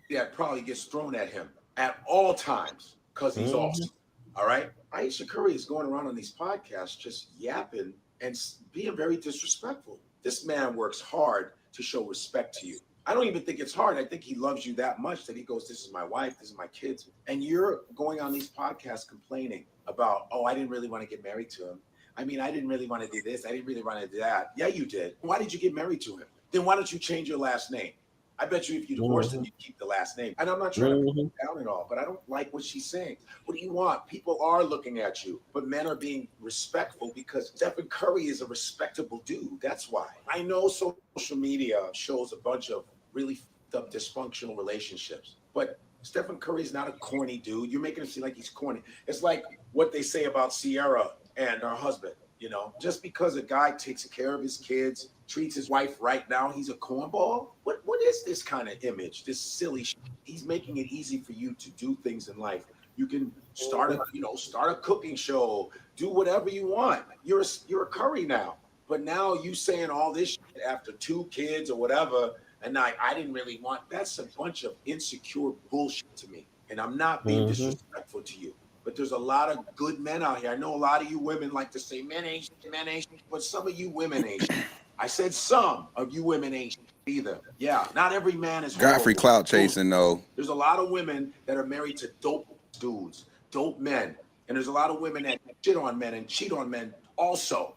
that probably gets thrown at him at all times because he's awesome. All right. Ayesha Curry is going around on these podcasts just yapping and being very disrespectful. This man works hard to show respect to you. I don't even think it's hard. I think he loves you that much that he goes, "This is my wife, this is my kids." And you're going on these podcasts complaining about, "Oh, I didn't really want to get married to him. I mean, I didn't really want to do this. I didn't really want to do that." Yeah, you did. Why did you get married to him? Then why don't you change your last name? I bet you if you divorced him, you'd keep the last name. And I'm not trying to put him down at all, but I don't like what she's saying. What do you want? People are looking at you, but men are being respectful because Stephen Curry is a respectable dude. That's why. I know social media shows a bunch of really dysfunctional relationships, but Stephen Curry's not a corny dude. You're making him seem like he's corny. It's like what they say about Sierra and her husband. You know, just because a guy takes care of his kids, treats his wife right now, he's a cornball. What is this kind of image? This silly shit. He's making it easy for you to do things in life. You can start a cooking show, do whatever you want. You're a Curry now. But now you saying all this shit after 2 kids or whatever, and I didn't really want. That's a bunch of insecure bullshit to me. And I'm not being disrespectful to you. But there's a lot of good men out here. I know a lot of you women like to say men ain't shit, but some of you women ain't shit. I said some of you women ain't shit either. Yeah, not every man is Godfrey horrible. clout chasing though. There's a lot of women that are married to dope dudes, dope men, And there's a lot of women that shit on men and cheat on men also.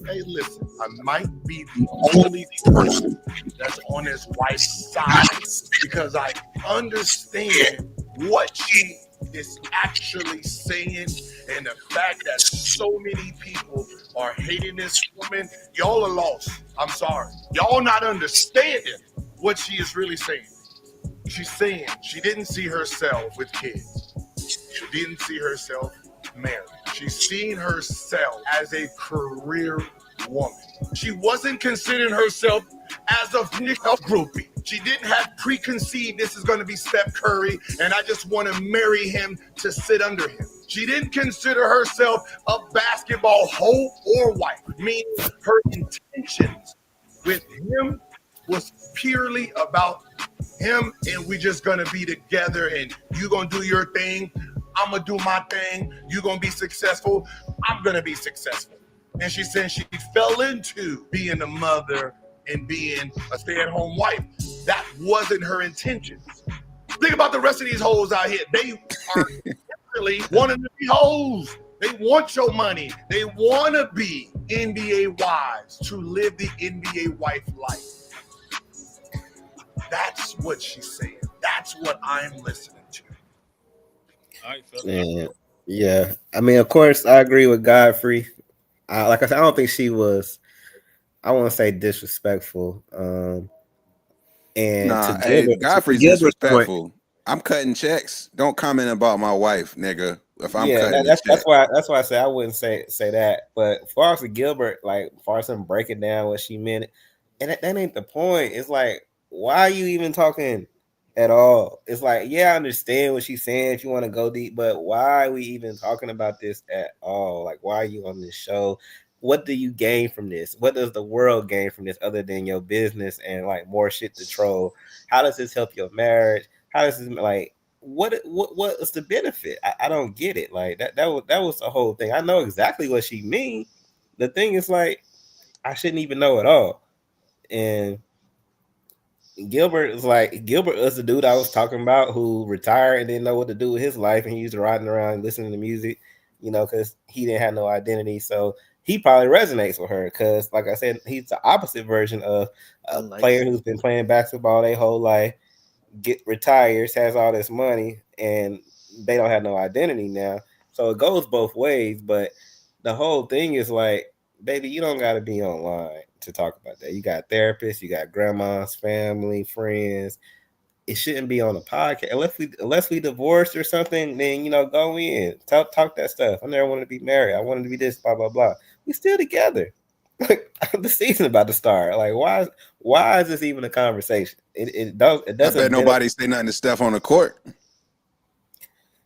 Hey, listen, I might be the only person that's on his wife's side because I understand what she is actually saying and the fact that so many people are hating this woman. Y'all are lost. I'm sorry. Y'all not understanding what she is really saying. She's saying she didn't see herself with kids. She didn't see herself married. She's seen herself as a career woman. She wasn't considering herself as a groupie. She didn't have preconceived this is going to be Steph Curry and I just want to marry him to sit under him. She didn't consider herself a basketball hoe or wife, meaning her intentions with him was purely about him and we just gonna be together and you gonna do your thing, I'm gonna do my thing, you gonna be successful, I'm gonna be successful. And she said she fell into being a mother and being a stay-at-home wife. That wasn't her intentions. Think about the rest of these hoes out here. They are really wanting to be hoes. They want your money. They want to be NBA wives, to live the NBA wife life. That's what she's saying. That's what I'm listening to. Yeah. I mean, of course, I agree with Godfrey. Like I said, I don't think she was, I want to say disrespectful. And Nah, to hey, Gilbert, Godfrey's Gilbert's disrespectful. point, I'm cutting checks. Don't comment about my wife, nigga. If I'm yeah, cutting the that's check. that's why I say I wouldn't say that. But as far as the Gilbert, like as far as him breaking down what she meant, and that ain't the point. It's like, why are you even talking at all? It's like, yeah, I understand what she's saying if you want to go deep, but why are we even talking about this at all? Like, why are you on this show? What do you gain from this? What does the world gain from this other than your business and like more shit to troll? How does this help your marriage? How does this like what is the benefit? I don't get it. Like that was the whole thing. I know exactly what she mean. The thing is like I shouldn't even know at all. And Gilbert is the dude I was talking about who retired and didn't know what to do with his life, and he was riding around listening to music, because he didn't have no identity. So he probably resonates with her because, like I said, he's the opposite version of a player who's been playing basketball their whole life, retires, has all this money, and they don't have no identity now. So it goes both ways, but the whole thing is like, baby, you don't got to be online to talk about that. You got therapists, you got grandmas, family, friends. It shouldn't be on a podcast unless we divorced or something. Then go in, talk that stuff. I never wanted to be married. I wanted to be this, blah blah blah. We still together. The season about to start. Like, why is this even a conversation? It doesn't. I bet nobody say nothing to Steph on the court.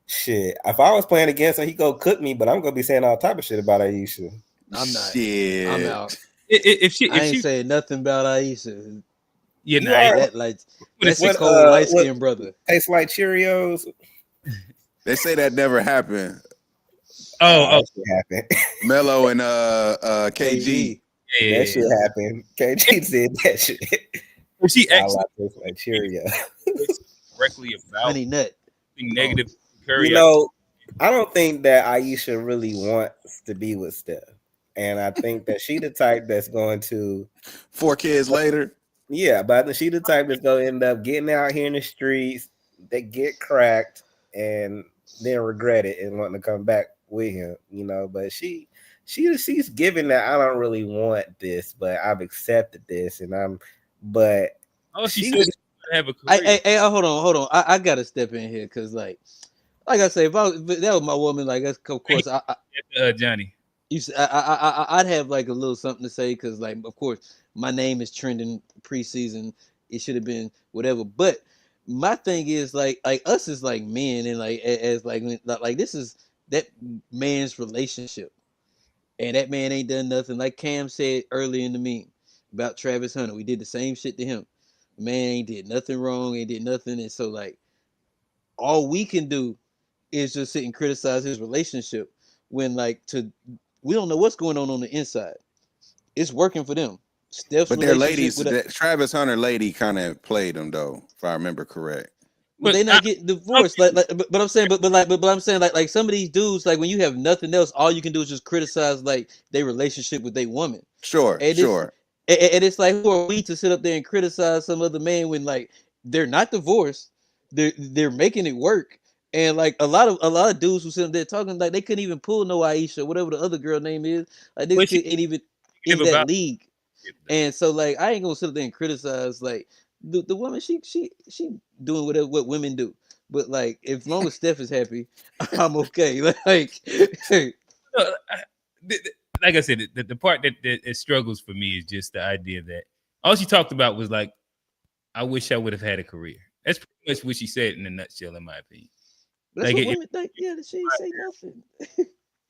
Shit, if I was playing against him, he go cook me, but I'm gonna be saying all type of shit about Ayesha. I'm not. Shit. I'm out. If I ain't she saying nothing about Ayesha. Yeah, that's a cold light skinned brother. Tastes like Cheerios. They say that never happened. Oh, happened. Mello and KG. That shit happened. KG said that shit. If she actually tastes like Cheerios. Directly about honey nut negative Curry. I don't think that Ayesha really wants to be with Steph. And I think that she the type that's going to 4 kids later. Yeah, but I think she the type that's gonna end up getting out here in the streets, they get cracked and then regret it and wanting to come back with him, but she's given that I don't really want this, but I've accepted this but she said have a career. Hey, hold on. I gotta step in here because like I say, if that was my woman, like of course Johnny. I'd have like a little something to say because like of course my name is trending preseason. It should have been whatever, but my thing is like us as like men and like as like this is that man's relationship, and that man ain't done nothing. Like Cam said earlier in the meme about Travis Hunter, we did the same shit to him. Man ain't did nothing wrong, ain't did nothing, and so like all we can do is just sit and criticize his relationship when we don't know what's going on the inside. It's working for them. Steph's but their ladies, Travis Hunter lady kind of played him though, if I remember correct. But they not getting divorced. But I'm saying, but I'm saying, like some of these dudes, like when you have nothing else, all you can do is just criticize like their relationship with their woman. Sure, And it's sure. and it's like, who are we to sit up there and criticize some other man when like they're not divorced, they're making it work. And like a lot of dudes who sit up there talking like they couldn't even pull no Ayesha, whatever the other girl name is, like they But she ain't even in give that about league. And so like I ain't gonna sit up there and criticize like the woman. She doing whatever what women do. But like as long as Steph is happy, I'm okay. Like No, like I said, the part that it struggles for me is just the idea that all she talked about was like, I wish I would have had a career. That's pretty much what she said in a nutshell, in my opinion. that's Like, what women think. Yeah, she ain't say nothing.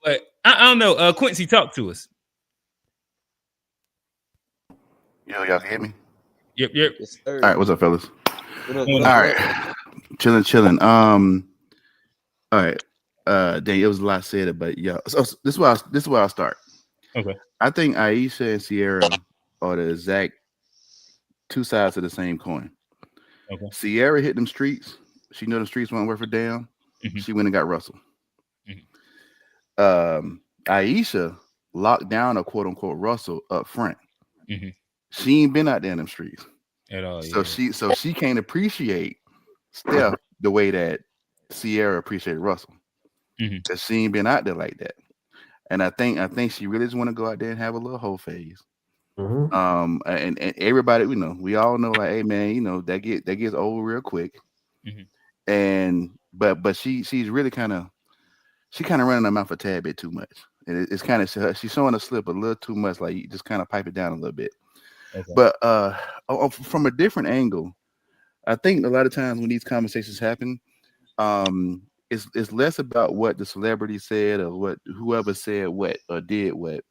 but I don't know. Quincy, talk to us. Yo, y'all can hear me? Yep, yep. Yes, All sir. right, what's up, fellas? What up, All what up, what up? right, chilling. All right. Dang, it was a lot said, but yeah. So this is where I'll start. Okay. I think Ayesha and Sierra are the exact two sides of the same coin. Okay. Sierra hit them streets. She knew the streets weren't worth a damn. She went and got Russell. Ayesha locked down a quote unquote Russell up front. She ain't been out there in them streets At all. so Yeah. she can't appreciate Steph the way that Sierra appreciated Russell. Because she ain't been out there like that. And I think she really just want to go out there and have a little whole phase. And everybody, we all know, like, hey man, that gets old real quick. And but she's really kind of running her mouth a tad bit too much. And it's kind of she's showing a slip a little too much. Like, you just kind of pipe it down a little bit. Okay. But from a different angle, I think a lot of times when these conversations happen, it's less about what the celebrity said or what whoever said what or did what.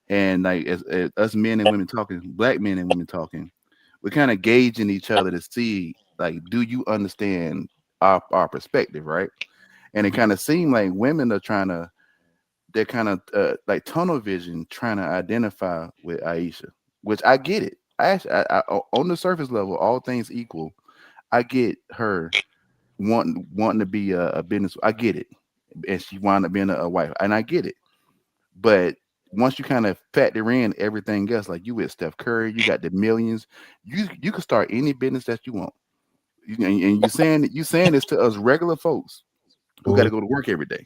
And like as us men and women talking, black men and women talking, we're kind of gauging each other to see, like, do you understand our perspective, right? And it kind of seemed like women are they're kind of like tunnel vision, trying to identify with Ayesha, which I get it. On the surface level, all things equal, I get her wanting to be a business. I get it, and she wound up being a wife, and I get it. But once you kind of factor in everything else, like you with Steph Curry, you got the millions. You can start any business that you want. And you saying this to us regular folks who got to go to work every day.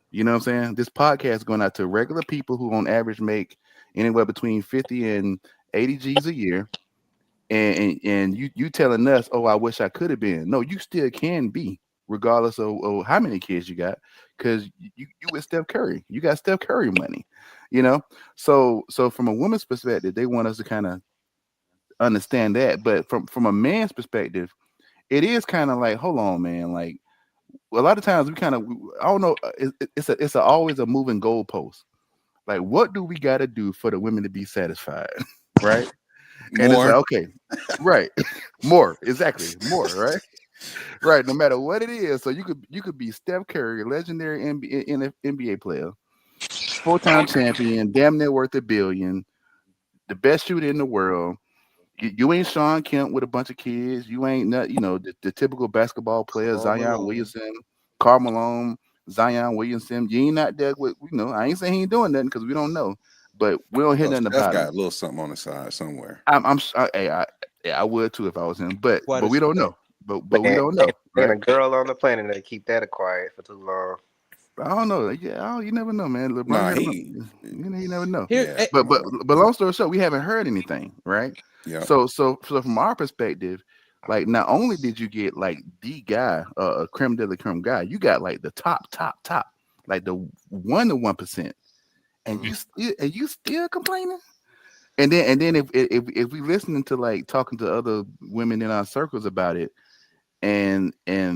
You know what I'm saying? This podcast is going out to regular people who on average make anywhere between 50 and 80 G's a year. And you telling us, oh, I wish I could have been. No, you still can be, regardless of how many kids you got, because you with Steph Curry. You got Steph Curry money, So from a woman's perspective, they want us to kind of understand that. But from a man's perspective, it is kind of like, hold on, man. Like, a lot of times we kind of, I don't know, it's always a moving goalpost. Like, what do we got to do for the women to be satisfied, right? And it's More. like, okay, right, more, exactly, more, right, right. No matter what it is, so you could be Steph Curry, legendary NBA player, 4-time champion, damn near worth $1 billion, the best shooter in the world. You ain't Sean Kemp with a bunch of kids. You ain't not, the typical basketball player, Zion Williamson, Karl Malone, Zion Williamson. You ain't not there with, I ain't saying he ain't doing nothing because we don't know, but we don't hear nothing Steph about got him. a little something on the side somewhere. I would too if I was him, but Why we does- don't know. But we don't know, Ain't a right? girl on the planet that keep that quiet for too long. I don't know. Yeah, you never know, man. LeBron, Nah, you never know. Here, But long story short, we haven't heard anything, right? Yeah. So from our perspective, like, not only did you get like the guy, a creme de la creme guy, you got like the top, like the 1%, and you still complaining. And then if we listening to, like, talking to other women in our circles about it, and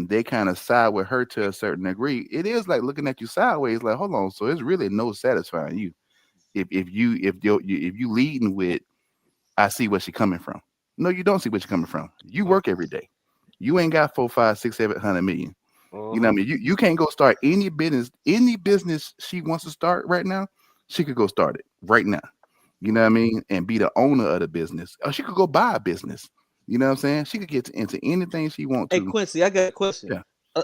they kind of side with her to a certain degree, it is like looking at you sideways, like, hold on, so it's really no satisfying you if you leading with, I see where she coming from. No, you don't see where she coming from. You work every day. You ain't got 4, 5, 6, 700 million. You know what I mean? You can't go start any business she wants to start right now. She could go start it right now. You know what I mean? And be the owner of the business. Or she could go buy a business. You know what I'm saying? She could get into anything she want Hey to. Quincy, I got a question. Yeah.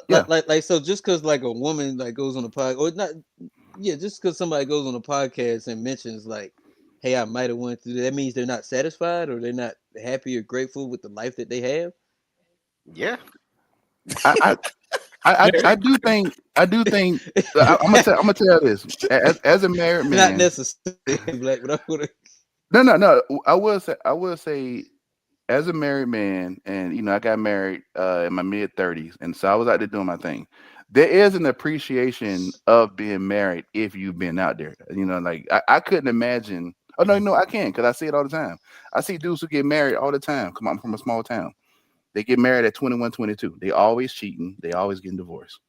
Yeah. So just because like a woman like goes on a podcast or not, yeah, just because somebody goes on a podcast and mentions like, hey, I might have went through that means they're not satisfied or they're not happy or grateful with the life that they have. Yeah. I do think I'm gonna tell you this as a married man. Not necessarily black, but I would. No. I will say as a married man, and I got married in my mid-30s, and so I was out there doing my thing. There is an appreciation of being married if you've been out there. Like I couldn't imagine. Oh no, I can because I see it all the time. I see dudes who get married all the time. Come on, I'm from a small town. They get married at 21, 22. They always cheating. They always getting divorced.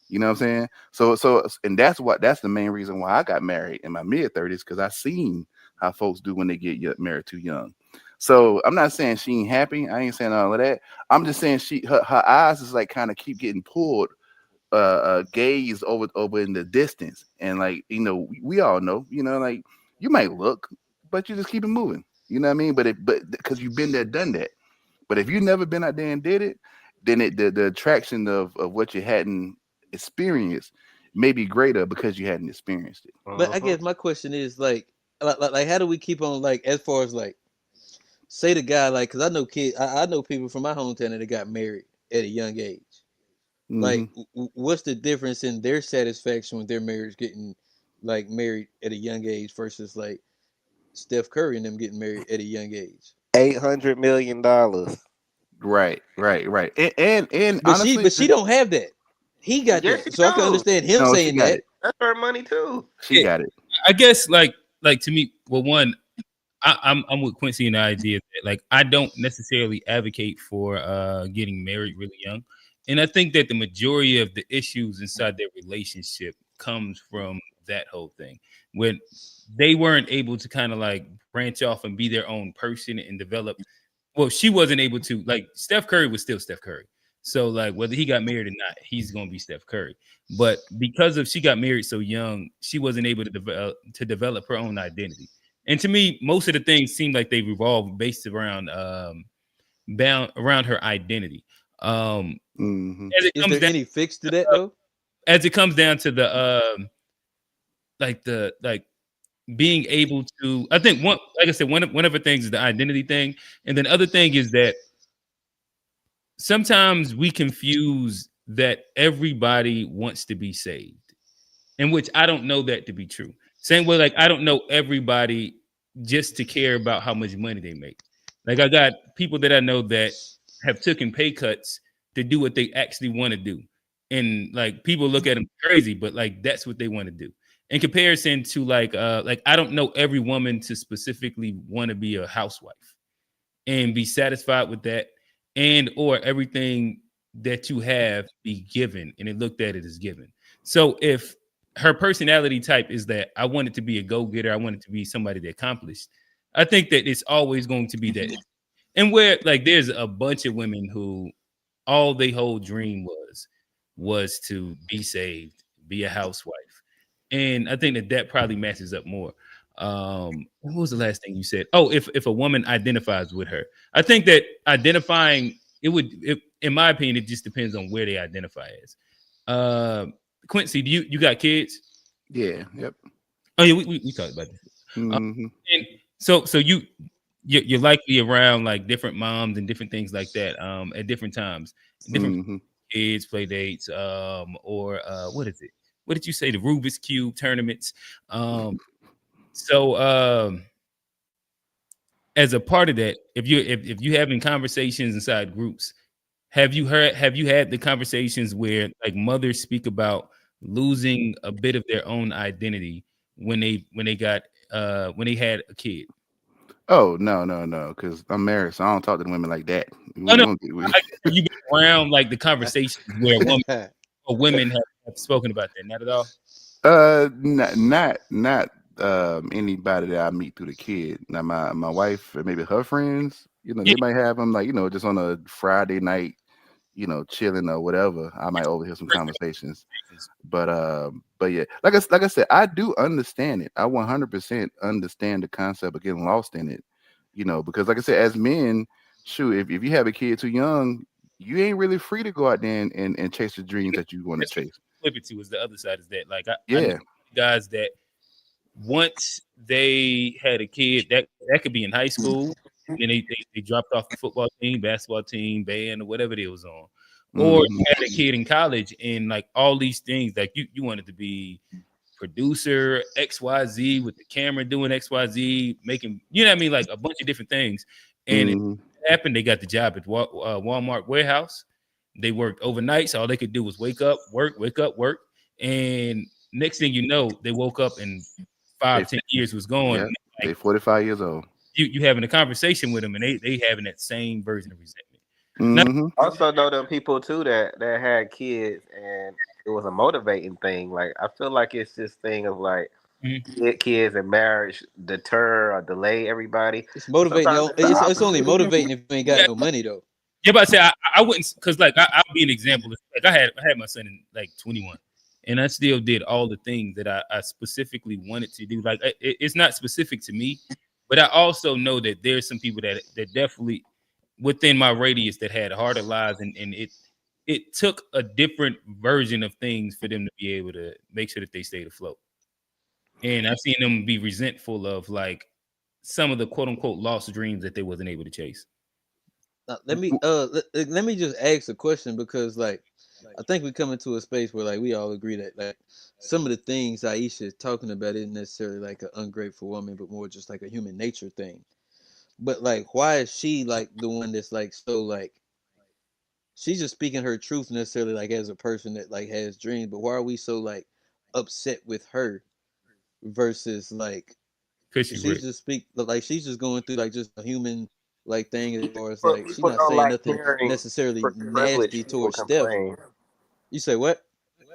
You know what I'm saying? And that's the main reason why I got married in my mid-30s because I seen how folks do when they get married too young. So I'm not saying she ain't happy. I ain't saying all of that. I'm just saying her eyes is like kind of keep getting pulled, gaze over in the distance, and like we all know, like you might look, but you just keep it moving. You know what I mean? But because you've been there, done that. But if you've never been out there and did it, then the attraction of what you hadn't experienced may be greater because you hadn't experienced it. But I guess my question is like how do we keep on like as far as like say the guy like because I know I know people from my hometown that got married at a young age. Like, what's the difference in their satisfaction with their marriage getting like married at a young age versus like Steph Curry and them getting married at a young age? $800 million. Right. And But honestly, she don't have that. He got Yes, that, she so I can do. understand him No, she saying got that. it. That's her money too. She got it. I guess like to me, well, one, I'm with Quincy in the idea that like I don't necessarily advocate for getting married really young. And I think that the majority of the issues inside their relationship comes from that whole thing. When they weren't able to kind of like branch off and be their own person and develop. Well, she wasn't able to, like Steph Curry was still Steph Curry. So like whether he got married or not, he's gonna be Steph Curry. But because of she got married so young, she wasn't able to develop her own identity. And to me, most of the things seem like they revolve based around bound around her identity. As it Is comes there down, any fix to that though? as it comes down to the like being able to, I think one, like I said, one of the things is the identity thing, and then other thing is that sometimes we confuse that everybody wants to be saved, in which I don't know that to be true. Same way, like I don't know everybody just to care about how much money they make. Like I got people that I know that have taken pay cuts to do what they actually want to do, and like people look at them crazy, but like that's what they want to do. In comparison to like I don't know every woman to specifically want to be a housewife and be satisfied with that, and or everything that you have be given and it looked at it as given. So if her personality type is that I want it to be a go-getter, I want it to be somebody that accomplished, I think that it's always going to be that. And where like there's a bunch of women who all they whole dream was to be saved, be a housewife. And I think that probably matches up more. What was the last thing you said? Oh, if a woman identifies with her, I think that identifying in my opinion, it just depends on where they identify as. Quincy, do you got kids? Yeah. Yep. Oh yeah, we talked about this. And so you're likely around like different moms and different things like that at different times, different kids play dates or what is it? What did you say? The Rubik's Cube tournaments. So as a part of that, if you having conversations inside groups, have you had the conversations where like mothers speak about losing a bit of their own identity when they had a kid? Oh no, because I'm married, so I don't talk to the women like that. Oh no, you've been around like the conversations where women have spoken about that. Not at all. Not anybody that I meet through the kid. Now my wife or maybe her friends, they might have them like just on a Friday night, chilling or whatever. I might overhear some conversations, but yeah, like I said, I do understand it. I 100% understand the concept of getting lost in it, because like I said, as men, shoot, if you have a kid too young, you ain't really free to go out there and chase the dreams that you want to That's what chase. flip it to is the other side is that like I know Yeah. guys that once they had a kid that could be in high school, then they dropped off the football team, basketball team, band, or whatever they was on, or Mhm. you had a kid in college and like all these things like you wanted to be producer XYZ with the camera doing XYZ, making you know what I mean, like a bunch of different things, and it Mhm. happened. They got the job at Walmart warehouse. They worked overnight, so all they could do was wake up, work, and next thing you know, they woke up and They 5-10 years was gone. yeah, Like they 45 years old. you having a conversation with them, and they having that same version of resentment. Not Mhm. Also know them people too that had kids and it was a motivating thing. Like I feel like it's this thing of like kids and marriage deter or delay everybody. It's But motivating. sometimes it's the It's only opposite. motivating if you ain't got yeah, no money though. yeah, but I say I wouldn't because like I'll be an example. Like I had my son in like 21, and I still did all the things that I specifically wanted to do. Like it's not specific to me, but I also know that there's some people that definitely within my radius that had harder lives, and it took a different version of things for them to be able to make sure that they stayed afloat. And I've seen them be resentful of like some of the quote unquote lost dreams that they wasn't able to chase. Let me just ask a question because like I think we come into a space where like we all agree that like some of the things Aisha is talking about isn't necessarily like an ungrateful woman, but more just like a human nature thing. But like, why is she like the one that's like so like she's just speaking her truth necessarily like as a person that like has dreams, but why are we so like upset with her versus like Cause she she's rich. just speak like she's just going through like just a human like thing as far as But like she's people not don't saying like nothing hearing necessarily nasty privileged people towards Steph. complain. You say what?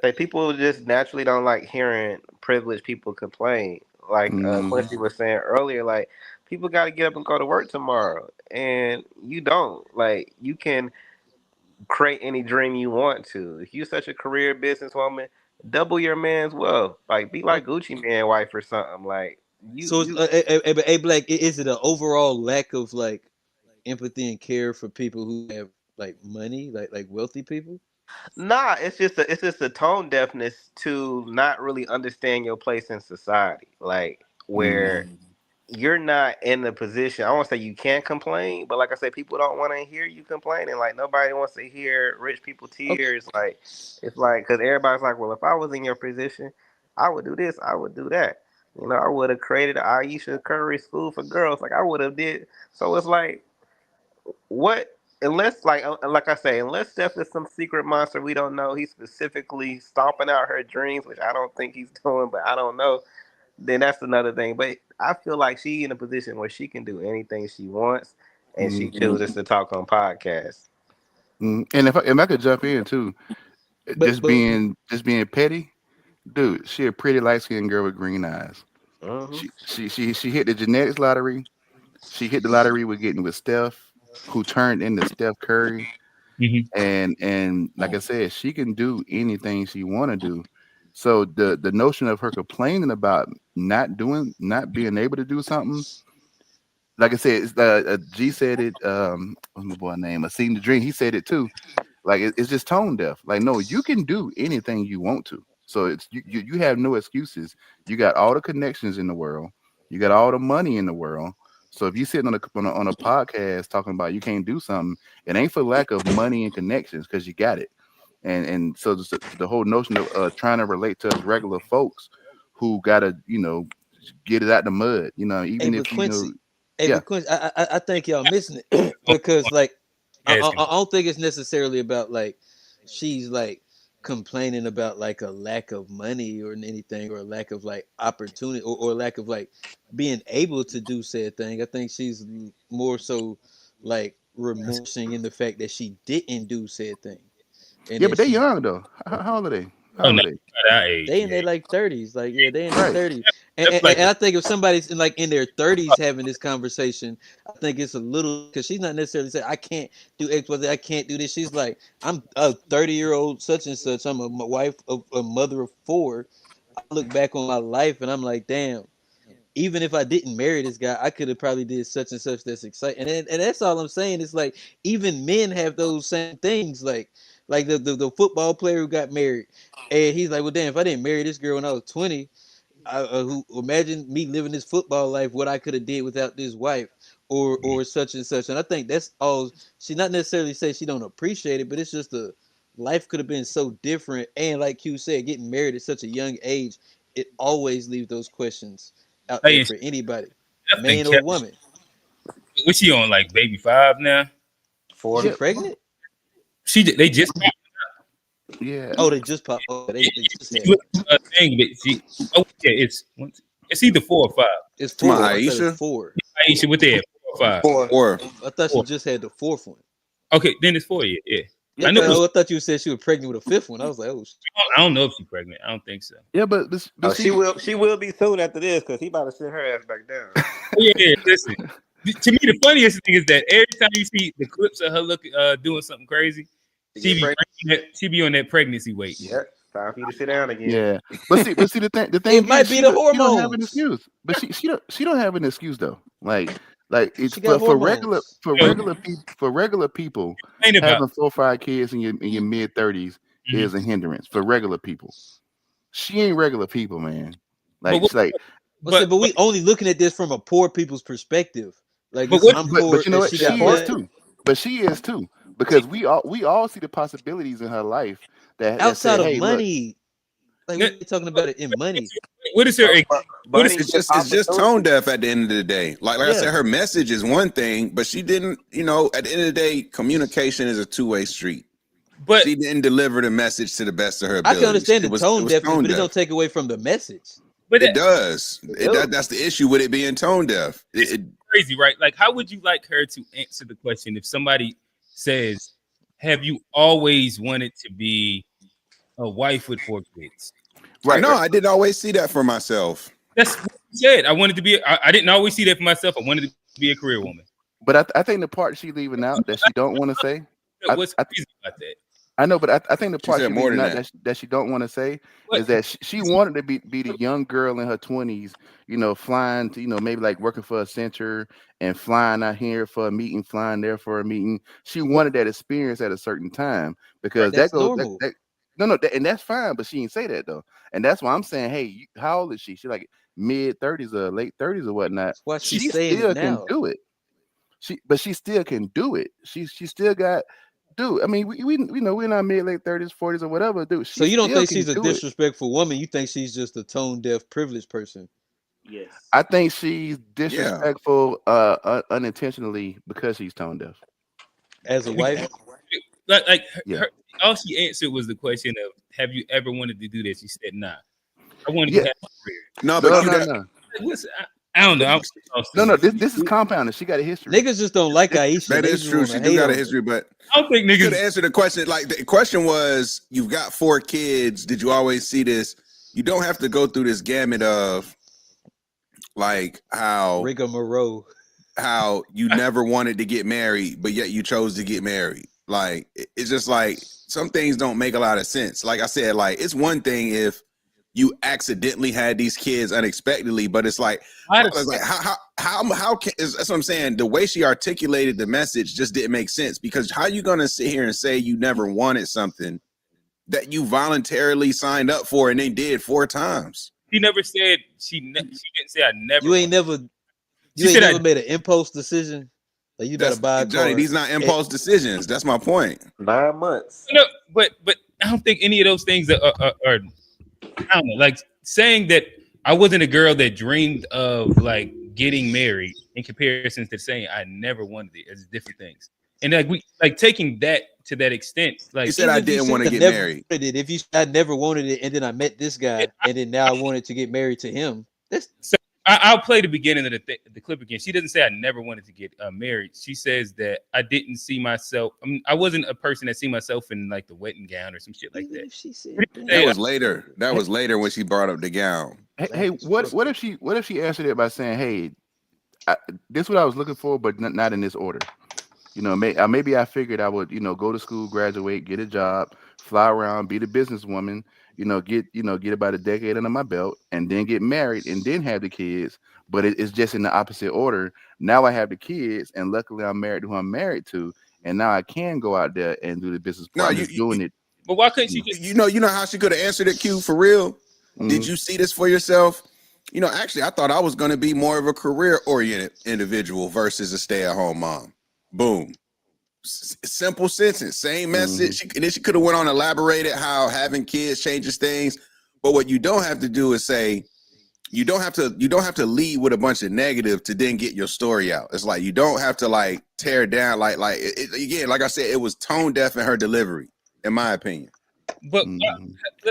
Like people just naturally don't like hearing privileged people complain. Like Mhm. Quincy was saying earlier, like people got to get up and go to work tomorrow, and you don't. Like you can create any dream you want to. If you're such a career businesswoman, double your man's wealth. Like be like Gucci Man wife or something. Like So it's you Black, is it an overall lack of like empathy and care for people who have like money, like wealthy people? Nah, it's just a tone deafness to not really understand your place in society. Like where Mhm. you're not in the position. I won't say you can't complain, but like I said, people don't want to hear you complaining. Like nobody wants to hear rich people Okay. tears. Like it's like because everybody's like, well, if I was in your position, I would do this, I would do that. You know, I would have created an Ayesha Curry school for girls. Like I would have did. So it's like what? Unless like I say, unless Steph is some secret monster we don't know, he's specifically stomping out her dreams, which I don't think he's doing, but I don't know, then that's another thing. But I feel like she in a position where she can do anything she wants, and she Mhm. chooses to talk on podcasts. Mhm. And if I could jump in too, But just being petty, dude. She a pretty light skinned girl with green eyes. Hmm. She hit the genetics lottery. She hit the lottery with getting with Steph, who turned into Steph Curry. And like I said, she can do anything she want to do. So the notion of her complaining about not being able to do something, like I said, G said it. What's my boy name? I seen the dream. He said it too. Like it's just tone deaf. Like no, you can do anything you want to. So it's you have no excuses. You got all the connections in the world. You got all the money in the world. So if you sitting on a podcast talking about you can't do something, it ain't for lack of money and connections because you got it. And so the whole notion of trying to relate to us regular folks who gotta get it out the mud. Hey, Even but if you know, Quincy, hey, yeah. but Quincy, I think y'all missing it because like Asking. I don't think it's necessarily about like she's like complaining about like a lack of money or anything or a lack of like opportunity or lack of like being able to do said thing. I think she's more so like remorsing in the fact that she didn't do said thing and Yeah, that but they she young though. How old are they? How Oh old no, are they? at our age, they in yeah. their like 30s, like yeah, they in their Right. 30s, That's like and I think if somebody's in like in their 30s having this conversation, I think it's a little because she's not necessarily saying I can't do X, Y, Z, I can't do this. She's like I'm a 30-year-old such and such. I'm a wife of a mother of four. I look back on my life and I'm like, damn. even if I didn't marry this guy, I could have probably did such and such that's exciting. And that's all I'm saying. It's like even men have those same things. Like the football player who got married, and he's like, well, damn, if I didn't marry this girl when I was 20, who imagine me living this football life, what I could have did without this wife, or such and such. And I think that's all. She not necessarily say she don't appreciate it, but it's just a life could have been so different. And like Q said, getting married at such a young age, it always leaves those questions out there for anybody, man or woman. What's she on, like baby 5 now? She pregnant? They just Yeah. Oh, they just popped. Oh, they just had it's either 4 or 5. It's Come 4. on, I thought Aisha. it's 4. Aisha, what they have? 4 or 5? Four. I thought she just had the 4th one. Okay, then it's 4. Yeah. I know. I thought you said she was pregnant with a 5th one. I was like, oh. I don't know if she's pregnant. I don't think so. Yeah, but she will be soon after this because he about to sit her ass back down. Yeah, listen. To me, the funniest thing is that every time you see the clips of her doing something crazy, she be on that pregnancy weight. Yeah, time for you to sit down again. Yeah, but see, the thing it might be the hormones. She don't have an excuse, but she don't have an excuse though. Like it's for regular people. Having 4 or 5 kids in your mid 30s is a hindrance for regular people. She ain't regular people, man. Like but we only looking at this from a poor people's perspective. Like, but you know what? She is too. But she is too, because we all see the possibilities in her life that outside of money. Like we're talking about it in money. What is her? It's just tone deaf at the end of the day. Like I said, her message is one thing, but she didn't. You know, at the end of the day, communication is a 2-way street. But she didn't deliver the message to the best of her ability. I can understand the tone deafness, but it don't take away from the message. But it does. That's the issue with it being tone deaf. It's crazy, right? Like, how would you like her to answer the question if somebody says, "Have you always wanted to be a wife with 4 kids?" Right. No, I didn't always see that for myself. That's what you said. I wanted to be. I didn't always see that for myself. I wanted to be a career woman. But I think the part she's leaving out that she don't want to say. What's crazy about that? I know, but I think the part she's more leaving than out that she don't want to say is that she wanted to be the young girl in her 20s, you know, flying to, you know, maybe like working for Accenture and flying out here for a meeting, flying there for a meeting. She wanted that experience at a certain time because that goes. And that's fine, but she didn't say that though, and that's why I'm saying, hey, how old is she? She's like mid 30s or late 30s or whatnot. Why she still can do it. She still can do it. She still got. Dude, I mean, we know we're not mid late 30s, 40s, or whatever, dude. So you don't think she's a disrespectful woman? You think she's just a tone deaf, privileged person? Yes. I think she's disrespectful unintentionally because she's tone deaf. As a wife? All she answered was the question of, have you ever wanted to do this? She said, nah. I wanted to have a career. No, but no. I don't know. No. This is compounded. She got a history. Niggas just don't like Ayesha. That is true. She do got a history, but I don't think niggas could answer the question. Like the question was, you've got 4 kids. Did you always see this? You don't have to go through this gamut of like how rigmarole. How you never wanted to get married, but yet you chose to get married. Like it's just like some things don't make a lot of sense. Like I said, like it's one thing if you accidentally had these kids unexpectedly, but it's like, how can, that's what I'm saying. The way she articulated the message just didn't make sense, because how you gonna sit here and say you never wanted something that you voluntarily signed up for and they did 4 times? She never said she didn't say I never. You ain't never made an impulse decision. Like you gotta buy a Johnny, car. these not impulse decisions. That's my point. 9 months. No, but I don't think any of those things are I don't know, like saying that I wasn't a girl that dreamed of like getting married in comparison to saying I never wanted it as different things. And like taking that to that extent, like you said I didn't want to get married. If you I never wanted it and then I met this guy and then now I wanted to get married to him. So I'll play the beginning of the clip again. She doesn't say I never wanted to get married. She says that I didn't see myself. I mean, I wasn't a person that see myself in like the wedding gown or some shit like that. She said that was later. That was later when she brought up the gown. Hey, what if she answered it by saying, "Hey, this is what I was looking for, but not in this order." Maybe I figured I would, go to school, graduate, get a job, fly around, be the businesswoman, get about a decade under my belt, and then get married, and then have the kids. But it's just in the opposite order. Now I have the kids, and luckily I'm married to who I'm married to, and now I can go out there and do the business. No, I'm just doing it. But why couldn't she just? You know how she could have answered it, Q, for real? Did you see this for yourself? Actually, I thought I was going to be more of a career-oriented individual versus a stay-at-home mom. Boom. Simple sentence, same message. And then she could have went on and elaborated how having kids changes things. But what you don't have to do is say, you don't have to lead with a bunch of negative to then get your story out. It's like you don't have to like tear down again, like I said, it was tone deaf in her delivery, in my opinion. But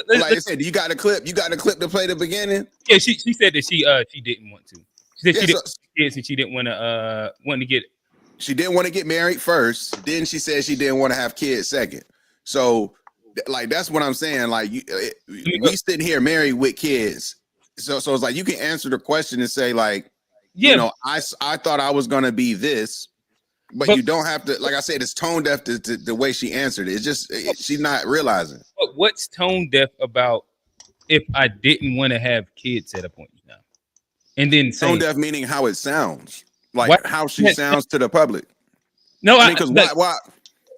like I said, you got a clip to play the beginning. Yeah, she said that she didn't want to. She said she didn't want kids and she didn't want to get. She didn't want to get married first. Then she said she didn't want to have kids second. So, like that's what I'm saying. Like we sitting here married with kids. So it's like you can answer the question and say like, I thought I was gonna be this, but you don't have to. Like I said, it's tone deaf to the way she answered it. It's just she's not realizing. But what's tone deaf about if I didn't want to have kids at a point in time, and then tone deaf meaning how it sounds, like how she sounds to the public. No, because why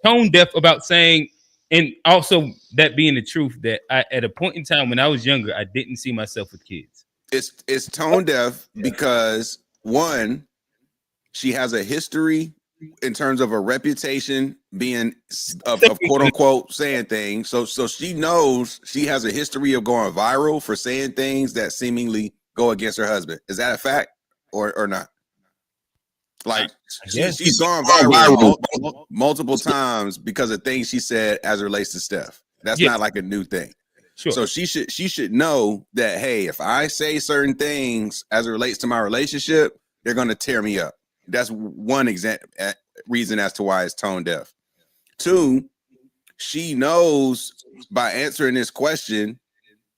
tone deaf about saying. And also that being the truth that at a point in time when I was younger, I didn't see myself with kids. It's tone deaf because one, she has a history in terms of a reputation being of quote unquote saying things. So she knows she has a history of going viral for saying things that seemingly go against her husband. Is that a fact or not? Like she's gone viral multiple times because of things she said as it relates to Steph. That's not like a new thing. Sure. So she should know that, hey, if I say certain things as it relates to my relationship, they're going to tear me up. That's one reason as to why it's tone deaf. Two, she knows by answering this question,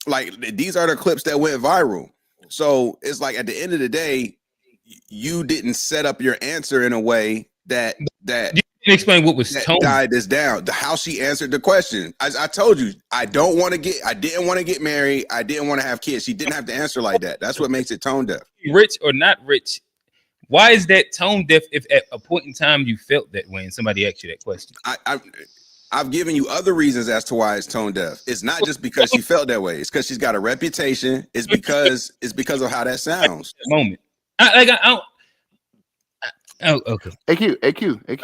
like these are the clips that went viral. So it's like at the end of the day, you didn't set up your answer in a way that you didn't explain what was tone died this down. How she answered the question. I told you, I didn't want to get married. I didn't want to have kids. She didn't have to answer like that. That's what makes it tone deaf. Rich or not rich. Why is that tone deaf if at a point in time you felt that way and somebody asked you that question? I've given you other reasons as to why it's tone deaf. It's not just because she felt that way. It's because she's got a reputation. It's because of how that sounds. Moment. Okay. AQ. I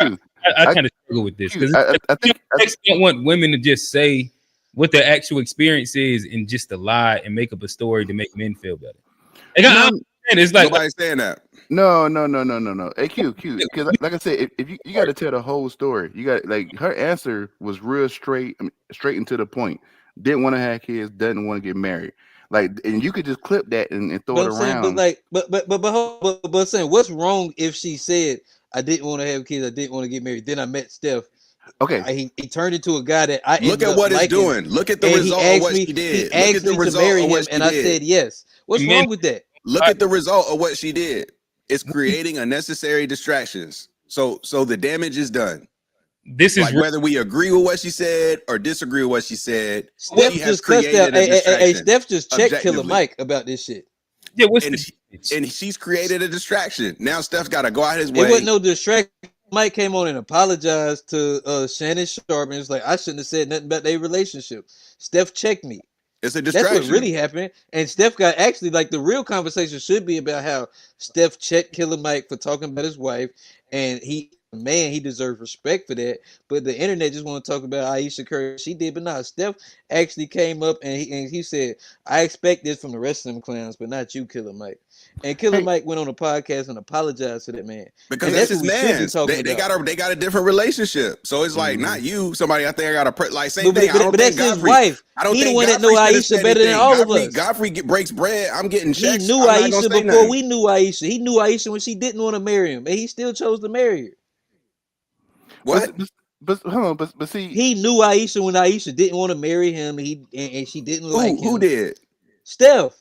kind of struggle with this because I think I don't want women to just say what their actual experience is and just to lie and make up a story to make men feel better. It's like nobody's saying that. No. AQ, because like I said, if you got to tell the whole story. You got like her answer was real straight and to the point. Didn't want to have kids, doesn't want to get married. Like, and you could just clip that and throw it around. But saying, what's wrong if she said, I didn't want to have kids, I didn't want to get married. Then I met Steph. Okay. He turned into a guy that I look at what it's doing. Look at the result of what she did. Look at the result of what she did. And I said yes. What's wrong with that? Look at the result of what she did. It's creating unnecessary distractions. So the damage is done. This is like whether we agree with what she said or disagree with what she said. Steph just cussed out. Hey, Steph just checked Killer Mike about this shit. Yeah, and she's created a distraction. Now Steph's got to go out his way. It wasn't no distraction. Mike came on and apologized to Shannon Sharp, and it's like I shouldn't have said nothing about their relationship. Steph checked me. It's a distraction. That's what really happened. And Steph got actually like the real conversation should be about how Steph checked Killer Mike for talking about his wife, and he deserves respect for that. But the internet just want to talk about Ayesha Curry. She did, but not. Steph actually came up and he said, I expect this from the rest of them clowns, but not you, Killer Mike. And Killer Mike went on a podcast and apologized to that man. Because that's his man. They got a different relationship. So it's like not you, somebody I think I got to like same thing. But that's his wife. I don't think the one that know Ayesha better than all of us. Godfrey breaks bread. I'm getting checks. He knew Ayesha before we knew Ayesha. He knew Ayesha when she didn't want to marry him, and he still chose to marry her. What? But hold on, but see, he knew Ayesha when Ayesha didn't want to marry him. And she didn't like him. Who did? Steph.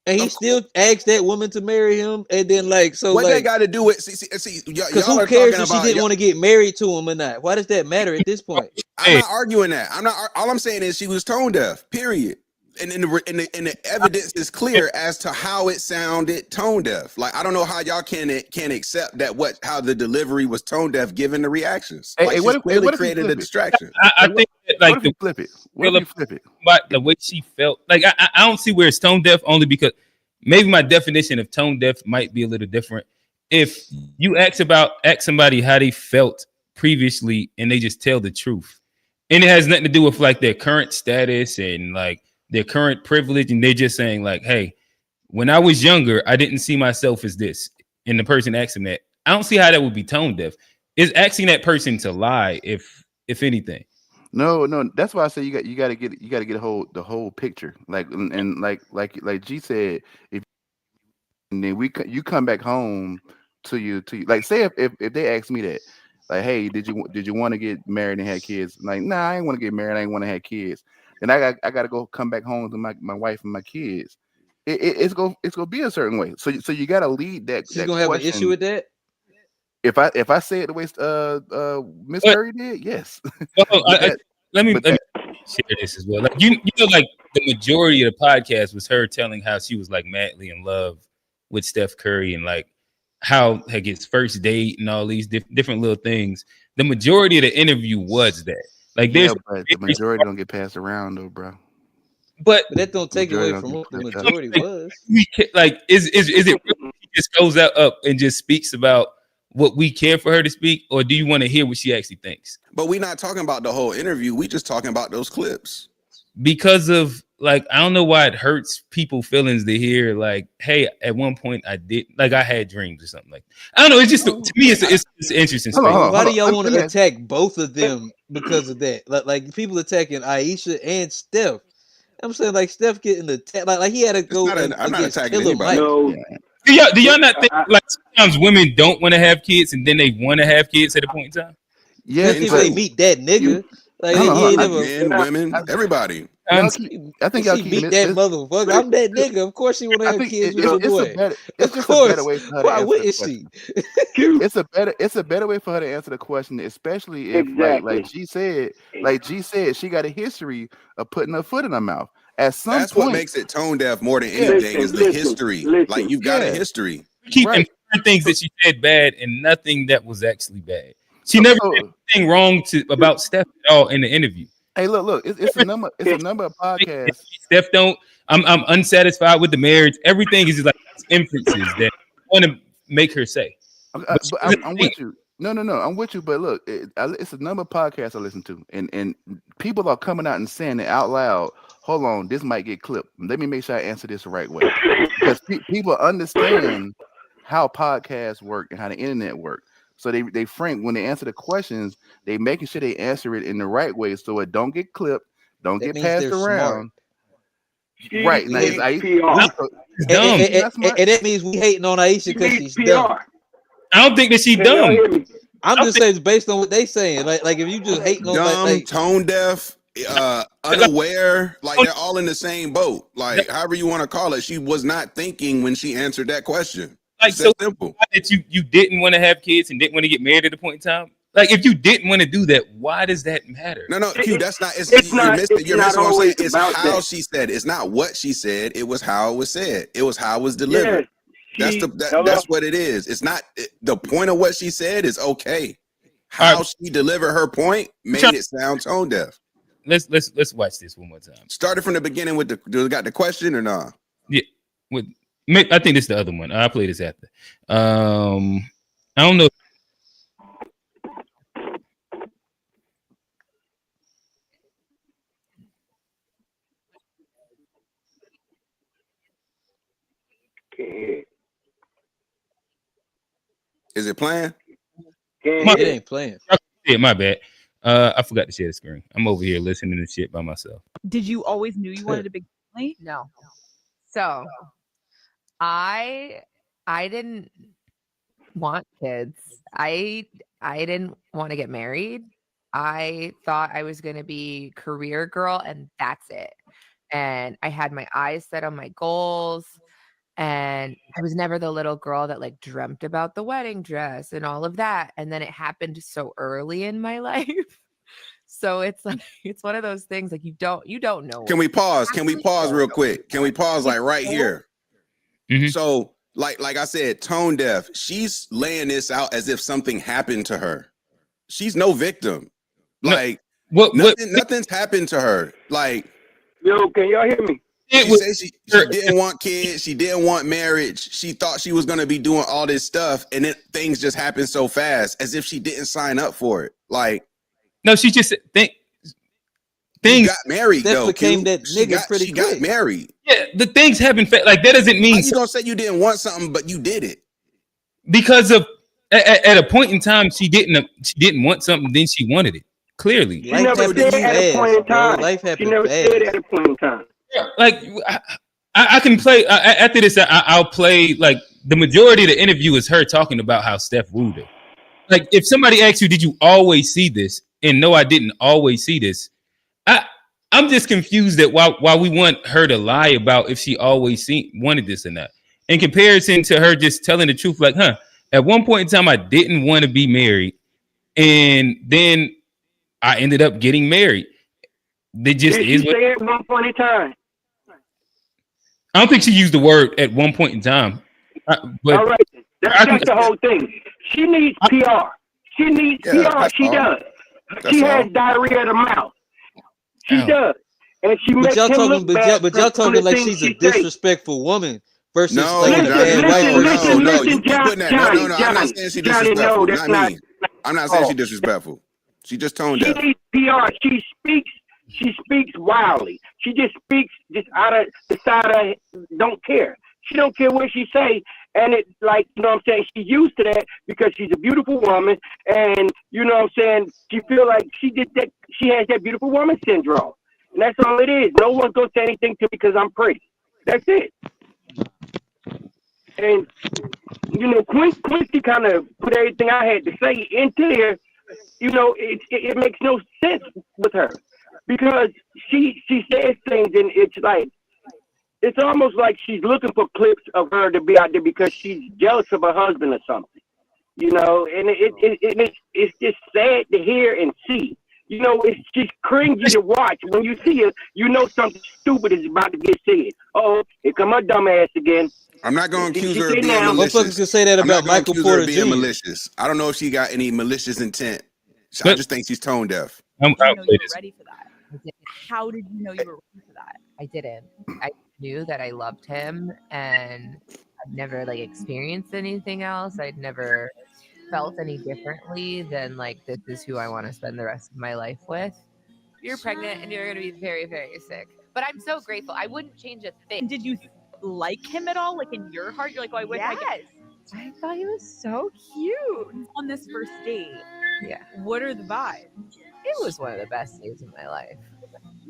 And he still asked that woman to marry him, and then so what they got to do with because y'all who are cares talking if she about didn't want to get married to him or not? Why does that matter at this point? I'm not arguing that. I'm not. All I'm saying is she was tone deaf. Period. And the evidence is clear as to how it sounded tone deaf. Like I don't know how y'all can accept that how the delivery was tone deaf given the reactions. Hey, Like hey, she's clearly what if you created a flip it? distraction. I think that, What like if you flip it? What if you flip it? But the way she felt, like I don't see where it's tone deaf, only because maybe my definition of tone deaf might be a little different. If you ask somebody how they felt previously and they just tell the truth, and it has nothing to do with like their current status and like their current privilege, and they're just saying like, hey, when I was younger, I didn't see myself as this, and the person asking that, I don't see how that would be tone deaf. Is asking that person to lie, if anything. No, that's why I say you got to get the whole picture. Like and like G said, if and then you come back home to you like say if they ask me that, like, hey, did you want to get married and have kids? Like, nah, I ain't want to get married. I ain't want to have kids. Then I got to go come back home to my wife and my kids. It's gonna be a certain way. So you got to lead that. She's gonna have an issue with that. If I say it the way Miss Curry did, yes. Let me share this as well. Like you know, like the majority of the podcast was her telling how she was like madly in love with Steph Curry and like how like his first date and all these different little things. The majority of the interview was that. Like there's but the majority don't get passed around though, bro. But that don't take away from what the majority was. Like is it really she just goes up and just speaks about what we care for her to speak, or do you want to hear what she actually thinks? But we're not talking about the whole interview. We just talking about those clips. Because of like, I don't know why it hurts people's feelings to hear like, hey, at one point I did, like I had dreams or something like that. I don't know. It's just to me, it's interesting. Why do y'all want to attack both of them because of that? Like people attacking Ayesha and Steph. I'm saying like Steph getting attacked, like he had to go I'm not against attacking Killer anybody. Mike. Do y'all not think like sometimes women don't want to have kids and then they want to have kids at a point in time? Yeah, if they meet that nigga, like hold on, he ain't hold on. never Men, women, everybody. I think y'all she keep beat that motherfucker. I'm that nigga. Of course she want to have kids with your boy. It's just a better way for her to Why answer wouldn't the she? question. It's a better way for her to answer the question, especially if like G said, she got a history of putting her foot in her mouth. At some That's point, what makes it tone deaf more than anything is the history. Like you've got a history. Keep inferring things that she said bad and nothing that was actually bad. She never did anything wrong about Steph at all in the interview. Hey, look, it's a number of podcasts. Steph don't. I'm unsatisfied with the marriage. Everything is just like inferences that want to make her say. But I'm with you. No, I'm with you. But look, it's a number of podcasts I listen to, and people are coming out and saying it out loud. Hold on, this might get clipped. Let me make sure I answer this the right way, because people understand how podcasts work and how the internet work. So they frame when they answer the questions, they making sure they answer it in the right way, so it don't get clipped, don't get passed around. Right now, and that means we hating on Ayesha because she's dumb. I don't think that she's dumb. I'm just saying it's based on what they saying. Like if you just hating on dumb, tone deaf, unaware, like they're all in the same boat. Like however you want to call it, she was not thinking when she answered that question. Like it's so simple. That you didn't want to have kids and didn't want to get married at a point in time. Like if you didn't want to do that, why does that matter? No, Q, that's not. You're missing what I'm saying. It's how she said it. It's not what she said. It was how it was said. It was how it was delivered. That's what it is. It's not the point of what she said is okay. How she delivered her point made it sound tone deaf. Let's watch this one more time. Started from the beginning with got the question or nah? Yeah, I think this is the other one. I'll play this after. I don't know. Is it playing? It ain't playing. Yeah, my bad. I forgot to share the screen. I'm over here listening to shit by myself. Did you always knew you wanted a big family? No. So I didn't want kids. I didn't want to get married. I thought I was going to be career girl and that's it. And I had my eyes set on my goals. And I was never the little girl that like dreamt about the wedding dress and all of that. And then it happened so early in my life. So it's like it's one of those things like you don't know. Can we pause? Can we pause real quick? Can we pause like right here? So like I said, tone deaf. She's laying this out as if something happened to her. She's no victim. Like nothing's happened to her. Like, yo, can y'all hear me? She said she didn't want kids. She didn't want marriage. She thought she was going to be doing all this stuff, and then things just happened so fast, as if she didn't sign up for it. Like, no, she just things got married. That though, became Q. that nigga pretty She quick. got married. Yeah, the things happen like that doesn't mean How you gonna say you didn't want something, but you did it? Because of at a point in time she didn't want something, then she wanted it. Clearly, She never said at a point in time. She never said at a point in time. like I can play after this. I'll play like the majority of the interview is her talking about how Steph wooed her. Like if somebody asks you, "Did you always see this?" and no, I didn't always see this. I'm just confused that why we want her to lie about if she always wanted this or not. In comparison to her just telling the truth, like, at one point in time, I didn't want to be married, and then I ended up getting married. They just Did she say at one point in time? I don't think she used the word at one point in time. But all right, that's the whole thing. She needs PR. She needs PR. She does. She has diarrhea of the mouth. She does. And she makes him look bad. But y'all talking like she's a disrespectful woman versus No, like a bad wife. No. You keep putting that. No. I'm not saying she's disrespectful. Not me. I'm not saying she's disrespectful. She just toned She deaf. needs PR. She speaks wildly. She just speaks just out of the side of don't care. She don't care what she say. And it's like, you know what I'm saying? She's used to that because she's a beautiful woman. And you know what I'm saying? She feel like she did that. She has that beautiful woman syndrome. And that's all it is. No one's going to say anything to me because I'm pretty. That's it. And, you know, Quincy kind of put everything I had to say into there. You know, it makes no sense with her because she says things and it's like, it's almost like she's looking for clips of her to be out there because she's jealous of her husband or something, you know. And it's just sad to hear and see. You know, it's just cringy to watch. When you see it, you know something stupid is about to get said. Oh, here come her dumb ass again. I'm not going to accuse her of being malicious. Motherfuckers can say that about Michael Porter Jr. malicious. I don't know if she got any malicious intent. I just think she's tone deaf. You know you were ready for that. How did you know you were ready for that? I didn't. I knew that I loved him, and I'd never like experienced anything else. I'd never felt any differently than like this is who I want to spend the rest of my life with. You're pregnant and you're going to be very, very sick. But I'm so grateful. I wouldn't change a thing. Did you like him at all? Like in your heart, you're like, oh, I wish I could. I thought he was so cute On this first date, Yeah. what are the vibes? It was one of the best days of my life.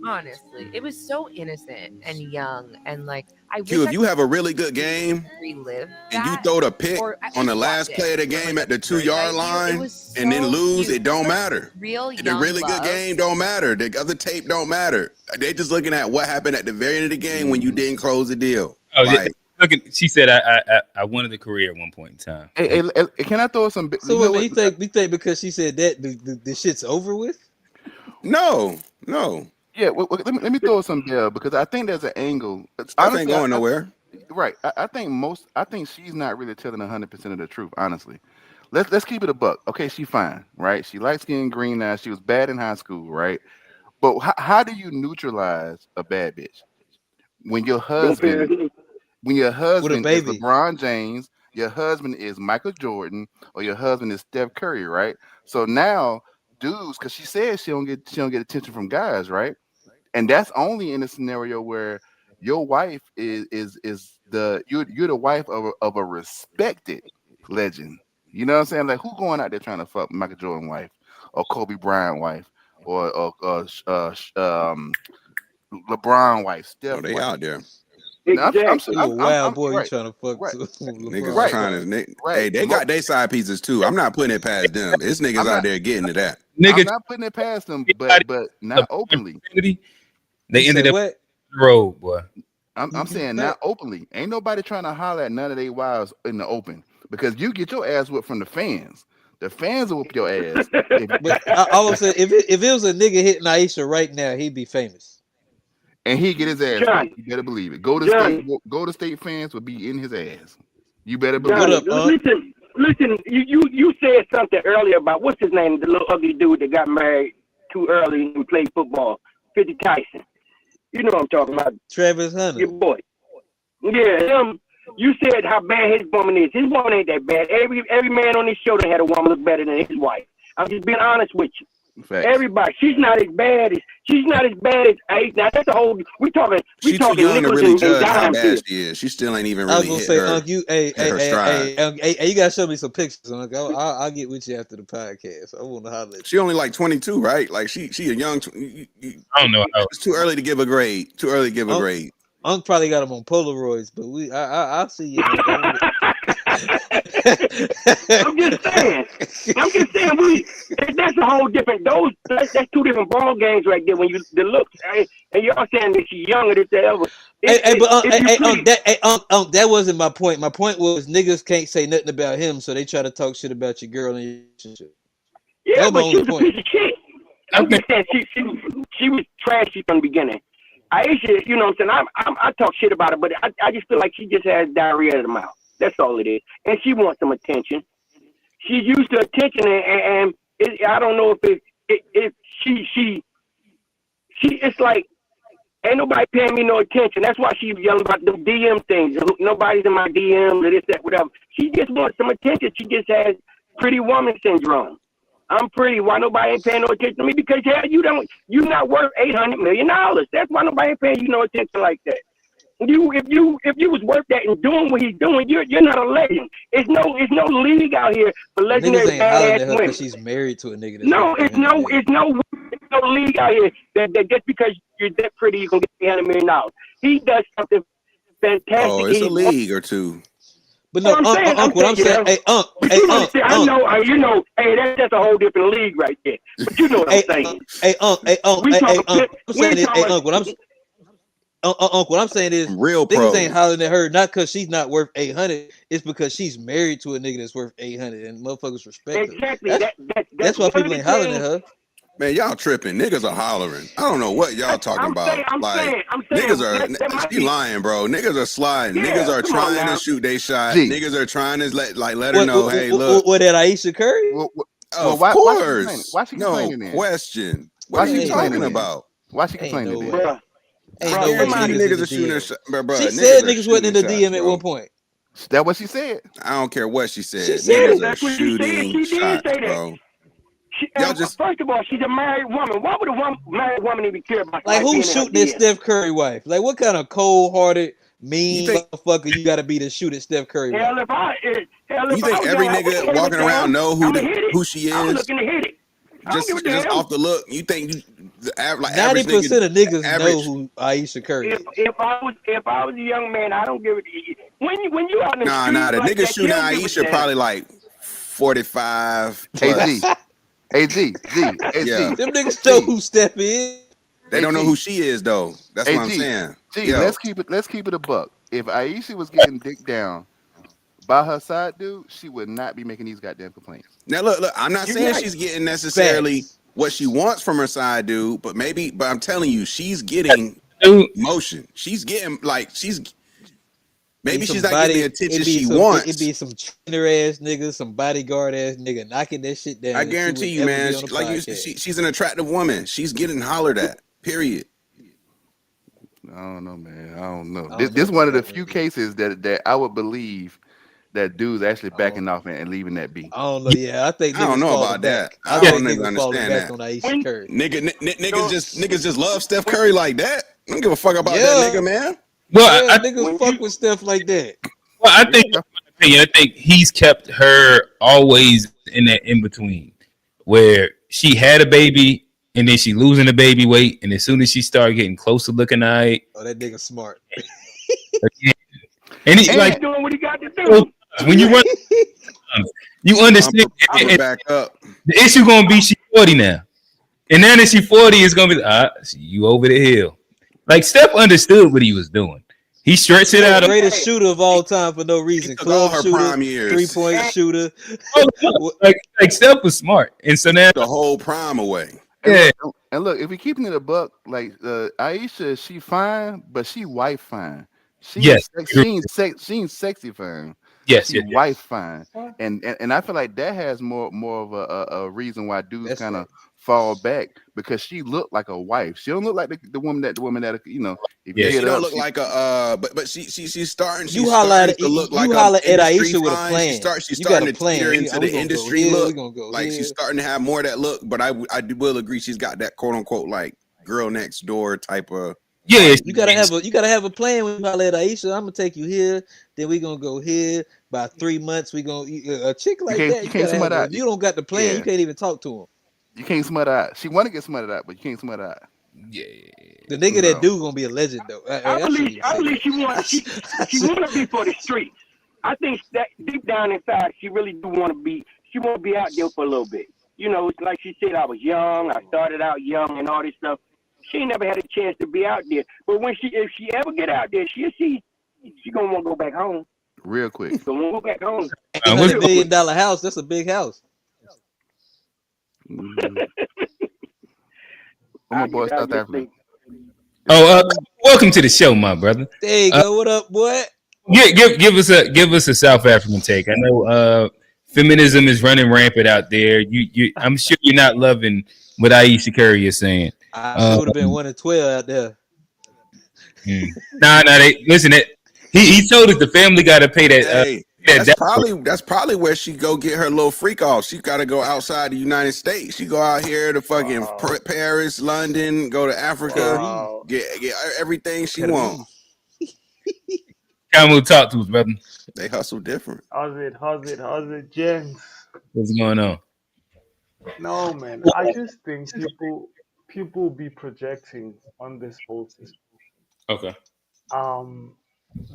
Honestly, it was so innocent and young, and like I wish Q, I if you could have a really good game relive and you that, throw the pick or at on the least last watch play of the it. game at the Like, 2-yard line was and then so lose, cute. it don't matter. Real The young really good love. game don't matter. The other tape don't matter. They just looking at what happened at the very end of the game when you didn't close the deal. Oh, Like, look, she said I wanted a career at one point in time. Hey, can I throw some? So wait a minute, you think because she said that the shit's over with? No. Yeah, well, let me throw some there because I think there's an angle. Steph ain't going nowhere. Right. I think she's not really telling 100% of the truth. Honestly, let's keep it a buck. Okay, she fine, right? She light skin, green eyes. She was bad in high school, right? But how do you neutralize a bad bitch when your husband is LeBron James, your husband is Michael Jordan, or your husband is Steph Curry, right? So now dudes, because she says she don't get attention from guys, right? And that's only in a scenario where your wife you're the wife of a respected legend. You know what I'm saying? Like, who going out there trying to fuck Michael Jordan wife or Kobe Bryant wife or LeBron wife? Steph they wife. out there. Exactly. I'm wild boy, right. you trying to fuck Niggas trying to. Hey, they got their side pieces too. I'm not putting it past them. It's niggas out there getting to that. I'm not putting it past them, but not openly. They ended up the road, boy. I'm saying not openly. Ain't nobody trying to holler at none of their wives in the open because you get your ass whipped from the fans. The fans will whoop your ass. But I would say if it was a nigga hitting Ayesha right now, he'd be famous. And he get his ass John, beat. You better believe it. Go to John, state fans will be in his ass. You better John, believe it. listen. You said something earlier about what's his name, the little ugly dude that got married too early and played football, 50 Tyson. You know what I'm talking about? Travis Hunter. Your boy. Yeah, him. You said how bad his woman is. His woman ain't that bad. Every man on this show that had a woman look better than his wife. I'm just being honest with you. Facts. Everybody, she's not as bad as Ace. Now that's a whole. We talking too young to nickels really and judge how dimes here. bad she is. She still ain't even I was really gonna hit say, her stride. you gotta show me some pictures, Unc. I'll get with you after the podcast. I want to holler. She only like 22, right? Like she a young. I don't know how. It's too early to give a grade. Too early to give a grade. Unc probably got them on Polaroids, but I'll see you. I'm just saying. That's a whole different. That's two different ball games right there. When you the looks, and y'all saying that she's younger than ever. That wasn't my point. My point was niggas can't say nothing about him, so they try to talk shit about your girl in your relationship. Yeah, but she was a piece of shit. I'm just saying she was trashy from the beginning. Ayesha, you know what I'm saying? I talk shit about her, but I just feel like she just has diarrhea in the mouth. That's all it is. And she wants some attention. She's used to attention, and I don't know if she it's like ain't nobody paying me no attention. That's why she's yelling about the DM things. Nobody's in my DMs or this, that, whatever. She just wants some attention. She just has pretty woman syndrome. I'm pretty. Why nobody ain't paying no attention to me? Because hell, you're not worth $800 million. That's why nobody ain't paying you no attention like that. If you was worth that and doing what he's doing, you're not a legend. It's no league out here for legendary Niggas ain't hollering badass at her women. because she's married to a nigga. It's no league out here that just because you're that pretty you gonna get $800 million. He does something fantastic. Oh, it's a league or two. But no, Unc, what I'm saying, hey, Unc, I know, you know, hey, that's a whole different league right there. But you know what I'm saying. What I'm saying is real niggas ain't hollering at her not because she's not worth 800. It's because she's married to a nigga that's worth 800, and motherfuckers respect her. Exactly. That's why people ain't hollering at her. Man, y'all tripping. Niggas are hollering. I don't know what y'all talking about. Niggas are she lying, bro. Niggas are sliding. Niggas are trying to shoot they shot. Niggas are trying to let her know, hey, look. What that Ayesha Curry? Of course. Why she complaining? No question. What are you talking about? Why she complaining? Ain't no way niggas are shooting shot. She said niggas wasn't in the DM at one point. That what she said? I don't care what she said. She said Niggas that's are what she said. shooting She did shots, say that. bro. First of all, she's a married woman. Why would a married woman even care about like who's shooting at Steph Curry wife? Like what kind of cold-hearted, mean motherfucker you got to be to shoot at Steph Curry wife? You think every nigga walking around know who she is? I'm looking to hit it. Just off the look, you think like 90% of niggas know who Ayesha Curry is. If I was a young man, I don't give it. When you out in the street, the like niggas shooting Ayesha probably like 45 plus. G. Them niggas know who Steph is. They don't know who she is though. That's what I'm saying. Let's keep it a buck. If Ayesha was getting dick down by her side dude, she would not be making these goddamn complaints. Now look, I'm not saying she's getting necessarily what she wants from her side dude, but I'm telling you, she's getting emotion. She's getting maybe she's not getting the attention she wants. It'd be some trainer ass nigga, some bodyguard ass nigga knocking that shit down. I guarantee you, man. She's an attractive woman. She's getting hollered at. Period. I don't know, man. I don't know. This is one of the few cases that I would believe that dude's actually backing off and leaving that be. I don't know. Yeah, I think I don't know about that. I don't even understand that. On Ayesha Curry. Niggas just love Steph Curry like that. I don't give a fuck about that nigga, man. Well, I niggas fuck with Steph like that. Well, I think he's kept her always in that in between where she had a baby and then she losing the baby weight, and as soon as she started getting close to looking right, that nigga smart. And he like doing what he got to do. When you run, you understand. I'm back up. The issue gonna be she 40 now, and then if she 40, it's gonna be you over the hill. Like Steph understood what he was doing. He stretched it out. Greatest shooter of all time for no reason. took all Club her shooter, prime years. 3-point shooter. Like Steph was smart, and so now the whole prime away. And look, if we keeping it a buck, like Ayesha, she fine, but she wife fine. She ain't sexy fine. Yes, she wife fine, and I feel like that has more of a reason why dudes kind of fall back, because she looked like a wife. She don't look like the woman that if you She hit don't up, look like a but she's starting. You holler to look like at industry Ayesha with a fine. plan. She's You got starting a to plan. teeter into We the gonna go industry here, look. we gonna go Like here. she's starting to have more of that look. But I will agree she's got that quote unquote like girl next door type of. Yeah, you gotta have a plan when you holler at Ayesha. I'm gonna take you here, then we gonna go here. By 3 months, we gonna a chick like that. you can't gotta have smut out. If you don't got the plan, you can't even talk to him. You can't smut out. She want to get smutted out, but you can't smut out. Yeah. The nigga that do gonna be a legend though. I believe she want to be for the streets. I think that deep down inside, she really do want to be. She want to be out there for a little bit. You know, it's like she said, I was young. I started out young and all this stuff. She ain't never had a chance to be out there. But if she ever get out there, she gonna want to go back home. Real quick. She gonna want to go back home. $800 million house. That's a big house. My boy, South Africa. Welcome to the show, my brother. There you go. What up, boy? Give us a South African take. I know feminism is running rampant out there. I'm sure you're not loving what Ayesha Curry is saying. I would have been 1 in 12 out there. Nah. He told us the family got to pay that. That's probably where she go get her little freak off. She got to go outside the United States. She go out here to fucking Paris, London, go to Africa, get everything she wants. Come on, talk to us, brother. They hustle different. How's it, gents? What's going on? No, man. I just think people be projecting on this whole thing. Okay.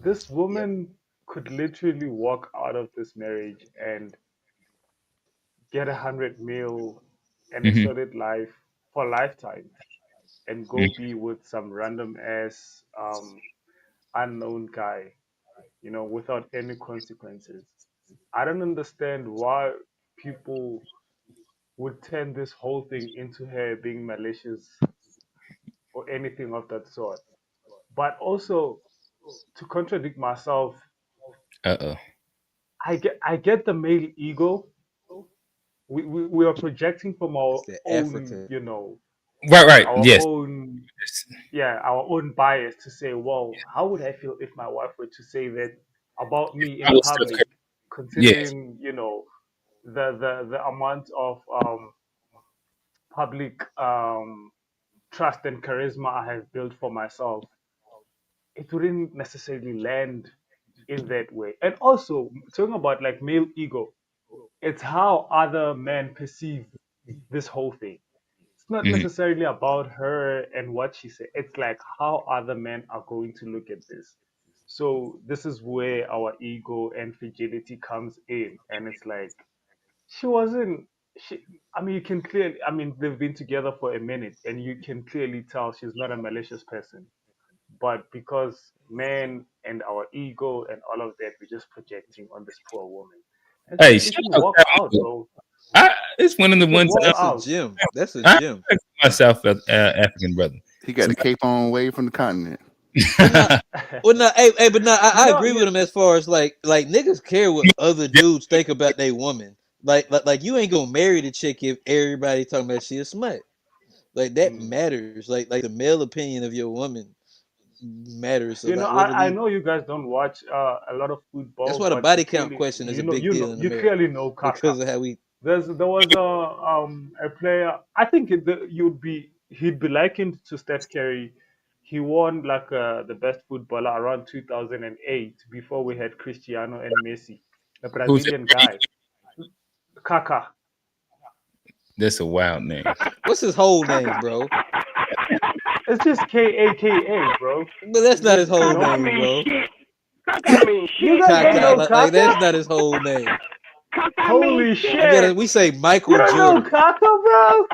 This woman could literally walk out of this marriage and get 100 mil and a solid life for a lifetime, and go be with some random ass unknown guy, without any consequences. I don't understand why people would turn this whole thing into her being malicious or anything of that sort. But also, to contradict myself, I get the male ego. We are projecting from our own, Right. our Yes. our own bias to say, well, how would I feel if my wife were to say that about me in public, considering the amount of public trust and charisma I have built for myself. It wouldn't necessarily land in that way. And also, talking about like male ego, it's how other men perceive this whole thing. It's not necessarily about her and what she said. It's like how other men are going to look at this. So this is where our ego and fragility comes in. And it's like, you can clearly, they've been together for a minute and you can clearly tell she's not a malicious person. But because men and our ego and all of that, we're just projecting on this poor woman. And Hey, she can walk out, bro. It's one of the ones. That's a gym. That's a gym. My South African brother. He got the cape on way from the continent. I agree with him as far as like niggas care what other dudes think about their woman. Like you ain't gonna marry the chick if everybody talking about she a smut. Like that matters. Like the male opinion of your woman matters. So I know you guys don't watch a lot of football. That's why the body count question is a big deal. You clearly know Kaka. Because of how we. There was a player. I think he'd be likened to Steph Curry. He won like the best footballer around 2008 before we had Cristiano and Messi, the Brazilian guy. Kaka. That's a wild name. What's his whole name, bro? It's just Kaka, bro. But that's not his whole name, bro. Kaka means shit. Like that's not his whole name. Holy shit! We say Michael you don't Jordan. know Kaka, bro?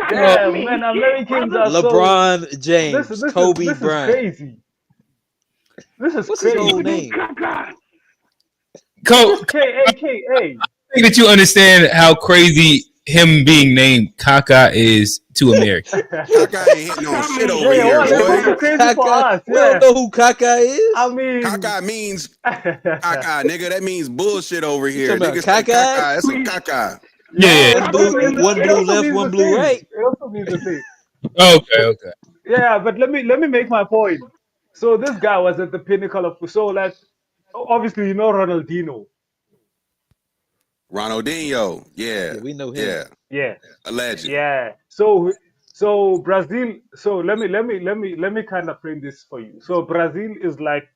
Damn, man, Americans are LeBron James, this Kobe is Bryant. crazy. This is What's his crazy. whole name? Cole, K-A-K-A. I think that you understand how crazy him being named Kaka is to America. Kaka ain't hitting on shit over Yeah, here, well, it boy. was crazy for us. We don't Yeah. know who Kaka is. I mean, Kaka means Kaka, nigga. That means bullshit over You here. talking about Nigga say Kaka? Kaka. That's some Kaka. Yeah. One it blue also left, means one the blue same. right. It also means the same. Okay. Yeah, but let me make my point. So this guy was at the pinnacle of like obviously Ronaldinho. Ronaldinho. Yeah. Yeah, we know him. Yeah. Yeah. A legend. Yeah. So Brazil. So let me kind of frame this for you. So Brazil is like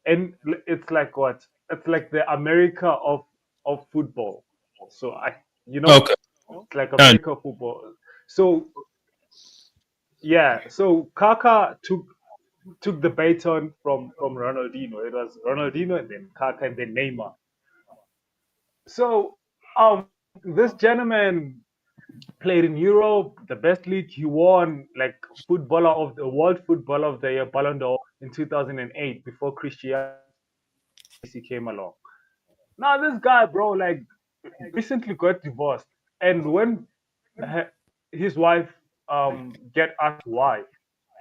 and it's like what? It's like the America of football. So Okay. it's like America football. So yeah. So Kaká took the baton from Ronaldinho. It was Ronaldinho and then Kaká and then Neymar. So this gentleman played in Europe, the best league. He won like footballer of the world footballer of the year, Ballon d'Or in 2008 before Cristiano came along. Now this guy, bro, like recently got divorced, and when uh, his wife get asked why,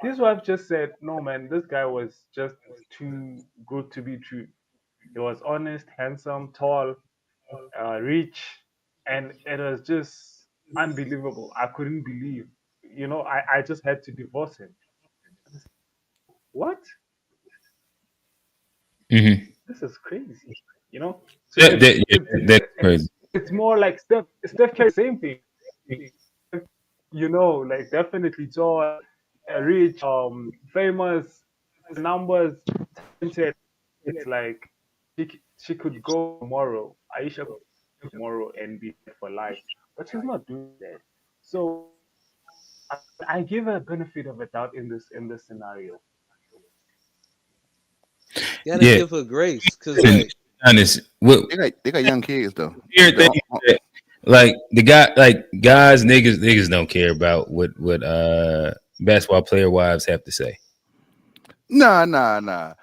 his wife just said, "No, man, this guy was just too good to be true. He was honest, handsome, tall, rich, and it was just unbelievable. I couldn't believe. I just had to divorce him. What? Mm-hmm. This is crazy. So That's crazy. it's more like Steph Curry, same thing. Like definitely tall, rich, famous, numbers, talented. It's like she could go tomorrow. Ayesha could go tomorrow and be there for life, but she's not doing that. So I give her a benefit of a doubt in this scenario. Gotta Yeah. give her grace, cause like Honest, what They got young kids though. weird thing is that, like guys, niggas don't care about what basketball player wives have to say. Nah.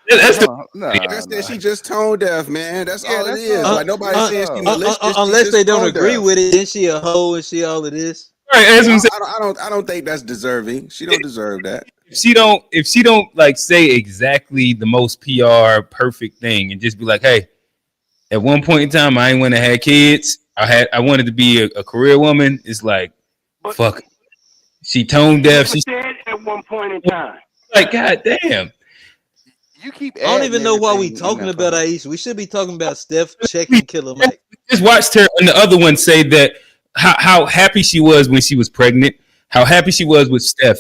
That's That's that she just tone deaf, man. That's all it is. Like nobody's saying she malicious. unless she they just don't tone agree deaf. with it, then she a hoe and she all of this. Right, that's what I'm saying. I don't think that's deserving. She don't deserve that. If she don't like say exactly the most PR perfect thing and just be like, hey, at one point in time I ain't want to have kids. I wanted to be a career woman. It's like fuck. She tone deaf. She said at one point in time. Like, god damn. You keep. I don't even know why we talking about Aisha. We should be talking about Steph checking Killer Mike. Just watched her and the other one say that how happy she was when she was pregnant, how happy she was with Steph.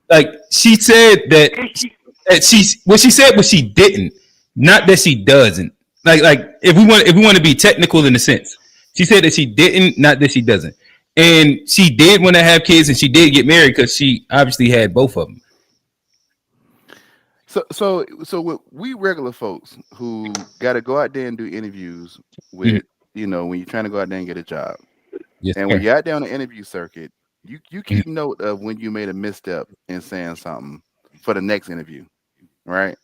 Like she said that she said what she didn't, not that she doesn't. Like if we want to be technical in a sense, she said that she didn't, not that she doesn't. And she did want to have kids and she did get married because she obviously had both of them. So we regular folks who got to go out there and do interviews with, when you're trying to go out there and get a job. Yes, and sir. when you're out there on the interview circuit, you keep note of when you made a misstep in saying something for the next interview, right?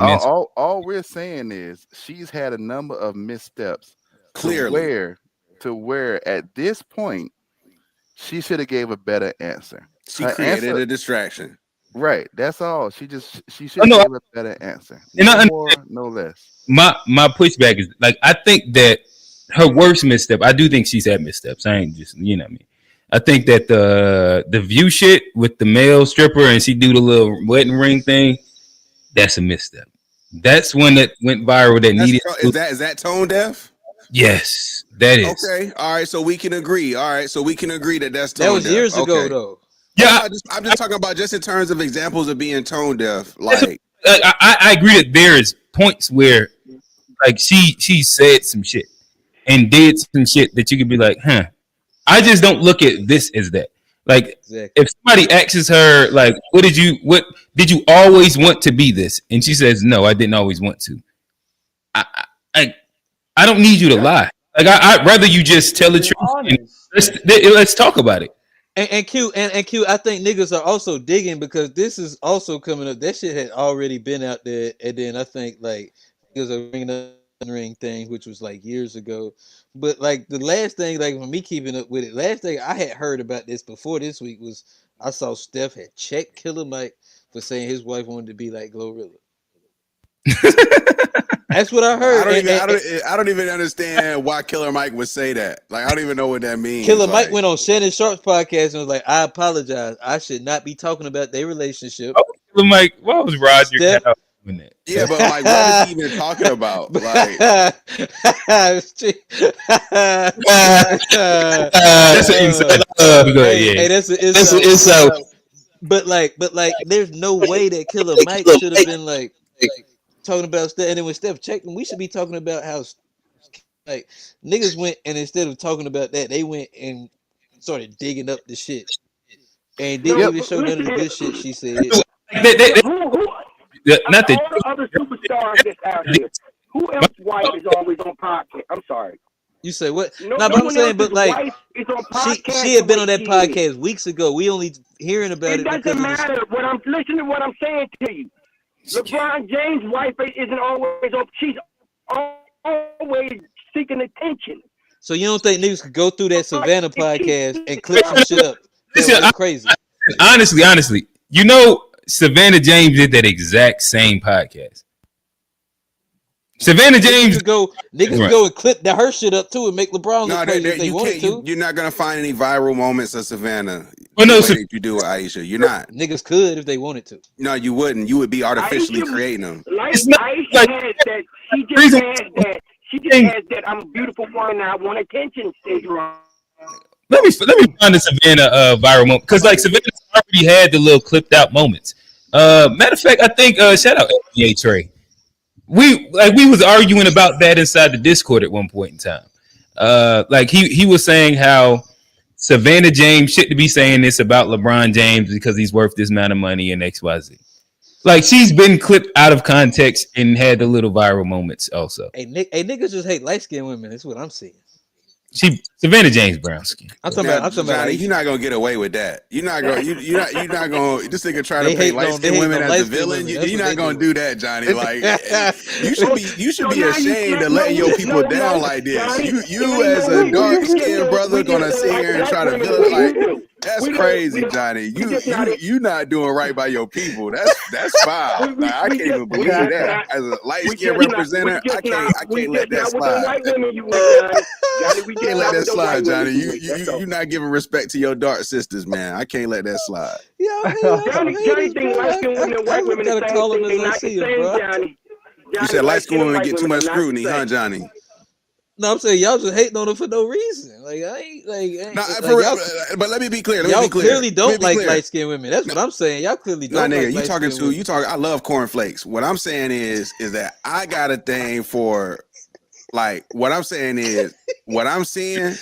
All we're saying is she's had a number of missteps Clearly. to where at this point she should have gave a better answer. She created a distraction. Right. That's all. She should have gave a better answer. No more, no less. My pushback is like I think that her worst misstep. I do think she's had missteps. I ain't just what I mean. I think that the view shit with the male stripper and she do the little wedding ring thing. That's a misstep. That's one that went viral. Is that tone deaf? Yes, that is. Okay. All right. So we can agree. That that's tone That was deaf. years ago Okay. though. Yeah, I'm just talking about just in terms of examples of being tone deaf. Like I agree that there is points where like she said some shit and did some shit that you could be like, huh. I just don't look at this as that. Like if somebody asks her, like, what did you always want to be this? And she says, no, I didn't always want to. I don't need you to lie. Like I'd rather you just tell the truth. Let's talk about it. And Q, I think niggas are also digging because this is also coming up. That shit had already been out there, and then I think like niggas are bringing up the ring thing, which was like years ago. But like the last thing, like for me keeping up with it, last thing I had heard about this before this week was I saw Steph had checked Killer Mike for saying his wife wanted to be like Glorilla. That's what I heard. I don't even understand why Killer Mike would say that. Like, I don't even know what that means. Killer like, Mike went on Shannon Sharp's podcast and was like, "I apologize. I should not be talking about their relationship." Oh, Killer Mike, why was Roger Steph, doing that? Yeah, but like, what was he even talking about? Like, that's an inside. Hey, that's an inside. But like, there's no way that Killer Mike should have been like talking about Steph. And then when Steph checked him, we should be talking about how like niggas went and instead of talking about that, they went and started digging up the shit and didn't even show none of the good shit she said. Not the all the other superstars that's out here. Who else wife is always on podcast? I'm sorry. You say what? No, but I'm saying, but like she had been on that podcast weeks ago. We only hearing about it. It doesn't matter. What I'm listening to what I'm saying to you. LeBron James' wife isn't always on. She's always seeking attention. So you don't think niggas could go through that Savannah podcast and clip some shit up? That's crazy. Honestly, you know, Savannah James did that exact same podcast. Savannah James niggas go and clip her shit up too and make LeBron look crazy if they wanted to. You're not gonna find any viral moments of Savannah. Oh no, you do with Ayesha. You're not. Niggas could if they wanted to. No, you wouldn't. You would be artificially creating them. Ayesha has that. She just has that. She just has that. I'm a beautiful woman and I want attention syndrome. Let me find the Savannah viral moment because like Savannah already had the little clipped out moments. Matter of fact, I think shout out NBA Trey. We was arguing about that inside the Discord at one point in time. Like he was saying how Savannah James shouldn't be saying this about LeBron James because he's worth this amount of money and XYZ. Like she's been clipped out of context and had the little viral moments also. Hey, niggas just hate light skinned women. That's what I'm seeing. Savannah James brown skin. I'm talking about. Johnny, you're not gonna get away with that. You're not gonna. You're not gonna. This nigga trying to paint light skinned women as the villain. You're not gonna do that, Johnny. Like you should be ashamed of letting your people down like this. You as a dark skinned brother gonna sit here and try to villain like. That's crazy, Johnny. You not doing right by your people. That's foul. Like, I can't even believe that. As a light skinned representative, I can't let that slide. We can't let that slide, Johnny. You not giving respect to your dark sisters, man. I can't let that slide. Johnny think light skinned women and white women the same thing. They not the same, Johnny. You said light skinned women get too much scrutiny, huh, Johnny? No, I'm saying y'all just hating on them for no reason. Like I ain't but let me be clear. Y'all clearly don't like light skinned women. That's what I'm saying. Y'all clearly don't. Nigga, you talking. I love cornflakes. What I'm saying is that I got a thing for, like, what I'm saying is what I'm seeing.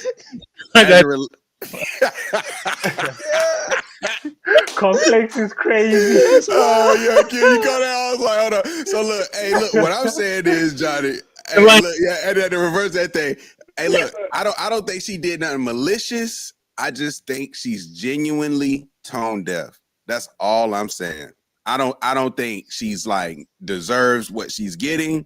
Complex is crazy. Oh yeah, you got that. I was like, hold on. So look, what I'm saying is, Johnny. Hey, look, and then to reverse that thing. Hey, look, I don't think she did nothing malicious. I just think she's genuinely tone deaf. That's all I'm saying. I don't think she's like deserves what she's getting.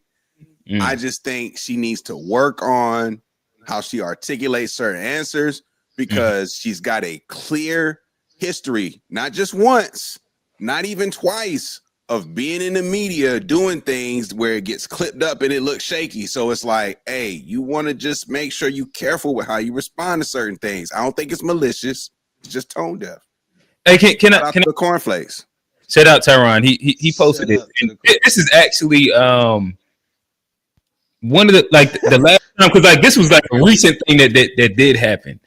I just think she needs to work on how she articulates certain answers because she's got a clear history, not just once, not even twice, of being in the media doing things where it gets clipped up and it looks shaky. So it's like, hey, you want to just make sure you're careful with how you respond to certain things. I don't think it's malicious. It's just tone deaf. Hey, can I the cornflakes? Shout out Tyron. He posted it. And this is actually one of the last time, because like this was like a recent thing that did happen.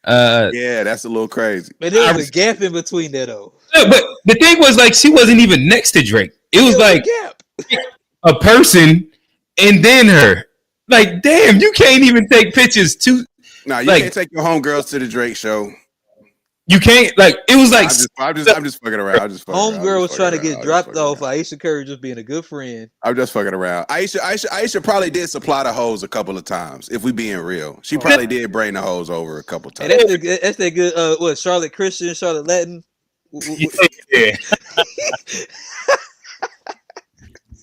Yeah, that's a little crazy. But there was a gap in between that though. But the thing was, like, she wasn't even next to Drake. It was like a person and then her. Like, damn, you can't even take pictures too. No, you can't take your homegirls to the Drake show. You can't like it was like I'm just fucking around. I'm just fucking around. Homegirl was trying to get dropped off. Ayesha Curry just being a good friend. I'm just fucking around. Aisha probably did supply the hose a couple of times. If we being real, she probably did bring the hose over a couple times. And that's that good. What Charlotte Christian, Charlotte Latin. Yeah.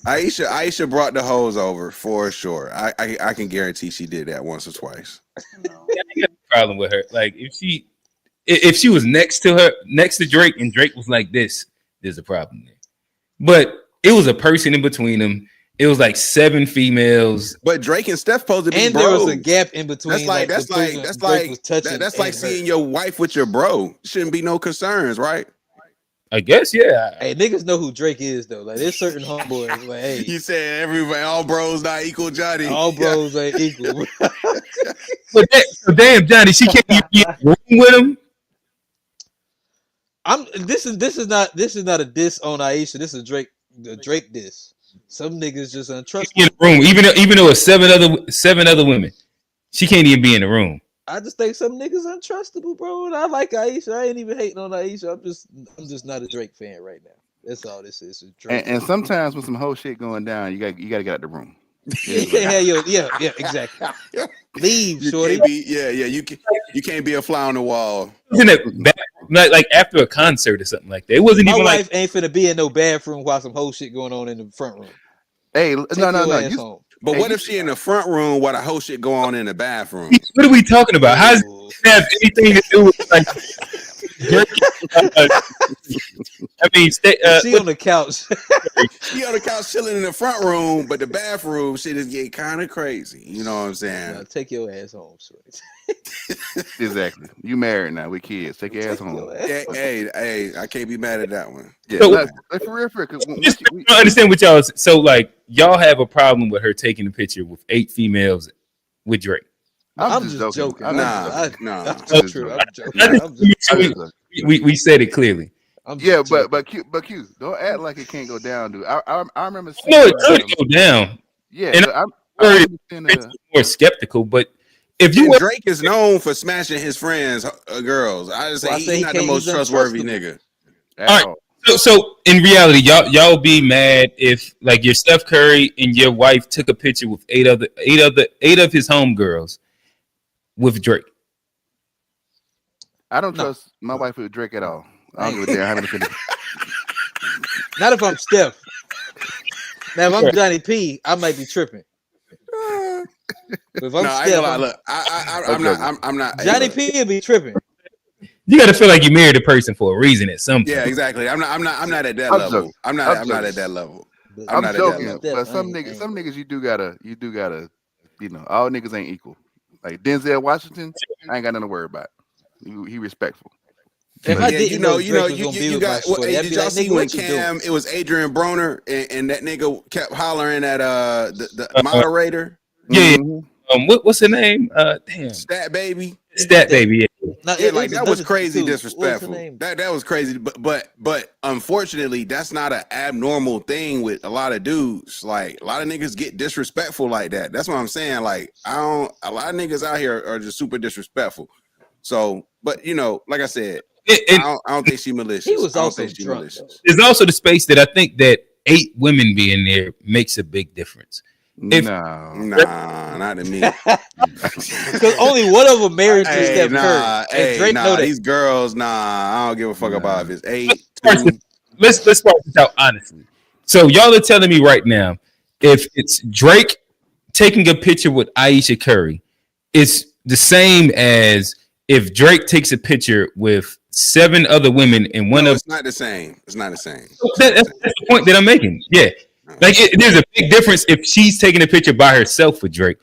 Ayesha brought the hose over for sure. I can guarantee she did that once or twice. I got a problem with her. Like if she was next to Drake, and Drake was like this, there's a problem there. But it was a person in between them. It was like 7 females. But Drake and Steph supposed to be and bros. there was a gap in between. That's like seeing your wife with your bro. Shouldn't be no concerns, right? I guess, yeah. Hey, niggas know who Drake is though. Like there's certain homeboys. Like, hey, you said everybody, all bros not equal, Johnny. All bros ain't equal. But damn, Johnny, she can't even be in the room with him. This is not a diss on Ayesha. This is a Drake diss. Some niggas just untrustworthy. In the room, even though it's seven other women, she can't even be in the room. I just think some niggas untrustable, bro. And I like Ayesha. I ain't even hating on Ayesha. I'm just not a Drake fan right now. That's all this is. Drake. And sometimes with some whole shit going down, you got to get out the room. You can't have your exactly. Leave, shorty. You can't be a fly on the wall. Isn't it like after a concert or something like that? It wasn't My even wife like ain't finna be in no bathroom while some whole shit going on in the front room. Hey, no. But what if she in the front room while the whole shit go on in the bathroom? What are we talking about? How does it have anything to do with like? I mean, she on the couch. She on the couch chilling in the front room, but the bathroom shit is getting kind of crazy. You know what I'm saying? Now, take your ass home, sweetie. Exactly. You married now with kids. Take your ass home. Hey, I can't be mad at that one. Yeah, So, like for real. I don't understand what y'all. So like y'all have a problem with her taking a picture with 8 females with Drake. I'm just joking. Nah. I'm joking. We said it clearly. Yeah, but Q, don't act like it can't go down, dude. I remember seeing No, it could go down. Yeah, and I'm more skeptical, but if you Drake is known for smashing his friends' girls, I just say he's not the most trustworthy nigga. All right. So in reality, y'all be mad if like your Steph Curry and your wife took a picture with 8 of his homegirls with Drake. I don't trust my wife with Drake at all. I don't give a damn how many finish. Not if I'm Steph. Now if I'm Johnny P, I might be tripping. But if I'm Steph, I'm not. Johnny P will be tripping. You got to feel like you married a person for a reason at some point. Yeah, exactly. I'm not at that level. I'm not at that level. I'm joking, but some niggas you do gotta, all niggas ain't equal. Like Denzel Washington, I ain't got nothing to worry about. He respectful. You got. Did y'all see when Cam? It was Adrian Broner and that nigga kept hollering at the moderator. Yeah. What's her name? Damn. Stat Baby. Stat Baby. Yeah. That was crazy disrespectful. That was crazy. But unfortunately, that's not an abnormal thing with a lot of dudes. Like a lot of niggas get disrespectful like that. That's what I'm saying. Like a lot of niggas out here are just super disrespectful. So, but like I said, I don't think she malicious. He was also drunk. There's also the space that I think that 8 women being there makes a big difference. Nah, not to me. Because only one of them married to Steph Curry. And Drake know that. These girls, I don't give a fuck about if it's 8. Let's start this out honestly. So y'all are telling me right now, if it's Drake taking a picture with Ayesha Curry, it's the same as if Drake takes a picture with 7 other women and it's not the same. It's not the same. That's the point that I'm making. Yeah. Like there's a big difference if she's taking a picture by herself with Drake.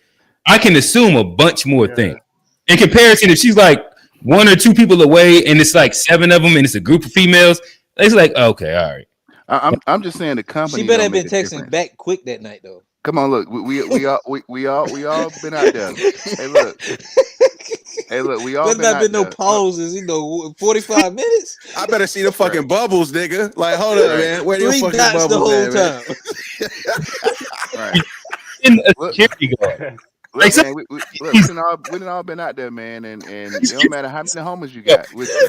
I can assume a bunch more things. In comparison, if she's like 1 or 2 people away and it's like 7 of them and it's a group of females, it's like, okay, all right. I'm just saying the company. She better have been texting back quick that night though. Come on, look, we all been out there. Hey, look, we all There's not been no pauses, 45 minutes. I better see the fucking bubbles, nigga. Like, hold up, man. Where your fucking bubbles the whole time? Right. In a security guard. Look, man, we done all been out there, man, and it don't matter how many homies you got with you.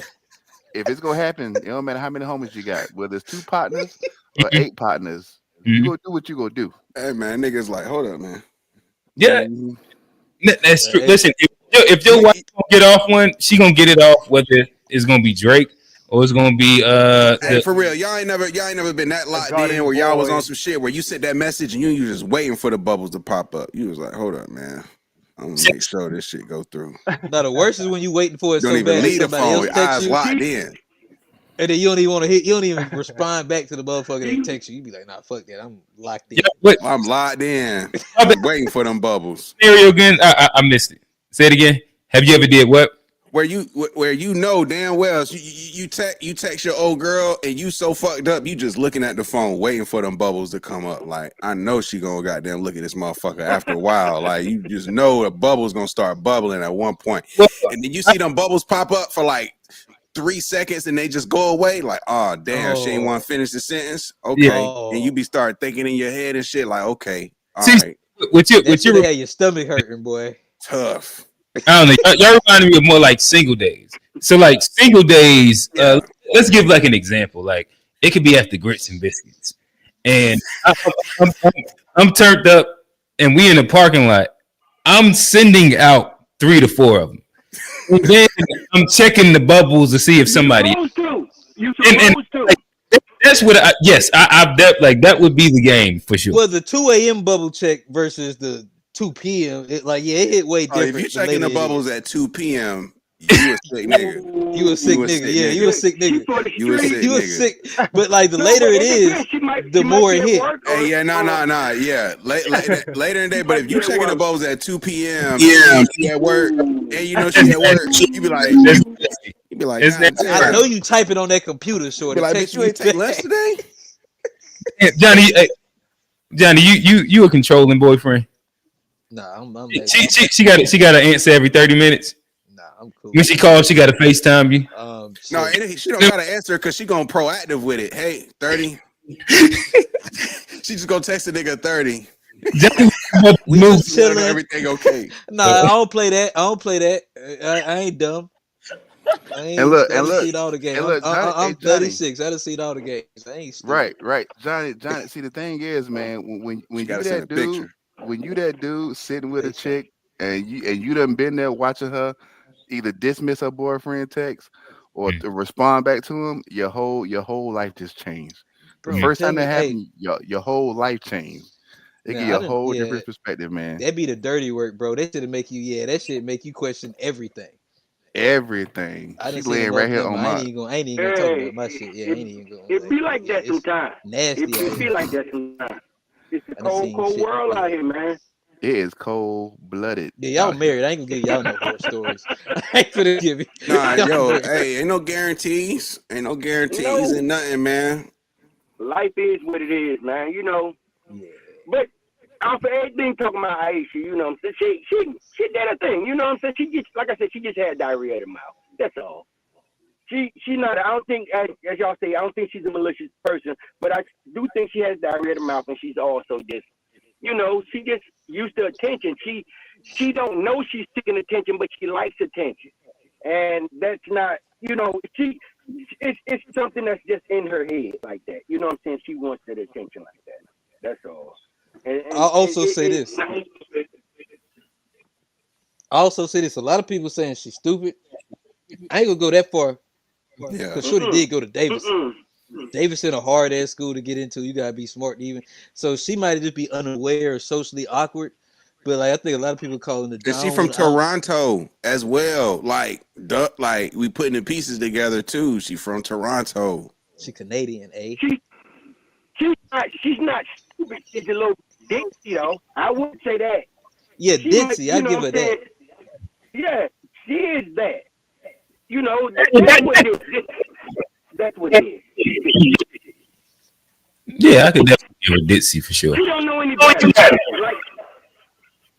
if it's gonna happen, it don't matter how many homies you got, whether it's 2 partners or Mhm. 8 partners. Mhm. You gonna do what you gonna do. Hey man, niggas like, hold up, man. Yeah, Mhm. that's true. Hey, Listen, if your wife gonna get off one, she gonna get it off whether it's gonna be Drake or it's gonna be Hey, for the real, y'all ain't never been that A locked in garden where y'all was on boy. some shit where you sent that message and you just waiting for the bubbles to pop up. You was like, hold up, man. I'm gonna make sure this shit go through. Now the worst is when you waiting for it Don't so even bad that leave the somebody phone. else Your texts eyes you, locked in. and then you don't even want to hit. You don't even respond back to the motherfucker that text you. You be like, nah, fuck that. I'm locked in. what I'm locked in. I'm waiting for them bubbles. scenario again? I missed it. Say it again. Have you ever did what? Where you know damn well you text your old girl and you so fucked up you just looking at the phone waiting for them bubbles to come up. Like I know she gonna goddamn look at this motherfucker after a while. Like you just know the bubbles gonna start bubbling at one point, and then you see them bubbles pop up for like 3 seconds and they just go away. Like oh damn, she ain't want to finish the sentence. Yeah. Okay, and you be start thinking in your head and shit like okay, all See, right, with That shit your had your stomach hurting, boy. tough. I don't know. Y'all reminded me of more like single days. So like single days. Yeah. Let's give like an example. Like it could be after grits and biscuits, and I'm, I'm, I'm turned up, and we in the parking lot. I'm sending out 3 to 4 of them, and then I'm checking the bubbles to see if somebody. You And supposed to. like, that's what. That would be the game for sure. Well, the 2 a.m. bubble check versus the 2 p.m. It hit way Oh, different. if you the checking later the it bubbles is. at 2 p.m., you a sick nigga. You a sick nigga. Yeah, you a sick nigga. You a sick You a nigga. sick. But like the later it is, the more it hit. Hey, yeah, no, yeah. Later in the day, but if you checking the bubbles at 2 p.m. and Yeah. you know she at work, and you know she at work, you be like, God I damn. know you typing on that computer, You shorty. be like, bitch, Text you me ain't take back. lunch today? Hey, Johnny, you a controlling boyfriend? Nah, I'm She got to answer every 30 minutes. Nah, I'm cool. When she calls, she got to FaceTime you. No, she don't gotta answer because she gonna proactive with it. Hey, 30. She just gonna text a nigga 30. We just chilling. Everything okay. Nah, I don't play that. I ain't dumb. I look, done seen all the games. Johnny, I'm Johnny. 36. I done seen all the games. I ain't stupid. Right. Johnny. See, the thing is, man, when She you gotta send a that dude, picture. when you that dude sitting with a chick, and you done been there watching her either dismiss her boyfriend text or to respond back to him, your whole life just changed. The Bro, first tell time me, that hey, happened, your whole life changed. It give now you I a didn't. whole Yeah, different perspective, man. that be the dirty work, bro. That should make you. Yeah, that shit make you question everything. Everything. I She done seen laying enough right of here them. on I my. ain't even gonna talk about my shit. Yeah, I ain't even gonna. It be like that it's sometimes. nasty. It be like that sometimes. It's a I done cold, seen cold shit. world Yeah. out here, man. It is cold blooded. Yeah, y'all married. I ain't gonna give y'all no horror stories. I ain't gonna give you. Nah, Y'all yo, married. hey, ain't no guarantees. Ain't no guarantees No. and nothing, man. Life is what it is, man. Yeah. But off of everything talking about Aisha, you know what I'm saying? She did a thing, you know what I'm saying? She just, like I said, she just had diarrhea in her mouth. That's all. She not. I don't think, as y'all say, I don't think she's a malicious person, but I do think she has diarrhea in her mouth, and she's also just, she just used to attention. She don't know she's seeking attention, but she likes attention, and that's not, it's something that's just in her head like that. You know what I'm saying? She wants that attention like that. That's all. I'll also say this. I also say this. A lot of people saying she's stupid. I ain't gonna go that far. Yeah. Because Shorty did go to Davidson. Davidson a hard ass school to get into. You gotta be smart to even. So she might just be unaware or socially awkward. But like I think a lot of people calling the And she down from one out. Toronto as well. Like we putting the pieces together too. She from Toronto. She Canadian, eh? She's not stupid. She's a little ditzy though. I wouldn't say that. Yeah, She ditzy. I might, give her that. Yeah, she is that. That's what it is. That's what it is. Yeah, I could definitely give her Ditsy for sure. She don't know any better.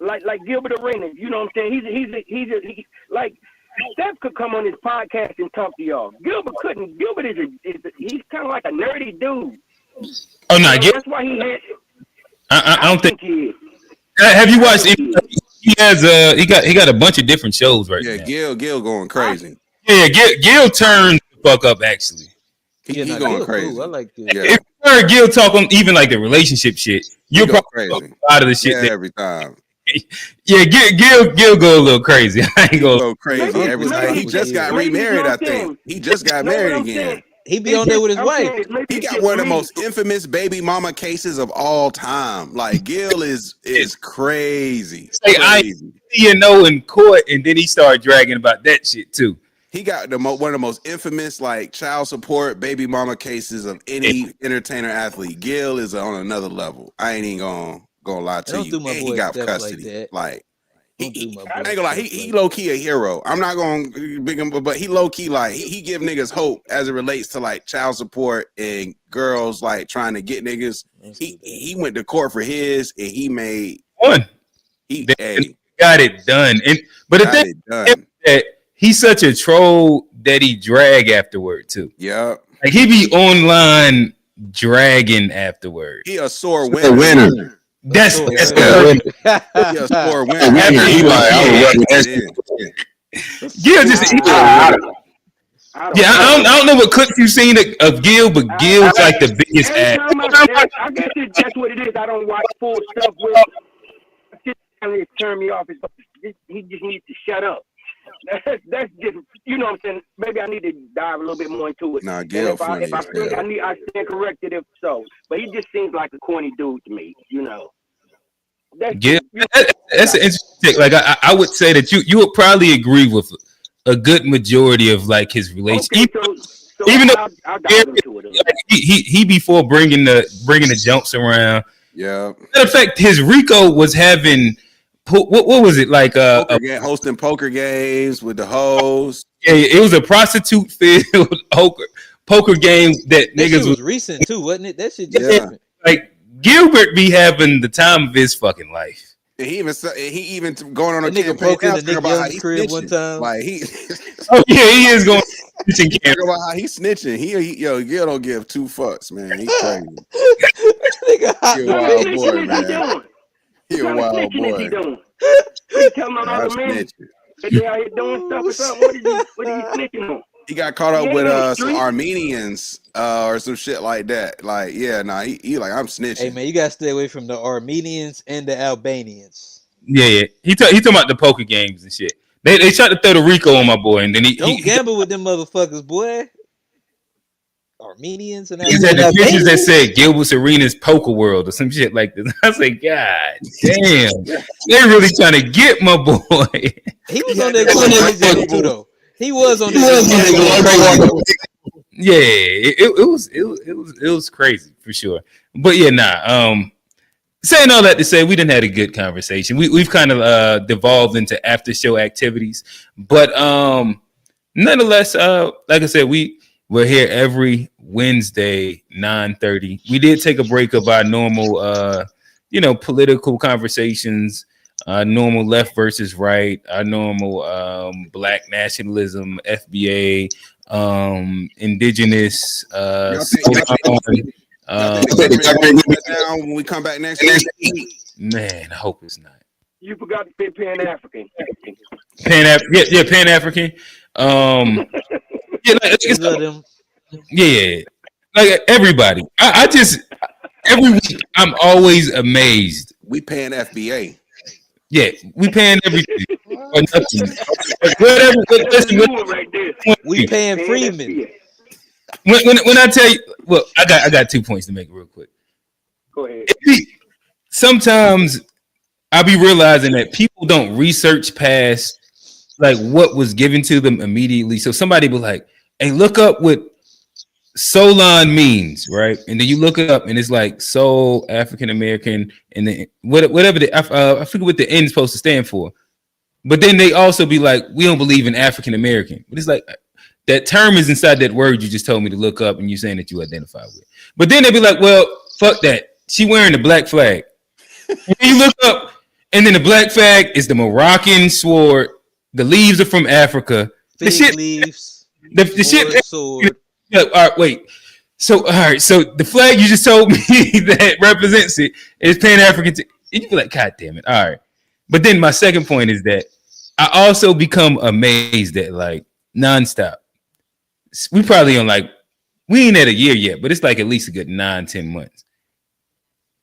Like Gilbert Arenas. You know what I'm saying? He's like Steph could come on his podcast and talk to y'all. Gilbert couldn't. Gilbert he's kind of like a nerdy dude. Oh no, That's why he had. I don't think. He is. Have you watched? He has he got a bunch of different shows right now. Yeah, Gil going crazy. Yeah, Gil turned fuck up actually. He Yeah, nah, going Gil crazy. cool. I like Gil. Yeah, If you heard Gil talk on even like the relationship shit, he you'll go probably crazy. a lot of the shit that every time. yeah, Gil go a little crazy. I ain't He gonna go crazy Unc every was time. fuck He with just got Gil. Maybe, you know remarried. what I I'm think saying? he just got No, what married I'm again. saying, He be it's on there just, with his I'm wife. saying, maybe He it's got just one of the me. most infamous baby mama cases of all time. Like Gil is crazy, say I crazy. in court, and then he started dragging about that shit too. He got one of the most infamous like child support baby mama cases of any entertainer athlete. Gil is on another level. I ain't even gonna lie to Don't you. do my And he boy got Steph like custody. that. Like Don't do my I boy ain't gonna lie, Steph he like low that. key a hero. I'm not gonna big him, but he low key like he give niggas hope as it relates to like child support and girls like trying to get niggas. He went to court for his and he made One, hey, got it done. And but the got thing it done. that he's such a troll that he drag afterward too. Yeah, like he be online dragging afterward. he a sore winner. That's He a sore winner. He like I was Gil just I I don't know what clips you've seen of Gil, but Gil's like the biggest Every ass. time I guess that's what it is. I don't watch full stuff with. Shit kind of turn me off. He just needs to shut up. That's just, you know what I'm saying. Maybe I need to dive a little bit more into it. Nah, Gil funny if I as think hell. I stand corrected if so. But he just seems like a corny dude to me. You know. Gil, that's an interesting take. Like I would say that you would probably agree with a good majority of like his relationship. So Even though I'll dive into it a little. he before bringing the jumps around. Yeah. Matter of fact, his Rico was having what was it like? Hosting poker games with the hoes. Yeah, it was a prostitute filled poker game that That niggas shit was recent too, wasn't it? That shit just yeah, happened. like Gilbert be having the time of his fucking life. And he even going on a That nigga campaign broke into talking Nick about how Young's he crib one snitching. time. Like he Oh yeah, he is going he talking about how he snitching. Yo, Gil don't give two fucks, man. He crazy. He a wild boy, man. He a wild boy. He telling on I'm other men snitching. that they out here doing stuff or something. What are you snitching on? He got caught up He with ain't in the some street. Armenians or some shit like that. Like, yeah, nah, he like I'm snitching. Hey man, you gotta stay away from the Armenians and the Albanians. Yeah. He talking about the poker games and shit. They tried to throw the Rico on my boy, and then Don't gamble with them motherfuckers, boy. Armenians and he had the pictures that said Gilbert Arenas Poker World or some shit like this. I was like, God damn, they really trying to get my boy. He was on there going crazy too, though. He was on there going crazy. Yeah, it was crazy for sure. But yeah, saying all that to say, we didn't have a good conversation. We've kind of devolved into after show activities, but nonetheless, like I said, we're here every Wednesday 9:30. We did take a break of our normal political conversations, normal left versus right, our normal black nationalism, FBA, indigenous when we come back next week. Man, I hope it's not. You forgot to say Pan African. Pan African. Yeah, like everybody. I just every week I'm always amazed. We paying FBA. Yeah, we paying everything. We paying Freeman. When I tell you, well, I got 2 points to make real quick. Go ahead. Sometimes I'll be realizing that people don't research past like what was given to them immediately. So somebody be like, "Hey, look up what Solon means," right? And then you look it up, and it's like Soul African American, and then whatever I forget what the N is supposed to stand for. But then they also be like, "We don't believe in African American," but it's like that term is inside that word you just told me to look up, and you're saying that you identify with. But then they be like, "Well, fuck that. She wearing the black flag." And you look up, and then the black flag is the Moroccan sword. The leaves are from Africa. The shit leaves. The shit. Sword. Yeah, all right, wait. So, all right. So the flag you just told me that represents it is Pan African. And you be like, God damn it. All right. But then my second point is that I also become amazed at like nonstop we probably on like, we ain't at a year yet, but it's like at least a good 9-10 months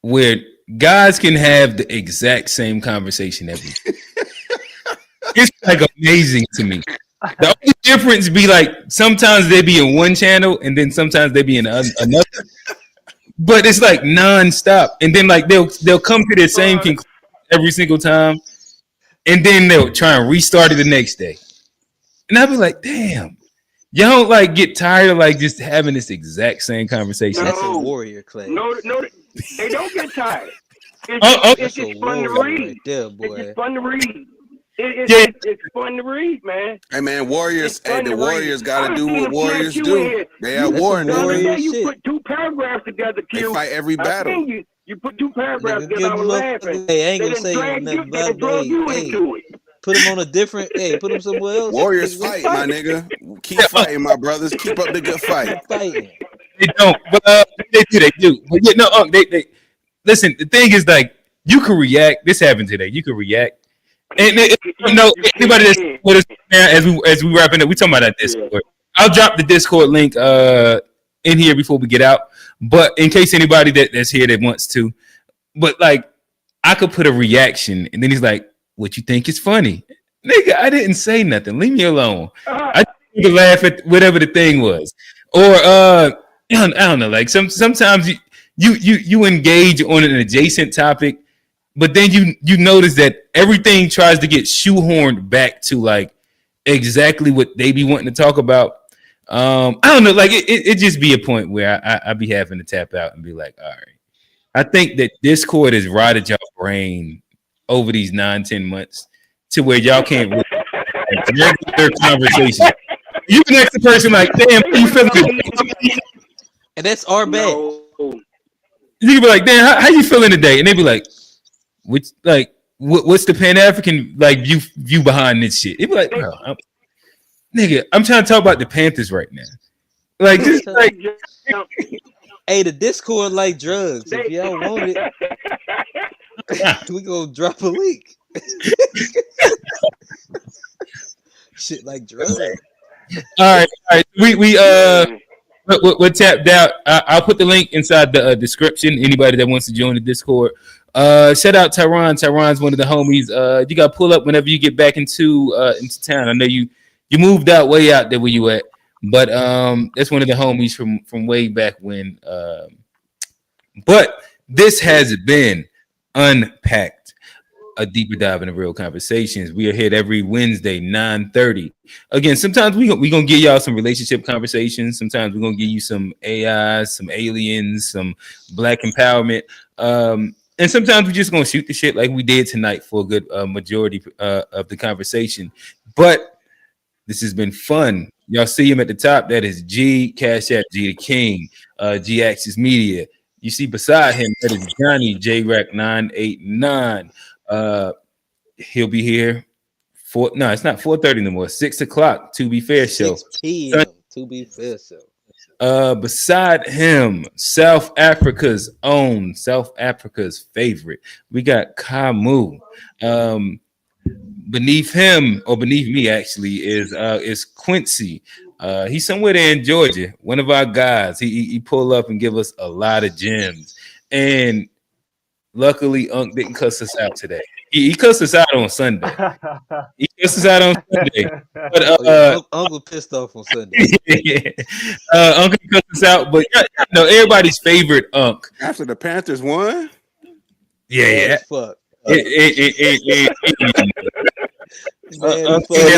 where guys can have the exact same conversation every day. It's like amazing to me. The only difference be like sometimes they be in one channel and then sometimes they be in another. But it's like nonstop, and then like they'll come to the same conclusion every single time, and then they'll try and restart it the next day. And I'll be like, damn, y'all don't like get tired of like just having this exact same conversation. That's a warrior class. No, they don't get tired. It's just fun to read. Right there, boy. It's just fun to read. It's fun to read, man. Hey man, Warriors. Hey, the Warriors got to do what Warriors do. They at war now. You put 2 paragraphs together, Q. They fight every battle. You put 2 paragraphs together. I was laughing. Hey, I ain't gonna say nothing about that. Put them on a different. Hey, put them somewhere else. Warriors fight, my nigga. Keep fighting, my brothers. Keep up the good fight. Fighting. They don't, but they do. But yeah, no, they listen. The thing is, like, you can react. This happened today. You can react. And anybody that's with us now as we wrapping up, we talking about that Discord. I'll drop the Discord link in here before we get out. But in case anybody that's here that wants to, but like I could put a reaction, and then he's like, "What you think is funny, nigga?" I didn't say nothing. Leave me alone. I could laugh at whatever the thing was, or I don't know. Like sometimes you engage on an adjacent topic. But then you notice that everything tries to get shoehorned back to like exactly what they be wanting to talk about. I don't know, like it just be a point where I be having to tap out and be like, all right, I think that Discord has rotted y'all brain over these 9-10 months to where y'all can't really regular conversation. You can ask the person like, damn, how you feeling? And that's our bad. You can be like, damn, how you feeling today? And they be like, which like what's the Pan-African like view behind this shit? It be like, bro, I'm trying to talk about the Panthers right now. Like just like hey, the Discord like drugs. If y'all want it, we gonna drop a link. Shit like drugs. All right. We're tapped out. I'll put the link inside the description. Anybody that wants to join the Discord. Shout out Tyron. Tyron's one of the homies. You got to pull up whenever you get back into town. I know you moved out way out there where you at, but that's one of the homies from way back when. But this has been Unpacked, a deeper dive into real conversations. We are here every Wednesday, 9:30. Again, sometimes we gonna give y'all some relationship conversations. Sometimes we're gonna give you some AI, some aliens, some black empowerment. And sometimes we're just gonna shoot the shit like we did tonight for a good majority of the conversation. But this has been fun. Y'all see him at the top. That is G Cash App, G the King, G Axis Media. You see beside him, that is Johnny J Rack 989. He'll be here it's not 4:30 no more, 6 o'clock. To Be Fair show. 6 p.m. To Be Fair show. Beside him, South Africa's own, South Africa's favorite. We got Kamu. Beneath him, or beneath me actually, is Quincy. He's somewhere there in Georgia. One of our guys. He pull up and give us a lot of gems. And luckily, Unc didn't cuss us out today. He cussed us out on Sunday. But Uncle pissed off on Sunday. Uncle cussed us out, but everybody's favorite Unc. After the Panthers won? Yeah. Fuck. That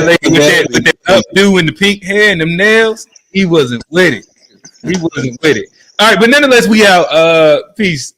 lady with that updo and the pink hair and them nails, he wasn't with it. All right, but nonetheless, we out. Peace.